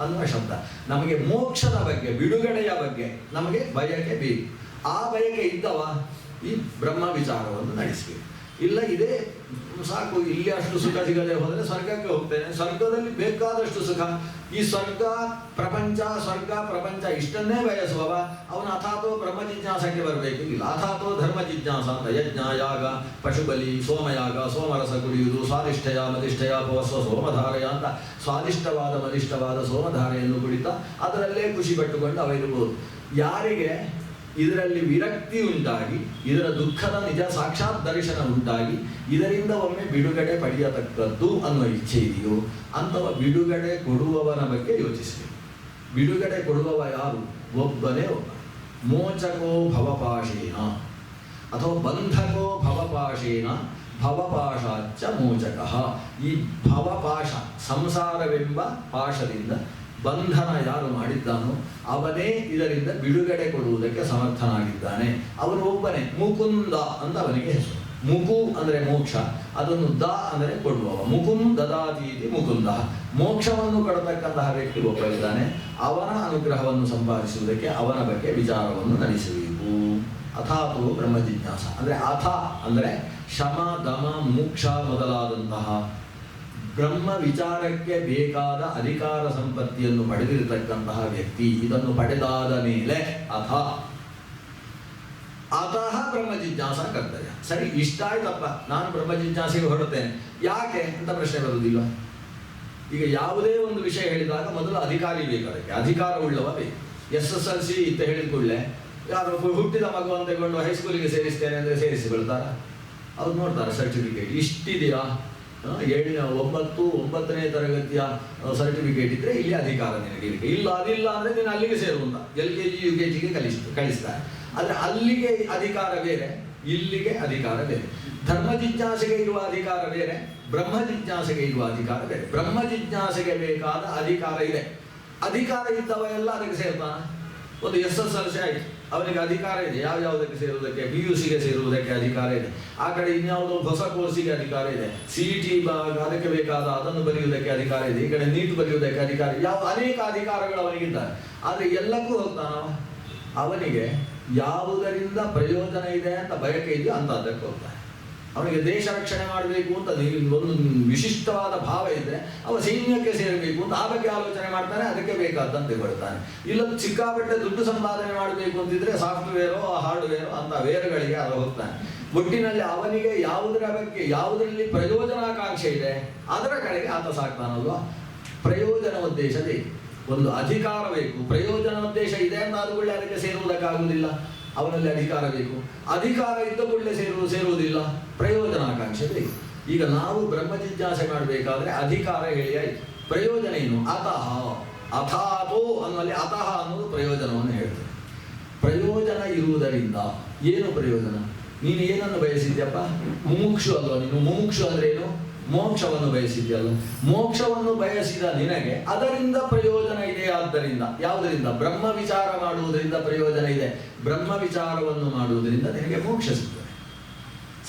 ಅನ್ನುವ ಶಬ್ದ. ನಮಗೆ ಮೋಕ್ಷದ ಬಗ್ಗೆ, ಬಿಡುಗಡೆಯ ಬಗ್ಗೆ ನಮಗೆ ಬಯಕೆ ಬೇಕು. ಆ ಬಯಕೆ ಇದ್ದವ ಈ ಬ್ರಹ್ಮ ವಿಚಾರವನ್ನು ನಡೆಸಬೇಕು. ಇಲ್ಲ ಇದೇ ಸಾಕು, ಇಲ್ಲಿ ಅಷ್ಟು ಸುಖ ಸಿಗದೆ ಹೋದರೆ ಸ್ವರ್ಗಕ್ಕೆ ಹೋಗ್ತೇನೆ, ಸ್ವರ್ಗದಲ್ಲಿ ಬೇಕಾದಷ್ಟು ಸುಖ. ಈ ಸ್ವರ್ಗ ಪ್ರಪಂಚ ಇಷ್ಟನ್ನೇ ಬಯಸುವವ ಅವನು ಅಥಾತೋ ಬ್ರಹ್ಮ ಜಿಜ್ಞಾಸಕ್ಕೆ ಬರಬೇಕು. ಇಲ್ಲ, ಅಥಾತೋ ಧರ್ಮ ಜಿಜ್ಞಾಸ ಅಂತ. ಯಜ್ಞ, ಯಾಗ, ಪಶುಬಲಿ, ಸೋಮಯಾಗ, ಸೋಮರಸ ಕುಡಿಯುವುದು, ಸ್ವಾದಿಷ್ಠಯ ಮದಿಷ್ಠಯ ಪವಸ್ವ ಸೋಮಧಾರೆಯ ಅಂತ ಸ್ವಾದಿಷ್ಟವಾದ ಮದಿಷ್ಠವಾದ ಸೋಮಧಾರೆಯನ್ನು ಕುಡಿತ ಅದರಲ್ಲೇ ಖುಷಿ ಪಟ್ಟುಕೊಂಡು ಅವ ಇರಬಹುದು. ಯಾರಿಗೆ ಇದರಲ್ಲಿ ವಿರಕ್ತಿ ಉಂಟಾಗಿ ಇದರ ದುಃಖದ ನಿಜ ಸಾಕ್ಷಾತ್ ದರ್ಶನ ಉಂಟಾಗಿ ಇದರಿಂದ ಒಮ್ಮೆ ಬಿಡುಗಡೆ ಪಡೆಯತಕ್ಕದ್ದು ಅನ್ನುವ ಇಚ್ಛೆ ಇದೆಯೋ ಅಂಥವ ಬಿಡುಗಡೆ ಕೊಡುವವನ ಬಗ್ಗೆ ಯೋಚಿಸಬೇಕು. ಬಿಡುಗಡೆ ಕೊಡುವವ ಯಾರು? ಒಬ್ಬನೇ ಒಬ್ಬ. ಮೋಚಕೋ ಭವಪಾಶೇನ ಅಥವಾ ಬಂಧಕೋ ಭವಪಾಶೇನ ಭವಪಾಶಾಚ್ಚ ಮೋಚಕಃ. ಈ ಭವಪಾಶ ಸಂಸಾರವೆಂಬ ಪಾಶದಿಂದ ಬಂಧನ ಯಾರು ಮಾಡಿದ್ದಾನೋ ಅವನೇ ಇದರಿಂದ ಬಿಡುಗಡೆ ಕೊಡುವುದಕ್ಕೆ ಸಮರ್ಥನಾಗಿದ್ದಾನೆ. ಅವನು ಒಬ್ಬನೇ. ಮುಕುಂದ ಅಂತ ಅವನಿಗೆ ಹೆಸರು. ಮುಕು ಅಂದರೆ ಮೋಕ್ಷ, ಅದನ್ನು ದ ಅಂದರೆ ಕೊಡುವವ. ಮುಕುಂ ದದಾತೀತಿ ಮುಕುಂದ. ಮೋಕ್ಷವನ್ನು ಕೊಡತಕ್ಕಂತಹ ವ್ಯಕ್ತಿ ಒಬ್ಬ ಇದ್ದಾನೆ. ಅವನ ಅನುಗ್ರಹವನ್ನು ಸಂಪಾದಿಸುವುದಕ್ಕೆ ಅವನ ಬಗ್ಗೆ ವಿಚಾರವನ್ನು ನಡೆಸಬೇಕು. ಅಥಾತೋ ಬ್ರಹ್ಮ ಜಿಜ್ಞಾಸ ಅಂದರೆ ಅಥ ಅಂದರೆ ಶಮ ದಮ ಮೋಕ್ಷ ಮೊದಲಾದಂತಹ ಬ್ರಹ್ಮ ವಿಚಾರಕ್ಕೆ ಬೇಕಾದ ಅಧಿಕಾರ ಸಂಪತ್ತಿಯನ್ನು ಪಡೆದಿರತಕ್ಕಂತಹ ವ್ಯಕ್ತಿ. ಇದನ್ನು ಪಡೆದಾದ ಮೇಲೆ ಅತಃ ಬ್ರಹ್ಮ ಜಿಜ್ಞಾಸ ಕರ್ತವ್ಯ. ಸರಿ, ಇಷ್ಟ ಆಯ್ತಪ್ಪ, ನಾನು ಬ್ರಹ್ಮ ಜಿಜ್ಞಾಸೆಗೆ ಹೊರಡ್ತೇನೆ, ಯಾಕೆ ಅಂತ ಪ್ರಶ್ನೆ ಬರುವುದಿಲ್ಲ. ಈಗ ಯಾವುದೇ ಒಂದು ವಿಷಯ ಹೇಳಿದಾಗ ಮೊದಲು ಅಧಿಕಾರಿ ಬೇಕು, ಅದಕ್ಕೆ ಅಧಿಕಾರ ಉಳ್ಳವ ಬೇಕು. SSLC ಅಂತ ಹೇಳಿದ ಕೂಡಲೇ ಯಾರು ಹುಟ್ಟಿದ ಮಗುವನ್ನು ತಗೊಂಡು ಹೈಸ್ಕೂಲಿಗೆ ಸೇರಿಸ್ತೇನೆ ಅಂದರೆ ಸೇರಿಸಿಬಿಡ್ತಾರ? ಅವ್ರು ನೋಡ್ತಾರೆ ಸರ್ಟಿಫಿಕೇಟ್ ಇಷ್ಟಿದೆಯಾ, 9ನೇ ತರಗತಿಯ ಸರ್ಟಿಫಿಕೇಟ್ ಇದ್ರೆ ಇಲ್ಲಿ ಅಧಿಕಾರ ನಿನಗೆ ಇಲ್ಲಿಗೆ, ಇಲ್ಲ ಅದಿಲ್ಲ ಅಂದರೆ ನೀನು ಅಲ್ಲಿಗೆ ಸೇರುವಂತ LKG UKGಗೆ ಕಳಿಸ್ತಾರೆ. ಆದರೆ ಅಲ್ಲಿಗೆ ಅಧಿಕಾರ ಬೇರೆ, ಇಲ್ಲಿಗೆ ಅಧಿಕಾರ ಬೇರೆ. ಧರ್ಮ ಜಿಜ್ಞಾಸೆಗೆ ಇರುವ ಅಧಿಕಾರ ಬೇರೆ, ಬ್ರಹ್ಮ ಜಿಜ್ಞಾಸೆಗೆ ಇರುವ ಅಧಿಕಾರ ಬೇರೆ. ಬ್ರಹ್ಮ ಜಿಜ್ಞಾಸೆಗೆ ಬೇಕಾದ ಅಧಿಕಾರ ಇದೆ. ಅಧಿಕಾರ ಇದ್ದವ ಎಲ್ಲ ಅದಕ್ಕೆ ಸೇರ್ತಾನ. ಒಂದು SSLC ಆಯಿತು, ಅವನಿಗೆ ಅಧಿಕಾರ ಇದೆ ಯಾವುದಕ್ಕೆ ಸೇರುವುದಕ್ಕೆ, PUCಗೆ ಸೇರುವುದಕ್ಕೆ ಅಧಿಕಾರ ಇದೆ. ಆ ಕಡೆ ಇನ್ಯಾವುದೋ ಹೊಸ ಕೋರ್ಸಿಗೆ ಅಧಿಕಾರ ಇದೆ, CET ಅದಕ್ಕೆ ಬೇಕಾದ ಅದನ್ನು ಬರೆಯುವುದಕ್ಕೆ ಅಧಿಕಾರ ಇದೆ, ಈ ಕಡೆ ನೀಟ್ ಬರೆಯುವುದಕ್ಕೆ ಅಧಿಕಾರ ಇದೆ. ಅನೇಕ ಅಧಿಕಾರಗಳು ಅವನಿಗಿದ್ದಾರೆ. ಆದರೆ ಎಲ್ಲಕ್ಕೂ ಹೋಗ್ತಾನ. ಅವನಿಗೆ ಯಾವುದರಿಂದ ಪ್ರಯೋಜನ ಇದೆ ಅಂತ ಬಯಕೆ ಇದೆಯೋ ಅಂತದ್ದಕ್ಕೆ ಹೋಗ್ತಾನೆ. ಅವನಿಗೆ ದೇಶ ರಕ್ಷಣೆ ಮಾಡಬೇಕು ಅಂತ ಒಂದು ವಿಶಿಷ್ಟವಾದ ಭಾವ ಇದ್ದರೆ ಅವ ಸೈನ್ಯಕ್ಕೆ ಸೇರಬೇಕು ಅಂತ ಆ ಬಗ್ಗೆ ಆಲೋಚನೆ ಮಾಡ್ತಾನೆ, ಅದಕ್ಕೆ ಬೇಕಾದಂತೆ ಕೊಡ್ತಾನೆ. ಇಲ್ಲ ಸಿಕ್ಕಾಪಟ್ಟೆ ದುಡ್ಡು ಸಂಪಾದನೆ ಮಾಡಬೇಕು ಅಂತಿದ್ರೆ ಸಾಫ್ಟ್ವೇರೋ ಹಾರ್ಡ್ವೇರೋ ಅಂತ ವೇರ್ಗಳಿಗೆ ಅವ ಹೋಗ್ತಾನೆ. ಒಟ್ಟಿನಲ್ಲಿ ಅವನಿಗೆ ಯಾವುದರ ಬಗ್ಗೆ ಯಾವುದರಲ್ಲಿ ಪ್ರಯೋಜನಾಕಾಂಕ್ಷೆ ಇದೆ ಅದರ ಕಡೆಗೆ ಆತ ಸಾಕ್ತಾನಲ್ವಾ. ಪ್ರಯೋಜನ ಉದ್ದೇಶ ಬೇಕು, ಒಂದು ಅಧಿಕಾರ ಬೇಕು. ಪ್ರಯೋಜನ ಉದ್ದೇಶ ಇದೆ ಅಂತ ಆದ ಕೂಡಲೇ ಅದಕ್ಕೆ ಸೇರುವುದಕ್ಕಾಗುವುದಿಲ್ಲ, ಅವನಲ್ಲಿ ಅಧಿಕಾರ ಬೇಕು. ಅಧಿಕಾರ ಇದ್ದ ಕೂಡಲೇ ಸೇರುವುದಿಲ್ಲ, ಪ್ರಯೋಜನಾಕಾಂಕ್ಷೆ ಬೇಕು. ಈಗ ನಾವು ಬ್ರಹ್ಮ ಜಿಜ್ಞಾಸೆ ಮಾಡಬೇಕಾದ್ರೆ ಅಧಿಕಾರ ಹೇಳಿ ಆಯ್ತು, ಪ್ರಯೋಜನ ಏನು? ಅಥಾತೋ ಅನ್ನುವಲ್ಲಿ ಅತಃ ಅನ್ನೋದು ಪ್ರಯೋಜನವನ್ನು ಹೇಳ್ತದೆ. ಪ್ರಯೋಜನ ಇರುವುದರಿಂದ ಏನು ಪ್ರಯೋಜನ? ನೀನು ಏನನ್ನು ಬಯಸಿದ್ಯಪ್ಪ? ಮುಮುಕ್ಷು ಅಲ್ವಾ ನೀನು? ಮುಮುಕ್ಷು ಅಂದ್ರೆ ಏನು? ಮೋಕ್ಷವನ್ನು ಬಯಸಿದ್ಯಲ್ಲ. ಮೋಕ್ಷವನ್ನು ಬಯಸಿದ ನಿನಗೆ ಅದರಿಂದ ಪ್ರಯೋಜನ ಇದೆ. ಆದ್ದರಿಂದ ಯಾವುದರಿಂದ? ಬ್ರಹ್ಮ ವಿಚಾರ ಮಾಡುವುದರಿಂದ ಪ್ರಯೋಜನ ಇದೆ. ಬ್ರಹ್ಮ ವಿಚಾರವನ್ನು ಮಾಡುವುದರಿಂದ ನಿನಗೆ ಮೋಕ್ಷ ಸಿಗ್ತದೆ.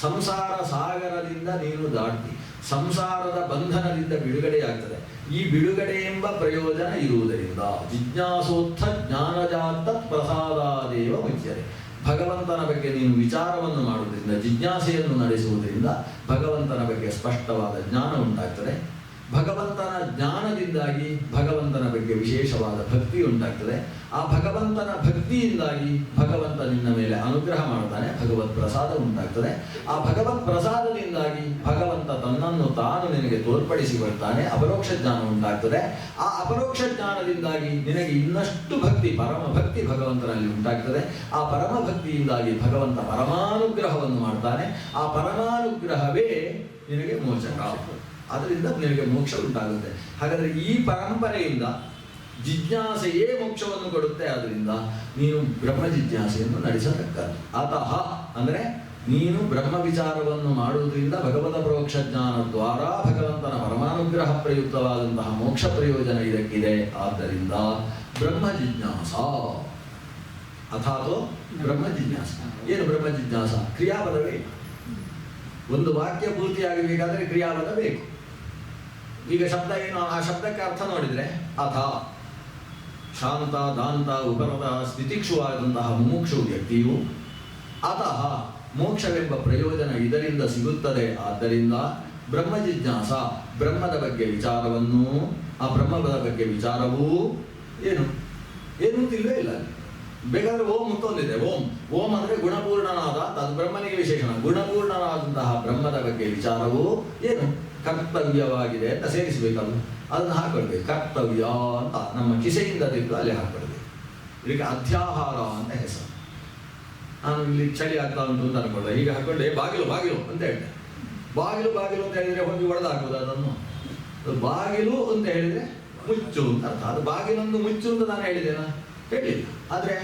ಸಂಸಾರ ಸಾಗರದಿಂದ ನೀನು ದಾಟಿ ಸಂಸಾರದ ಬಂಧನದಿಂದ ಬಿಡುಗಡೆಯಾಗ್ತದೆ. ಈ ಬಿಡುಗಡೆ ಎಂಬ ಪ್ರಯೋಜನ ಇರುವುದರಿಂದ ಜಿಜ್ಞಾಸೋತ್ಥ ಜ್ಞಾನಜಾತ ಪ್ರಸಾದಾದೇವ ಮುಚ್ಯತೆ. ಭಗವಂತನ ಬಗ್ಗೆ ನೀನು ವಿಚಾರವನ್ನು ಮಾಡುವುದರಿಂದ, ಜಿಜ್ಞಾಸೆಯನ್ನು ನಡೆಸುವುದರಿಂದ ಭಗವಂತನ ಬಗ್ಗೆ ಸ್ಪಷ್ಟವಾದ ಜ್ಞಾನ ಉಂಟಾಗ್ತದೆ. ಭಗವಂತನ ಜ್ಞಾನದಿಂದಾಗಿ ಭಗವಂತನ ಬಗ್ಗೆ ವಿಶೇಷವಾದ ಭಕ್ತಿ ಉಂಟಾಗ್ತದೆ. ಆ ಭಗವಂತನ ಭಕ್ತಿಯಿಂದಾಗಿ ಭಗವಂತ ನಿನ್ನ ಮೇಲೆ ಅನುಗ್ರಹ ಮಾಡ್ತಾನೆ, ಭಗವತ್ ಪ್ರಸಾದ ಉಂಟಾಗ್ತದೆ. ಆ ಭಗವತ್ ಪ್ರಸಾದದಿಂದಾಗಿ ಭಗವಂತ ತನ್ನನ್ನು ತಾನು ನಿನಗೆ ತೋರ್ಪಡಿಸಿಕೊಳ್ತಾನೆ, ಅಪರೋಕ್ಷ ಜ್ಞಾನ ಉಂಟಾಗ್ತದೆ. ಆ ಅಪರೋಕ್ಷ ಜ್ಞಾನದಿಂದಾಗಿ ನಿನಗೆ ಇನ್ನಷ್ಟು ಭಕ್ತಿ, ಪರಮ ಭಕ್ತಿ ಭಗವಂತನಲ್ಲಿ ಉಂಟಾಗ್ತದೆ. ಆ ಪರಮ ಭಕ್ತಿಯಿಂದಾಗಿ ಭಗವಂತ ಪರಮಾನುಗ್ರಹವನ್ನು ಮಾಡ್ತಾನೆ. ಆ ಪರಮಾನುಗ್ರಹವೇ ನಿನಗೆ ಮೋಚಕ, ಅದರಿಂದ ನಿನಗೆ ಮೋಕ್ಷ ಉಂಟಾಗುತ್ತೆ. ಹಾಗಾದರೆ ಈ ಪರಂಪರೆಯಿಂದ ಜಿಜ್ಞಾಸೆಯೇ ಮೋಕ್ಷವನ್ನು ಕೊಡುತ್ತೆ. ಆದ್ದರಿಂದ ನೀನು ಬ್ರಹ್ಮ ಜಿಜ್ಞಾಸೆಯನ್ನು ನಡೆಸತಕ್ಕದ್ದು. ಅತಃ ಅಂದರೆ ನೀನು ಬ್ರಹ್ಮ ವಿಚಾರವನ್ನು ಮಾಡುವುದರಿಂದ ಭಗವತ ಪರೋಕ್ಷ ಜ್ಞಾನ ದ್ವಾರ ಭಗವಂತನ ಪರಮಾನುಗ್ರಹ ಪ್ರಯುಕ್ತವಾದಂತಹ ಮೋಕ್ಷ ಪ್ರಯೋಜನ ಇದಕ್ಕಿದೆ. ಆದ್ದರಿಂದ ಬ್ರಹ್ಮ ಜಿಜ್ಞಾಸ ಅಥಾತೋ ಬ್ರಹ್ಮ ಜಿಜ್ಞಾಸ. ಏನು ಬ್ರಹ್ಮ ಜಿಜ್ಞಾಸ? ಕ್ರಿಯಾಪದವೇ. ಒಂದು ವಾಕ್ಯ ಪೂರ್ತಿಯಾಗಬೇಕಾದರೆ ಕ್ರಿಯಾಪದ ಬೇಕು. ಈಗ ಶಬ್ದ ಏನು? ಆ ಶಬ್ದಕ್ಕೆ ಅರ್ಥ ನೋಡಿದರೆ ಅಥ ಶಾಂತ ದಾಂತ ಉಪರತ ಸ್ಥಿತಿಕ್ಷುವಾದಂತಹ ಮುಮುಕ್ಷು ವ್ಯಕ್ತಿಯು ಅತಃ ಮೋಕ್ಷವೆಂಬ ಪ್ರಯೋಜನ ಇದರಿಂದ ಸಿಗುತ್ತದೆ. ಆದ್ದರಿಂದ ಬ್ರಹ್ಮ ಜಿಜ್ಞಾಸ, ಬ್ರಹ್ಮದ ಬಗ್ಗೆ ವಿಚಾರವನ್ನು, ಆ ಬ್ರಹ್ಮದ ಬಗ್ಗೆ ವಿಚಾರವೂ ಏನು ಇಲ್ಲವೇ ಇಲ್ಲ. ಬೇಕಾದ್ರೆ ಓಂ ಅಂತೊಂದಿದೆ. ಓಂ ಅಂದರೆ ಗುಣಪೂರ್ಣನಾದ, ಅದು ಬ್ರಹ್ಮನಿಗೆ ವಿಶೇಷಣ. ಗುಣಪೂರ್ಣನಾದಂತಹ ಬ್ರಹ್ಮದ ಬಗ್ಗೆ ವಿಚಾರವು ಏನು ಕರ್ತವ್ಯವಾಗಿದೆ ಅಂತ ಸೇರಿಸಬೇಕಲ್ಲ, ಅದನ್ನು ಹಾಕೊಳ್ಬೇಕು. ಕರ್ತವ್ಯ ಅಂತ ನಮ್ಮ ಕಿಸೆಯಿಂದ ತೆಗೆದು ಅಲ್ಲಿ ಹಾಕೊಳ್ಬೇಕು. ಇದಕ್ಕೆ ಅಧ್ಯಾಹಾರ ಅಂತ ಹೆಸರು. ನಾನು ಇಲ್ಲಿ ಚಳಿ ಆಗ್ತಾ ಉಂಟು ಅಂತ ಅನ್ಕೊಂಡೆ, ಈಗ ಹಾಕೊಂಡೆ ಬಾಗಿಲು ಅಂತ ಹೇಳ್ತೆ. ಬಾಗಿಲು ಅಂತ ಹೇಳಿದ್ರೆ ಹೋಗಿ ಹೊಡೆದಾಕ್ಬೋದು ಅದನ್ನು. ಬಾಗಿಲು ಅಂತ ಹೇಳಿದ್ರೆ ಮುಚ್ಚು ಅಂತ ಅರ್ಥ. ಅದು ಬಾಗಿಲೊಂದು ಮುಚ್ಚು ಅಂತ ನಾನು ಹೇಳಿದ್ದೇನಾ? ಹೇಳಿಲ್ಲ. ಆದರೆ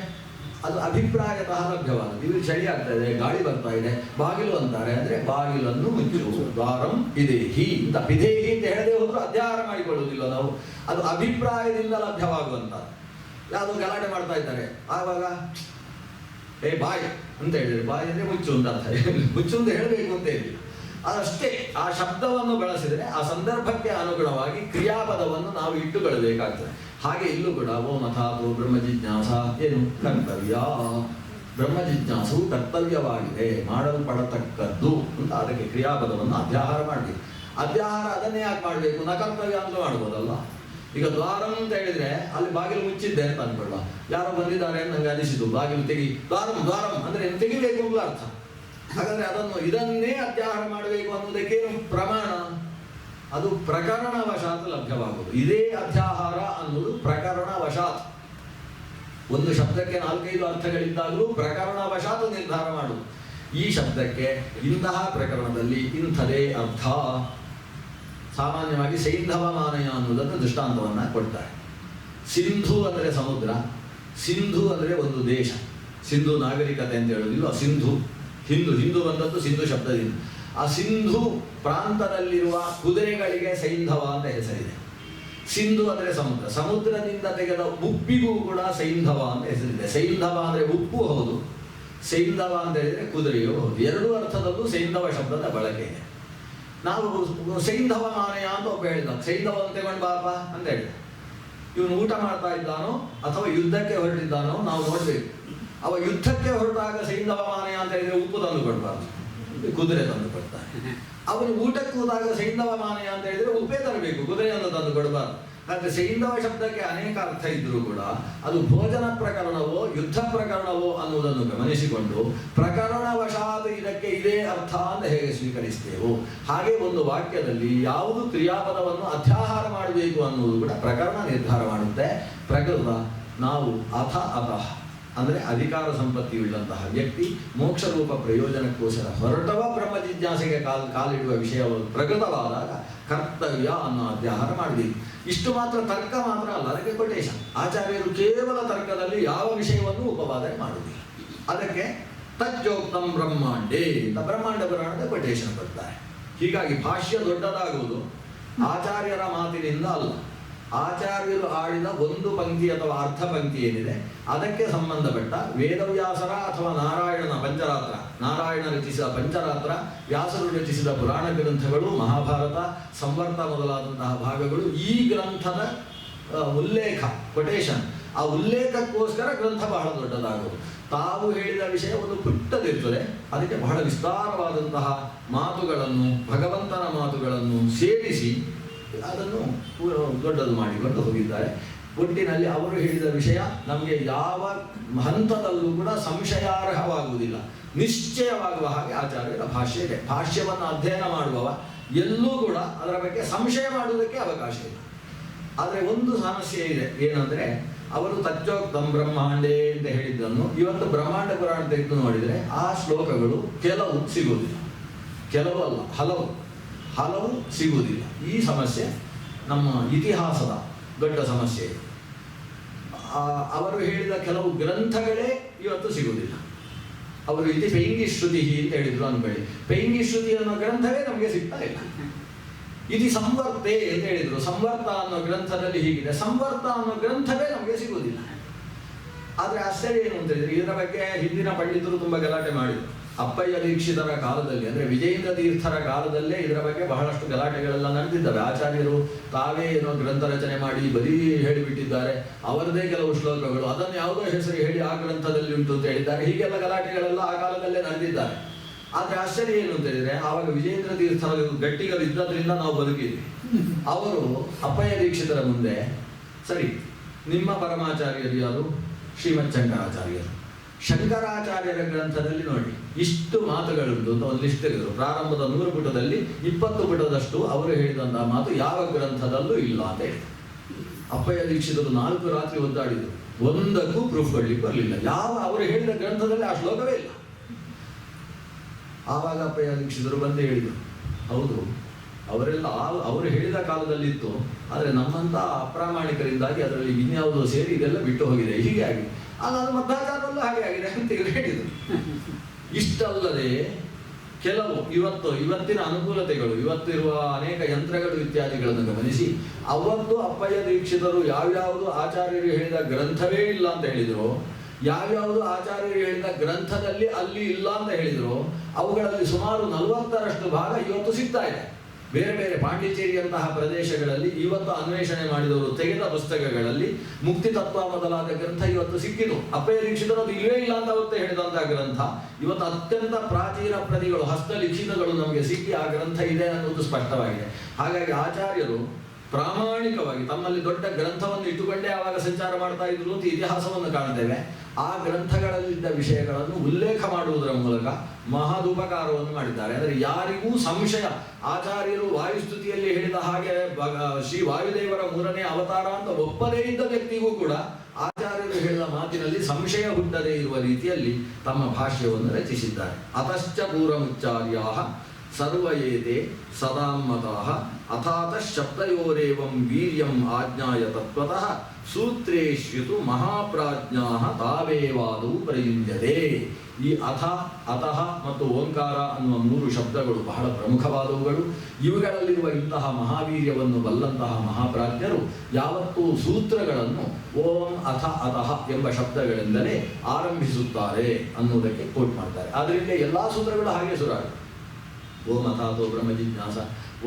ಅದು ಅಭಿಪ್ರಾಯತಃ ಲಭ್ಯವಾದದ್ದು. ಇಲ್ಲಿ ಚಳಿ ಆಗ್ತಾ ಇದೆ, ಗಾಳಿ ಬರ್ತಾ ಇದೆ, ಬಾಗಿಲು ಅಂತಾರೆ. ಅಂದರೆ ಬಾಗಿಲನ್ನು ಮುಚ್ಚು, ದ್ವಾರಂ ಪಿದೇಹಿ ಅಂತ. ಪಿದೇಹಿ ಅಂತ ಹೇಳದೆ ಹೋದ್ರು ಅಧ್ಯಾಹಾರ ಮಾಡಿಕೊಳ್ಳುವುದಿಲ್ಲ ನಾವು. ಅದು ಅಭಿಪ್ರಾಯದಿಂದ ಲಭ್ಯವಾಗುವಂಥದ್ದು. ಯಾವುದೋ ಗಲಾಟೆ ಮಾಡ್ತಾ ಇದ್ದಾರೆ, ಆವಾಗ ಬಾಯ್ ಅಂತ ಹೇಳಿದ್ರೆ ಬಾಯಿ ಅಂದರೆ ಮುಚ್ಚು ಅಂತ ಅರ್ಥ. ಮುಚ್ಚು ಅಂತ ಹೇಳಬೇಕು ಅಂತ ಹೇಳಿ ಅದಷ್ಟೇ. ಆ ಶಬ್ದವನ್ನು ಬಳಸಿದರೆ ಆ ಸಂದರ್ಭಕ್ಕೆ ಅನುಗುಣವಾಗಿ ಕ್ರಿಯಾಪದವನ್ನು ನಾವು ಇಟ್ಟುಕೊಳ್ಳಬೇಕಾಗ್ತದೆ. ಹಾಗೆ ಇಲ್ಲೂ ಕೂಡ ಓಂ ಅಥಾತೋ ಬ್ರಹ್ಮ ಜಿಜ್ಞಾಸ ಏನು ಕರ್ತವ್ಯ. ಬ್ರಹ್ಮ ಜಿಜ್ಞಾಸವು ಕರ್ತವ್ಯವಾಗಿದೆ, ಮಾಡಲ್ಪಡತಕ್ಕದ್ದು ಅಂತ. ಅದಕ್ಕೆ ಕ್ರಿಯಾಪದವನ್ನು ಅಧ್ಯಾಹಾರ ಮಾಡಬೇಕು. ಅಧ್ಯಾಹಾರ ಅದನ್ನೇ ಯಾಕೆ ಮಾಡಬೇಕು? ನ ಕರ್ತವ್ಯ ಅಂತ ಮಾಡ್ಬೋದಲ್ಲ. ಈಗ ದ್ವಾರಂ ಅಂತ ಹೇಳಿದ್ರೆ ಅಲ್ಲಿ ಬಾಗಿಲು ಮುಚ್ಚಿದ್ದೆ ಅಂತ ಅನ್ಕೊಳ್ಳ, ಯಾರೋ ಬಂದಿದ್ದಾರೆ ಅಂತ ನಂಗೆ ಅನಿಸಿತು, ಬಾಗಿಲು ತೆಗಿ, ದ್ವಾರಂ ಅಂದ್ರೆ ತೆಗಿಬೇಕು ಅಂತ ಅರ್ಥ. ಹಾಗಾದ್ರೆ ಇದನ್ನೇ ಅಧ್ಯಾಹಾರ ಮಾಡಬೇಕು ಅನ್ನೋದಕ್ಕೇನು ಪ್ರಮಾಣ? ಅದು ಪ್ರಕರಣವಶಾತ್ ಲಭ್ಯವಾಗುವುದು. ಇದೇ ಅಧ್ಯಾಹಾರ ಅನ್ನೋದು ಪ್ರಕರಣವಶಾತ್. ಒಂದು ಶಬ್ದಕ್ಕೆ 4-5 ಅರ್ಥಗಳಿದ್ದಾಗಲೂ ಪ್ರಕರಣವಶಾತ್ ನಿರ್ಧಾರ ಮಾಡುವುದು. ಈ ಶಬ್ದಕ್ಕೆ ಇಂತಹ ಪ್ರಕರಣದಲ್ಲಿ ಇಂಥದೇ ಅರ್ಥ. ಸಾಮಾನ್ಯವಾಗಿ ಸೈಂಧವ ಮಾನಯ ಅನ್ನುವುದನ್ನು ದೃಷ್ಟಾಂತವನ್ನು ಕೊಡ್ತಾರೆ. ಸಿಂಧು ಅಂದರೆ ಸಮುದ್ರ, ಸಿಂಧು ಅಂದರೆ ಒಂದು ದೇಶ. ಸಿಂಧು ನಾಗರಿಕತೆ ಅಂತ ಹೇಳೋದಿಲ್ಲ, ಸಿಂಧು ಹಿಂದೂ ಬಂದದ್ದು ಸಿಂಧು ಶಬ್ದದಿಂದ. ಆ ಸಿಂಧು ಪ್ರಾಂತದಲ್ಲಿರುವ ಕುದುರೆಗಳಿಗೆ ಸೈಂಧವ ಅಂತ ಹೆಸರಿದೆ. ಸಿಂಧು ಅಂದರೆ ಸಮುದ್ರ, ಸಮುದ್ರದಿಂದ ತೆಗೆದ ಉಪ್ಪಿಗೂ ಕೂಡ ಸೈಂಧವ ಅಂತ ಹೆಸರಿದೆ. ಸೈಂಧವ ಅಂದರೆ ಉಪ್ಪು ಹೌದು, ಸೈಂಧವ ಅಂತ ಹೇಳಿದರೆ ಕುದುರೆಯೂ ಹೌದು. ಎರಡೂ ಅರ್ಥದಲ್ಲೂ ಸೈಂಧವ ಶಬ್ದದ ಬಳಕೆ ಇದೆ. ನಾವು ಸೈಂಧವ ಮಾನಯ ಅಂತ ಒಬ್ಬ ಹೇಳಿದ, ಸೈಂಧವ ಅಂತ ತಗೊಂಡು ಬಾಪ ಅಂತ ಹೇಳಿದ. ಇವನು ಊಟ ಮಾಡ್ತಾ ಇದ್ದಾನೋ ಅಥವಾ ಯುದ್ಧಕ್ಕೆ ಹೊರಟಿದ್ದಾನೋ ನಾವು ನೋಡ್ಬೇಕು. ಅವ ಯುದ್ಧಕ್ಕೆ ಹೊರಟಾಗ ಸೈಂಧವ ಮಾನಯ ಅಂತ ಹೇಳಿದ್ರೆ ಉಪ್ಪು ತಂದು ಕೊಡ್ಬಾರ್ದು, ಕುದುರೆ ತಂದು ಕೊಡ್ತಾನೆ. ಅವನು ಊಟಕ್ಕೆ ಹೋದಾಗ ಸೈಂಧವ ಮಾನಯ ಅಂತ ಹೇಳಿದ್ರೆ ಉಪ್ಪೇ ತರಬೇಕು, ಕುದುರೆಯನ್ನು ತಂದು ಕೊಡಬಾರ್ದು. ಆದರೆ ಸೈಂಧವ ಶಬ್ದಕ್ಕೆ ಅನೇಕ ಅರ್ಥ ಇದ್ರೂ ಕೂಡ ಅದು ಭೋಜನ ಪ್ರಕರಣವೋ ಯುದ್ಧ ಪ್ರಕರಣವೋ ಅನ್ನುವುದನ್ನು ಗಮನಿಸಿಕೊಂಡು ಪ್ರಕರಣವಶಾತ್ ಇದಕ್ಕೆ ಇದೇ ಅರ್ಥ ಅಂತ ಹೇಗೆ ಸ್ವೀಕರಿಸ್ತೇವೋ ಹಾಗೆ ಒಂದು ವಾಕ್ಯದಲ್ಲಿ ಯಾವುದು ಕ್ರಿಯಾಪದವನ್ನು ಅಧ್ಯಾಹಾರ ಮಾಡಬೇಕು ಅನ್ನುವುದು ಕೂಡ ಪ್ರಕರಣ ನಿರ್ಧಾರ ಮಾಡುತ್ತೆ. ಪ್ರಕೃತ ನಾವು ಅತಃ ಅಂದರೆ ಅಧಿಕಾರ ಸಂಪತ್ತಿಯುಳ್ಳಂತಹ ವ್ಯಕ್ತಿ ಮೋಕ್ಷ ರೂಪ ಪ್ರಯೋಜನಕ್ಕೋಸ್ಕರ ಹೊರಟವ ಬ್ರಹ್ಮ ಜಿಜ್ಞಾಸೆಗೆ ಕಾಲಿಡುವ ವಿಷಯವು ಪ್ರಕೃತವಾದಾಗ ಕರ್ತವ್ಯ ಅನ್ನೋ ಅಧ್ಯಾಹಾರ ಮಾಡಬೇಕು. ಇಷ್ಟು ಮಾತ್ರ ತರ್ಕ ಮಾತ್ರ ಅಲ್ಲ, ಅದಕ್ಕೆ ಕೊಟೇಶನ್. ಆಚಾರ್ಯರು ಕೇವಲ ತರ್ಕದಲ್ಲಿ ಯಾವ ವಿಷಯವನ್ನು ಉಪವಾದನೆ ಮಾಡುವುದಿಲ್ಲ. ಅದಕ್ಕೆ ತಜ್ಜೋಕ್ತಂ ಬ್ರಹ್ಮಾಂಡೇ ಅಂತ ಬ್ರಹ್ಮಾಂಡ ಪುರಾಣದ ಕೊಟೇಶನ್ ಕೊಡ್ತಾರೆ. ಹೀಗಾಗಿ ಭಾಷ್ಯ ದೊಡ್ಡದಾಗುವುದು ಆಚಾರ್ಯರ ಮಾತಿನಿಂದ ಅಲ್ಲ, ಆಚಾರ್ಯರು ಆಡಿದ ಒಂದು ಪಂಕ್ತಿ ಅಥವಾ ಅರ್ಧ ಪಂಕ್ತಿ ಏನಿದೆ ಅದಕ್ಕೆ ಸಂಬಂಧಪಟ್ಟ ವೇದವ್ಯಾಸರ ಅಥವಾ ನಾರಾಯಣನ ಪಂಚರಾತ್ರ, ನಾರಾಯಣ ರಚಿಸಿದ ಪಂಚರಾತ್ರ, ವ್ಯಾಸರು ರಚಿಸಿದ ಪುರಾಣ ಗ್ರಂಥಗಳು, ಮಹಾಭಾರತ, ಸಂವರ್ತ ಮೊದಲಾದಂತಹ ಭಾಗಗಳು ಈ ಗ್ರಂಥದ ಉಲ್ಲೇಖ, ಕೊಟೇಶನ್. ಆ ಉಲ್ಲೇಖಕ್ಕೋಸ್ಕರ ಗ್ರಂಥ ಬಹಳ ದೊಡ್ಡದಾಗುವುದು. ತಾವು ಹೇಳಿದ ವಿಷಯ ಒಂದು ಪುಟ್ಟದಿರ್ತದೆ, ಅದಕ್ಕೆ ಬಹಳ ವಿಸ್ತಾರವಾದಂತಹ ಮಾತುಗಳನ್ನು, ಭಗವಂತನ ಮಾತುಗಳನ್ನು ಸೇರಿಸಿ ಅದನ್ನು ದೊಡ್ಡದು ಮಾಡಿಕೊಂಡು ಹೋಗಿದ್ದಾರೆ. ಒಟ್ಟಿನಲ್ಲಿ ಅವರು ಹೇಳಿದ ವಿಷಯ ನಮಗೆ ಯಾವ ಹಂತದಲ್ಲೂ ಕೂಡ ಸಂಶಯಾರ್ಹವಾಗುವುದಿಲ್ಲ, ನಿಶ್ಚಯವಾಗುವ ಹಾಗೆ ಆಚಾರ್ಯರ ಭಾಷ್ಯ ಇದೆ. ಭಾಷ್ಯವನ್ನು ಅಧ್ಯಯನ ಮಾಡುವವ ಎಲ್ಲೂ ಕೂಡ ಅದರ ಬಗ್ಗೆ ಸಂಶಯ ಮಾಡುವುದಕ್ಕೆ ಅವಕಾಶ ಇಲ್ಲ. ಆದರೆ ಒಂದು ಸಮಸ್ಯೆ ಇದೆ, ಏನಂದರೆ ಅವರು ತಜ್ಜೋಕ್ತಂ ಬ್ರಹ್ಮಾಂಡೇ ಅಂತ ಹೇಳಿದ್ದನ್ನು ಇವತ್ತು ಬ್ರಹ್ಮಾಂಡ ಪುರಾಣ ತೆಗೆದು ನೋಡಿದರೆ ಆ ಶ್ಲೋಕಗಳು ಕೆಲವು ಸಿಗುವುದಿಲ್ಲ, ಕೆಲವು ಅಲ್ಲ ಹಲವು ಸಿಗುವುದಿಲ್ಲ. ಈ ಸಮಸ್ಯೆ ನಮ್ಮ ಇತಿಹಾಸದ ದೊಡ್ಡ ಸಮಸ್ಯೆ. ಅವರು ಹೇಳಿದ ಕೆಲವು ಗ್ರಂಥಗಳೇ ಇವತ್ತು ಸಿಗುವುದಿಲ್ಲ. ಅವರು ಇತಿ ಪೈಂಗಿ ಶ್ರುತಿ ಅಂತ ಹೇಳಿದ್ರು ಅನ್ಬೇಡಿ, ಪೈಂಗಿ ಶ್ರುತಿ ಅನ್ನೋ ಗ್ರಂಥವೇ ನಮಗೆ ಸಿಗ್ತಾ ಇಲ್ಲ. ಇದು ಸಂವರ್ತೆ ಅಂತ ಹೇಳಿದ್ರು, ಸಂವರ್ತ ಅನ್ನೋ ಗ್ರಂಥದಲ್ಲಿ ಹೀಗಿದೆ, ಸಂವರ್ತ ಅನ್ನೋ ಗ್ರಂಥವೇ ನಮಗೆ ಸಿಗುವುದಿಲ್ಲ. ಆದರೆ ಆಶ್ಚರ್ಯ ಏನು ಅಂತ ಹೇಳಿದ್ರೆ ಇದರ ಬಗ್ಗೆ ಹಿಂದಿನ ಪಂಡಿತರು ತುಂಬ ಗಲಾಟೆ ಮಾಡಿದರು. ಅಪ್ಪಯ್ಯ ದೀಕ್ಷಿತರ ಕಾಲದಲ್ಲಿ ಅಂದರೆ ವಿಜಯೇಂದ್ರ ತೀರ್ಥರ ಕಾಲದಲ್ಲೇ ಇದರ ಬಗ್ಗೆ ಬಹಳಷ್ಟು ಗಲಾಟೆಗಳೆಲ್ಲ ನಡೆದಿದ್ದಾವೆ. ಆಚಾರ್ಯರು ತಾವೇ ಏನೋ ಗ್ರಂಥ ರಚನೆ ಮಾಡಿ ಬರೀ ಹೇಳಿಬಿಟ್ಟಿದ್ದಾರೆ, ಅವರದೇ ಕೆಲವು ಶ್ಲೋಕಗಳು ಅದನ್ನು ಯಾವುದೋ ಹೆಸರು ಹೇಳಿ ಆ ಗ್ರಂಥದಲ್ಲಿ ಉಂಟು ಅಂತ ಹೇಳಿದ್ದಾರೆ. ಹೀಗೆಲ್ಲ ಗಲಾಟೆಗಳೆಲ್ಲ ಆ ಕಾಲದಲ್ಲೇ ನಡೆದಿದ್ದಾರೆ. ಆದರೆ ಆಶ್ಚರ್ಯ ಏನು ಅಂತ ಹೇಳಿದ್ರೆ ಆವಾಗ ವಿಜಯೇಂದ್ರ ತೀರ್ಥರ ಗಟ್ಟಿಗಳು ಇದ್ದದ್ರಿಂದ ನಾವು ಬದುಕಿದ್ವಿ. ಅವರು ಅಪ್ಪಯ್ಯ ದೀಕ್ಷಿತರ ಮುಂದೆ, ಸರಿ ನಿಮ್ಮ ಪರಮಾಚಾರ್ಯರು ಯಾರು? ಶ್ರೀಮತ್ ಶಂಕರಾಚಾರ್ಯರು. ಶಂಕರಾಚಾರ್ಯರ ಗ್ರಂಥದಲ್ಲಿ ನೋಡಿ ಇಷ್ಟು ಮಾತುಗಳುಂಟು ಅಂತ ಒಂದು ಲಿಸ್ಟ್ ತೆಗೆದರು. ಪ್ರಾರಂಭದ 100 ಪುಟದಲ್ಲಿ 20 ಪುಟದಷ್ಟು ಅವರು ಹೇಳಿದಂತಹ ಮಾತು ಯಾವ ಗ್ರಂಥದಲ್ಲೂ ಇಲ್ಲ ಅಂತ ಹೇಳಿ. ಅಪ್ಪಯ್ಯ ದೀಕ್ಷಿತರು 4 ರಾತ್ರಿ ಒದ್ದಾಡಿದರು, ಒಂದಕ್ಕೂ ಪ್ರೂಫ್ ಕೊಡ್ಲಿಕ್ಕೆ ಬರಲಿಲ್ಲ. ಯಾವ ಅವರು ಹೇಳಿದ ಗ್ರಂಥದಲ್ಲಿ ಆ ಶ್ಲೋಕವೇ ಇಲ್ಲ. ಆವಾಗ ಅಪ್ಪಯ್ಯ ದೀಕ್ಷಿತರು ಬಂದು ಹೇಳಿದರು, ಹೌದು ಅವರೆಲ್ಲ ಅವರು ಹೇಳಿದ ಕಾಲದಲ್ಲಿತ್ತು, ಆದರೆ ನಮ್ಮಂಥ ಅಪ್ರಾಮಾಣಿಕರಿಂದಾಗಿ ಅದರಲ್ಲಿ ಇನ್ಯಾವುದೋ ಸೇರಿ ಇದೆಲ್ಲ ಬಿಟ್ಟು ಹೋಗಿದೆ, ಹೀಗೆ ಆಗಿದೆ. ಅದು ಮಧ್ವಾಚಾರದಲ್ಲೂ ಹಾಗೆ ಆಗಿದೆ ಅಂತ ಹೇಳಿದರು. ಇಷ್ಟಲ್ಲದೆ ಕೆಲವು ಇವತ್ತಿನ ಅನುಕೂಲತೆಗಳು, ಇವತ್ತಿರುವ ಅನೇಕ ಯಂತ್ರಗಳು ಇತ್ಯಾದಿಗಳನ್ನು ಗಮನಿಸಿ ಅವತ್ತು ಅಪ್ಪಯ್ಯ ದೀಕ್ಷಿತರು ಯಾವ್ಯಾವುದು ಆಚಾರ್ಯರು ಹೇಳಿದ ಗ್ರಂಥವೇ ಇಲ್ಲ ಅಂತ ಹೇಳಿದರು, ಯಾವ್ಯಾವುದು ಆಚಾರ್ಯರು ಹೇಳಿದ ಗ್ರಂಥದಲ್ಲಿ ಅಲ್ಲಿ ಇಲ್ಲ ಅಂತ ಹೇಳಿದರು, ಅವುಗಳಲ್ಲಿ ಸುಮಾರು 40ರಷ್ಟು ಭಾಗ ಇವತ್ತು ಸಿಗ್ತಾ ಇದೆ. ಬೇರೆ ಬೇರೆ ಪಾಂಡಿಚೇರಿಯಂತಹ ಪ್ರದೇಶಗಳಲ್ಲಿ ಇವತ್ತು ಅನ್ವೇಷಣೆ ಮಾಡಿದವರು ತೆಗೆದ ಪುಸ್ತಕಗಳಲ್ಲಿ ಮುಕ್ತಿ ತತ್ವ ಮೊದಲಾದ ಗ್ರಂಥ ಇವತ್ತು ಸಿಕ್ಕಿತು. ಅಪ್ಪಯ್ಯ ದೀಕ್ಷಿತರು ಅದು ಇಲ್ಲೇ ಇಲ್ಲ ಅಂತ ಅವತ್ತೇ ಹೇಳಿದಂತಹ ಗ್ರಂಥ ಇವತ್ತು ಅತ್ಯಂತ ಪ್ರಾಚೀನ ಪ್ರತಿಗಳು, ಹಸ್ತಲಿಖಿತಗಳು ನಮಗೆ ಸಿಕ್ಕಿ ಆ ಗ್ರಂಥ ಇದೆ ಅನ್ನೋದು ಸ್ಪಷ್ಟವಾಗಿದೆ. ಹಾಗಾಗಿ ಆಚಾರ್ಯರು ಪ್ರಾಮಾಣಿಕವಾಗಿ ತಮ್ಮಲ್ಲಿ ದೊಡ್ಡ ಗ್ರಂಥವನ್ನು ಇಟ್ಟುಕೊಂಡೇ ಆವಾಗ ಸಂಚಾರ ಮಾಡ್ತಾ ಇದ್ರು ಅಂತ ಇತಿಹಾಸವನ್ನು ಕಾಣ್ತೇವೆ. ಆ ಗ್ರಂಥಗಳಲ್ಲಿದ್ದ ವಿಷಯಗಳನ್ನು ಉಲ್ಲೇಖ ಮಾಡುವುದರ ಮೂಲಕ ಮಹದುಪಕಾರವನ್ನು ಮಾಡಿದ್ದಾರೆ. ಅಂದರೆ ಯಾರಿಗೂ ಸಂಶಯ, ಆಚಾರ್ಯರು ವಾಯುಸ್ತುತಿಯಲ್ಲಿ ಹೇಳಿದ ಹಾಗೆ ಶ್ರೀ ವಾಯುದೇವರ 3ನೇ ಅವತಾರ ಅಂತ ಒಪ್ಪದೇ ಇದ್ದ ವ್ಯಕ್ತಿಗೂ ಕೂಡ ಆಚಾರ್ಯರು ಆಚಾರ್ಯರು ಹೇಳಿದ ಮಾತಿನಲ್ಲಿ ಸಂಶಯ ಹುಟ್ಟದೇ ಇರುವ ರೀತಿಯಲ್ಲಿ ತಮ್ಮ ಭಾಷ್ಯವನ್ನು ರಚಿಸಿದ್ದಾರೆ. ಅತಶ್ಚ ಪೂರ್ವಮುಚ್ಚಾರ್ಯಾ ಸರ್ವಯೇತೆ ಸದಾಮತಃ ಅಥಾತಃ ಶಬ್ದಯೋರೇವಂ ವೀರ್ಯಂ ಆಜ್ಞಾಯ ತತ್ವತಃ ಸೂತ್ರೇಷ್ಯುತು ಮಹಾಪ್ರಾಜ್ಞಾಃ ತಾವೇವಾದೌ ಪ್ರಯುಜ್ಯತೆ. ಈ ಅಥ, ಅತಃ ಮತ್ತು ಓಂಕಾರ ಅನ್ನುವ 3 ಶಬ್ದಗಳು ಬಹಳ ಪ್ರಮುಖವಾದವುಗಳು. ಇವುಗಳಲ್ಲಿರುವ ಇಂತಹ ಮಹಾವೀರ್ಯವನ್ನು ಬಲ್ಲಂತಹ ಮಹಾಪ್ರಾಜ್ಞರು ಯಾವತ್ತೂ ಸೂತ್ರಗಳನ್ನು ಓಂ ಅಥ ಅತಃ ಎಂಬ ಶಬ್ದಗಳಿಂದಲೇ ಆರಂಭಿಸುತ್ತಾರೆ ಅನ್ನುವುದಕ್ಕೆ ಕೋಟ್ ಮಾಡ್ತಾರೆ. ಆದ್ದರಿಂದ ಎಲ್ಲ ಸೂತ್ರಗಳು ಹಾಗೆ ಶುರುವಾಗುತ್ತೆ. ಓಂ ಅಥಾತೋ ಬ್ರಹ್ಮ ಜಿಜ್ಞಾಸ,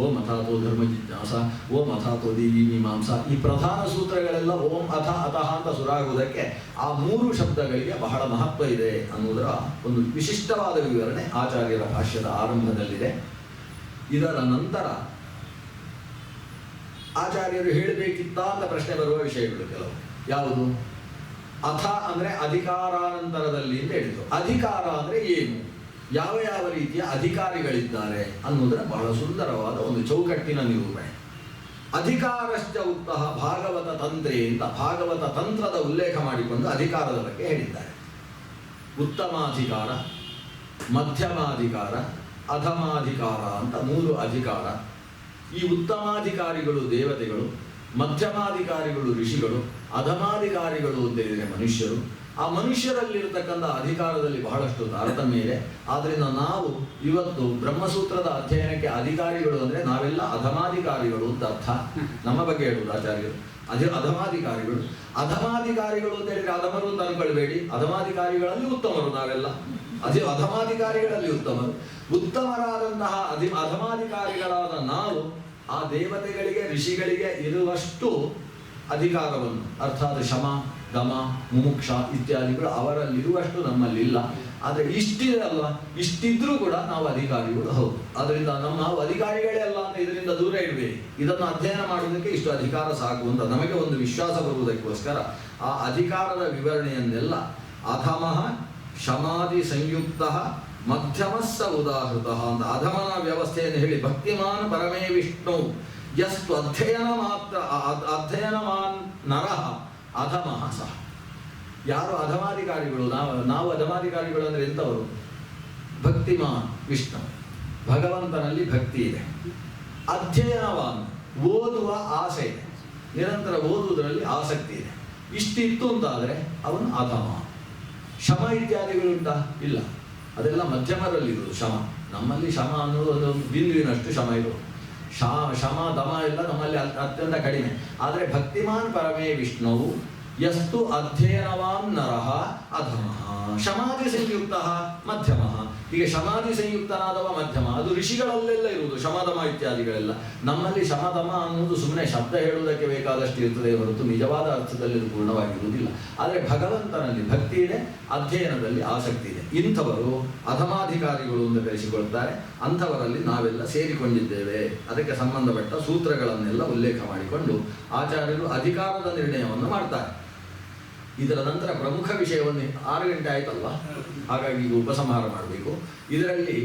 ಓಂ ಅಥಾತೋ ಧರ್ಮ ಜಿಜ್ಞಾಸ, ಓಂ ಅಥಾತೋ ದೇವಿ ಮೀಮಾಂಸ. ಈ ಪ್ರಧಾನ ಸೂತ್ರಗಳೆಲ್ಲ ಓಂ ಅಥ ಅತಃ ಅಂತ ಶುರುವಾಗುವುದಕ್ಕೆ ಆ 3 ಶಬ್ದಗಳಿಗೆ ಬಹಳ ಮಹತ್ವ ಇದೆ ಅನ್ನುವುದರ ಒಂದು ವಿಶಿಷ್ಟವಾದ ವಿವರಣೆ ಆಚಾರ್ಯರ ಭಾಷ್ಯದ ಆರಂಭದಲ್ಲಿದೆ. ಇದರ ನಂತರ ಆಚಾರ್ಯರು ಹೇಳಬೇಕಿತ್ತ ಅಂತ ಪ್ರಶ್ನೆ ಬರುವ ವಿಷಯಗಳು ಕೆಲವು. ಯಾವುದು? ಅಥ ಅಂದರೆ ಅಧಿಕಾರಾನಂತರದಲ್ಲಿ ಅಂತ ಹೇಳಿದ್ರು. ಅಧಿಕಾರ ಅಂದರೆ ಏನು, ಯಾವ ಯಾವ ರೀತಿಯ ಅಧಿಕಾರಿಗಳಿದ್ದಾರೆ ಅನ್ನುವುದರ ಬಹಳ ಸುಂದರವಾದ ಒಂದು ಚೌಕಟ್ಟಿನ ನಿರೂಪಣೆ. ಅಧಿಕಾರಶ್ಚ ಉಕ್ತಃ ಭಾಗವತ ತಂತ್ರೇ ಅಂತ ಭಾಗವತ ತಂತ್ರದ ಉಲ್ಲೇಖ ಮಾಡಿಕೊಂಡು ಅಧಿಕಾರದ ಬಗ್ಗೆ ಹೇಳಿದ್ದಾರೆ. ಉತ್ತಮಾಧಿಕಾರ, ಮಧ್ಯಮಾಧಿಕಾರ, ಅಧಮಾಧಿಕಾರ ಅಂತ 3 ಅಧಿಕಾರ. ಈ ಉತ್ತಮಾಧಿಕಾರಿಗಳು ದೇವತೆಗಳು, ಮಧ್ಯಮಾಧಿಕಾರಿಗಳು ಋಷಿಗಳು, ಅಧಮಾಧಿಕಾರಿಗಳು ಅಂತ ಹೇಳಿದರೆ ಮನುಷ್ಯರು. ಆ ಮನುಷ್ಯರಲ್ಲಿರತಕ್ಕಂಥ ಅಧಿಕಾರದಲ್ಲಿ ಬಹಳಷ್ಟು ತಾರತಮ್ಯ ಇದೆ. ಆದ್ದರಿಂದ ನಾವು ಇವತ್ತು ಬ್ರಹ್ಮಸೂತ್ರದ ಅಧ್ಯಯನಕ್ಕೆ ಅಧಿಕಾರಿಗಳು ಅಂದರೆ ನಾವೆಲ್ಲ ಅಧಮಾಧಿಕಾರಿಗಳು ಅಂತ ಅರ್ಥ. ನಮ್ಮ ಬಗ್ಗೆ ಹೇಳುವುದು ಆಚಾರ್ಯರು ಅಧಮಾಧಿಕಾರಿಗಳು. ಅಧಮಾಧಿಕಾರಿಗಳು ಅಂತ ಹೇಳಿದ್ರೆ ಅಧಮರು ಅಂತ ಅನ್ಕೊಳ್ಬೇಡಿ. ಅಧಮಾಧಿಕಾರಿಗಳಲ್ಲಿ ಉತ್ತಮರು ನಾವೆಲ್ಲ. ಅಧಮಾಧಿಕಾರಿಗಳಲ್ಲಿ ಉತ್ತಮರು. ಉತ್ತಮರಾದಂತಹ ಅಧಮಾಧಿಕಾರಿಗಳಾದ ನಾವು ಆ ದೇವತೆಗಳಿಗೆ ಋಷಿಗಳಿಗೆ ಇರುವಷ್ಟು ಅಧಿಕಾರವನ್ನು ಅರ್ಥಾತ್ ಶಮ, ದಮ, ಮುಮುಕ್ಷ ಇತ್ಯಾದಿಗಳು ಅವರಲ್ಲಿರುವಷ್ಟು ನಮ್ಮಲ್ಲಿಲ್ಲ. ಆದರೆ ಇಷ್ಟಿದೆ ಅಲ್ವಾ, ಇಷ್ಟಿದ್ರೂ ಕೂಡ ನಾವು ಅಧಿಕಾರಿಗಳು ಹೌದು. ಅದರಿಂದ ನಾವು ಅಧಿಕಾರಿಗಳೇ ಅಲ್ಲ ಅಂತ ಇದರಿಂದ ದೂರ ಇಡಬೇಡಿ. ಇದನ್ನು ಅಧ್ಯಯನ ಮಾಡುವುದಕ್ಕೆ ಇಷ್ಟು ಅಧಿಕಾರ ಸಾಕು ಅಂತ ನಮಗೆ ಒಂದು ವಿಶ್ವಾಸ ಬರುವುದಕ್ಕೋಸ್ಕರ ಆ ಅಧಿಕಾರದ ವಿವರಣೆಯನ್ನೆಲ್ಲ ಅಧಮಃ ಶಮಾಧಿ ಸಂಯುಕ್ತ ಮಧ್ಯಮಸ್ಸ ಉದಾಹೃತ ಅಂತ ಅಧಮನ ವ್ಯವಸ್ಥೆಯನ್ನು ಹೇಳಿ ಭಕ್ತಿಮಾನ್ ಪರಮೇ ವಿಷ್ಣು ಯಸ್ತು ಅಧ್ಯಯನಮಾನ್ ನರಃ ಅಧಮಃ ಸಹ. ಯಾರು ಅಧಮಾಧಿಕಾರಿಗಳು, ನಾವು ಅಧಮಾಧಿಕಾರಿಗಳು ಅಂದರೆ ಎಂಥವರು? ಭಕ್ತಿಮಾನ್ ವಿಷ್ಣು, ಭಗವಂತನಲ್ಲಿ ಭಕ್ತಿ ಇದೆ. ಅಧ್ಯಯನವಾನ್, ಓದುವ ಆಸೆ ಇದೆ, ನಿರಂತರ ಓದುವುದರಲ್ಲಿ ಆಸಕ್ತಿ ಇದೆ. ಇಷ್ಟಿತ್ತು ಅಂತಾದರೆ ಅವನು ಅಧಮ. ಶಮ ಇತ್ಯಾದಿಗಳುಂಟಾ? ಇಲ್ಲ, ಅದೆಲ್ಲ ಮಧ್ಯಮದಲ್ಲಿರುವುದು ಶಮ. ನಮ್ಮಲ್ಲಿ ಶಮ ಅನ್ನೋದು ಒಂದು ಬಿಂದುವಿನಷ್ಟು ಶಮ ಇರುವುದು. ಶಮ ದಮ ಎಲ್ಲ ನಮ್ಮಲ್ಲಿ ಅತ್ಯಂತ ಕಡಿಮೆ. ಆದರೆ ಭಕ್ತಿಮಾನ್ ಪರಮೇ ವಿಷ್ಣುವು ಯಸ್ತು ಅಧ್ಯಯನವಾನ್ ನರಃ ಅಧಮಃ ಶಮಾಧಿ ಸಂಯುಕ್ತ ಮಧ್ಯಮಃ. ಹೀಗೆ ಶಮಾಧಿ ಸಂಯುಕ್ತನಾದವ ಮಧ್ಯಮ. ಅದು ಋಷಿಗಳಲ್ಲೆಲ್ಲ ಇರುವುದು ಶಮದಮ ಇತ್ಯಾದಿಗಳೆಲ್ಲ. ನಮ್ಮಲ್ಲಿ ಶಮದಮ ಅನ್ನುವುದು ಸುಮ್ಮನೆ ಶಬ್ದ ಹೇಳುವುದಕ್ಕೆ ಬೇಕಾದಷ್ಟು ಇರ್ತದೆ ಹೊರತು ನಿಜವಾದ ಅರ್ಥದಲ್ಲಿ ಅದು ಪೂರ್ಣವಾಗಿರುವುದಿಲ್ಲ. ಆದರೆ ಭಗವಂತನಲ್ಲಿ ಭಕ್ತಿ ಇದೆ, ಅಧ್ಯಯನದಲ್ಲಿ ಆಸಕ್ತಿ ಇದೆ. ಇಂಥವರು ಅಧಮಾಧಿಕಾರಿಗಳು ಎಂದು ಕರೆಸಿಕೊಳ್ತಾರೆ. ಅಂಥವರಲ್ಲಿ ನಾವೆಲ್ಲ ಸೇರಿಕೊಂಡಿದ್ದೇವೆ. ಅದಕ್ಕೆ ಸಂಬಂಧಪಟ್ಟ ಸೂತ್ರಗಳನ್ನೆಲ್ಲ ಉಲ್ಲೇಖ ಮಾಡಿಕೊಂಡು ಆಚಾರ್ಯರು ಅಧಿಕಾರದ ನಿರ್ಣಯವನ್ನು ಮಾಡ್ತಾರೆ. ಇದರ ನಂತರ ಪ್ರಮುಖ ವಿಷಯವನ್ನು 6 ಗಂಟೆ ಆಯ್ತಲ್ವಾ, ಹಾಗಾಗಿ ಈಗ ಉಪಸಂಹಾರ ಮಾಡಬೇಕು. ಇದರಲ್ಲಿ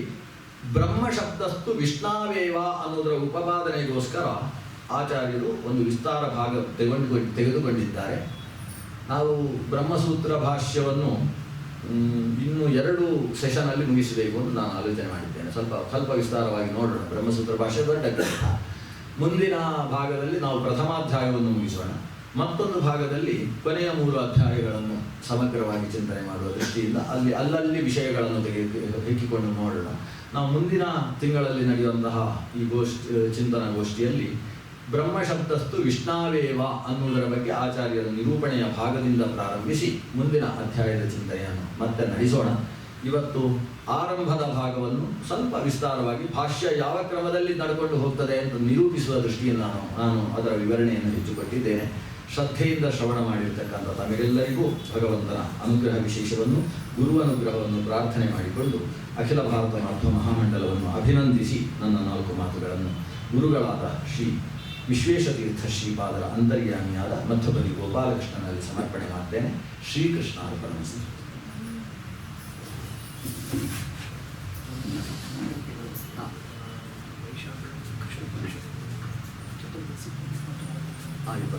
ಬ್ರಹ್ಮ ಶಬ್ದಸ್ತು ವಿಷ್ಣಾವೇವ ಅನ್ನೋದರ ಉಪಪಾದನೆಗೋಸ್ಕರ ಆಚಾರ್ಯರು ಒಂದು ವಿಸ್ತಾರ ಭಾಗ ತೆಗೆದುಕೊಂಡಿದ್ದಾರೆ. ನಾವು ಬ್ರಹ್ಮಸೂತ್ರ ಭಾಷ್ಯವನ್ನು ಇನ್ನು 2 ಸೆಷನಲ್ಲಿ ಮುಗಿಸಬೇಕು ಅಂತ ನಾನು ಆಲೋಚನೆ ಮಾಡಿದ್ದೇನೆ. ಸ್ವಲ್ಪ ವಿಸ್ತಾರವಾಗಿ ನೋಡೋಣ. ಬ್ರಹ್ಮಸೂತ್ರ ಭಾಷ್ಯ ದೊಡ್ಡ ಗ್ರಂಥ. ಮುಂದಿನ ಭಾಗದಲ್ಲಿ ನಾವು ಪ್ರಥಮಾಧ್ಯಾಯವನ್ನು ಮುಗಿಸೋಣ. ಮತ್ತೊಂದು ಭಾಗದಲ್ಲಿ ಕೊನೆಯ 3 ಅಧ್ಯಾಯಗಳನ್ನು ಸಮಗ್ರವಾಗಿ ಚಿಂತನೆ ಮಾಡುವ ದೃಷ್ಟಿಯಿಂದ ಅಲ್ಲಲ್ಲಿ ವಿಷಯಗಳನ್ನು ಹೆಕ್ಕಿಕೊಂಡು ನೋಡೋಣ. ನಾವು ಮುಂದಿನ ತಿಂಗಳಲ್ಲಿ ನಡೆಯುವಂತಹ ಈ ಚಿಂತನಾ ಗೋಷ್ಠಿಯಲ್ಲಿ ಬ್ರಹ್ಮಶಬ್ದಸ್ತು ವಿಷ್ಣಾವೇವ ಅನ್ನುವುದರ ಬಗ್ಗೆ ಆಚಾರ್ಯರ ನಿರೂಪಣೆಯ ಭಾಗದಿಂದ ಪ್ರಾರಂಭಿಸಿ ಮುಂದಿನ ಅಧ್ಯಾಯದ ಚಿಂತನೆಯನ್ನು ಮತ್ತೆ ನಡೆಸೋಣ. ಇವತ್ತು ಆರಂಭದ ಭಾಗವನ್ನು ಸ್ವಲ್ಪ ವಿಸ್ತಾರವಾಗಿ ಭಾಷ್ಯ ಯಾವ ಕ್ರಮದಲ್ಲಿ ನಡ್ಕೊಂಡು ಹೋಗ್ತದೆ ಅಂತ ನಿರೂಪಿಸುವ ದೃಷ್ಟಿಯಿಂದ ನಾನು ಅದರ ವಿವರಣೆಯನ್ನು ಹೆಚ್ಚುಕೊಟ್ಟಿದ್ದೇನೆ. ಶ್ರದ್ಧೆಯಿಂದ ಶ್ರವಣ ಮಾಡಿರ್ತಕ್ಕಂಥ ತಮಗೆಲ್ಲರಿಗೂ ಭಗವಂತನ ಅನುಗ್ರಹ ವಿಶೇಷವನ್ನು, ಗುರು ಅನುಗ್ರಹವನ್ನು ಪ್ರಾರ್ಥನೆ ಮಾಡಿಕೊಂಡು ಅಖಿಲ ಭಾರತ ಮಾಧ್ವ ಮಹಾಮಂಡಲವನ್ನು ಅಭಿನಂದಿಸಿ ನನ್ನ 4 ಮಾತುಗಳನ್ನು ಗುರುಗಳಾದ ಶ್ರೀ ವಿಶ್ವೇಶತೀರ್ಥ ಶ್ರೀಪಾದರ ಅಂತರ್ಯಾಮಿಯಾದ ಮಧ್ವಪದಿ ಗೋಪಾಲಕೃಷ್ಣನಲ್ಲಿ ಸಮರ್ಪಣೆ ಮಾಡ್ತೇನೆ. ಶ್ರೀಕೃಷ್ಣ ಅರ್ಪಣಿಸಿ. ಆಯ್ತು.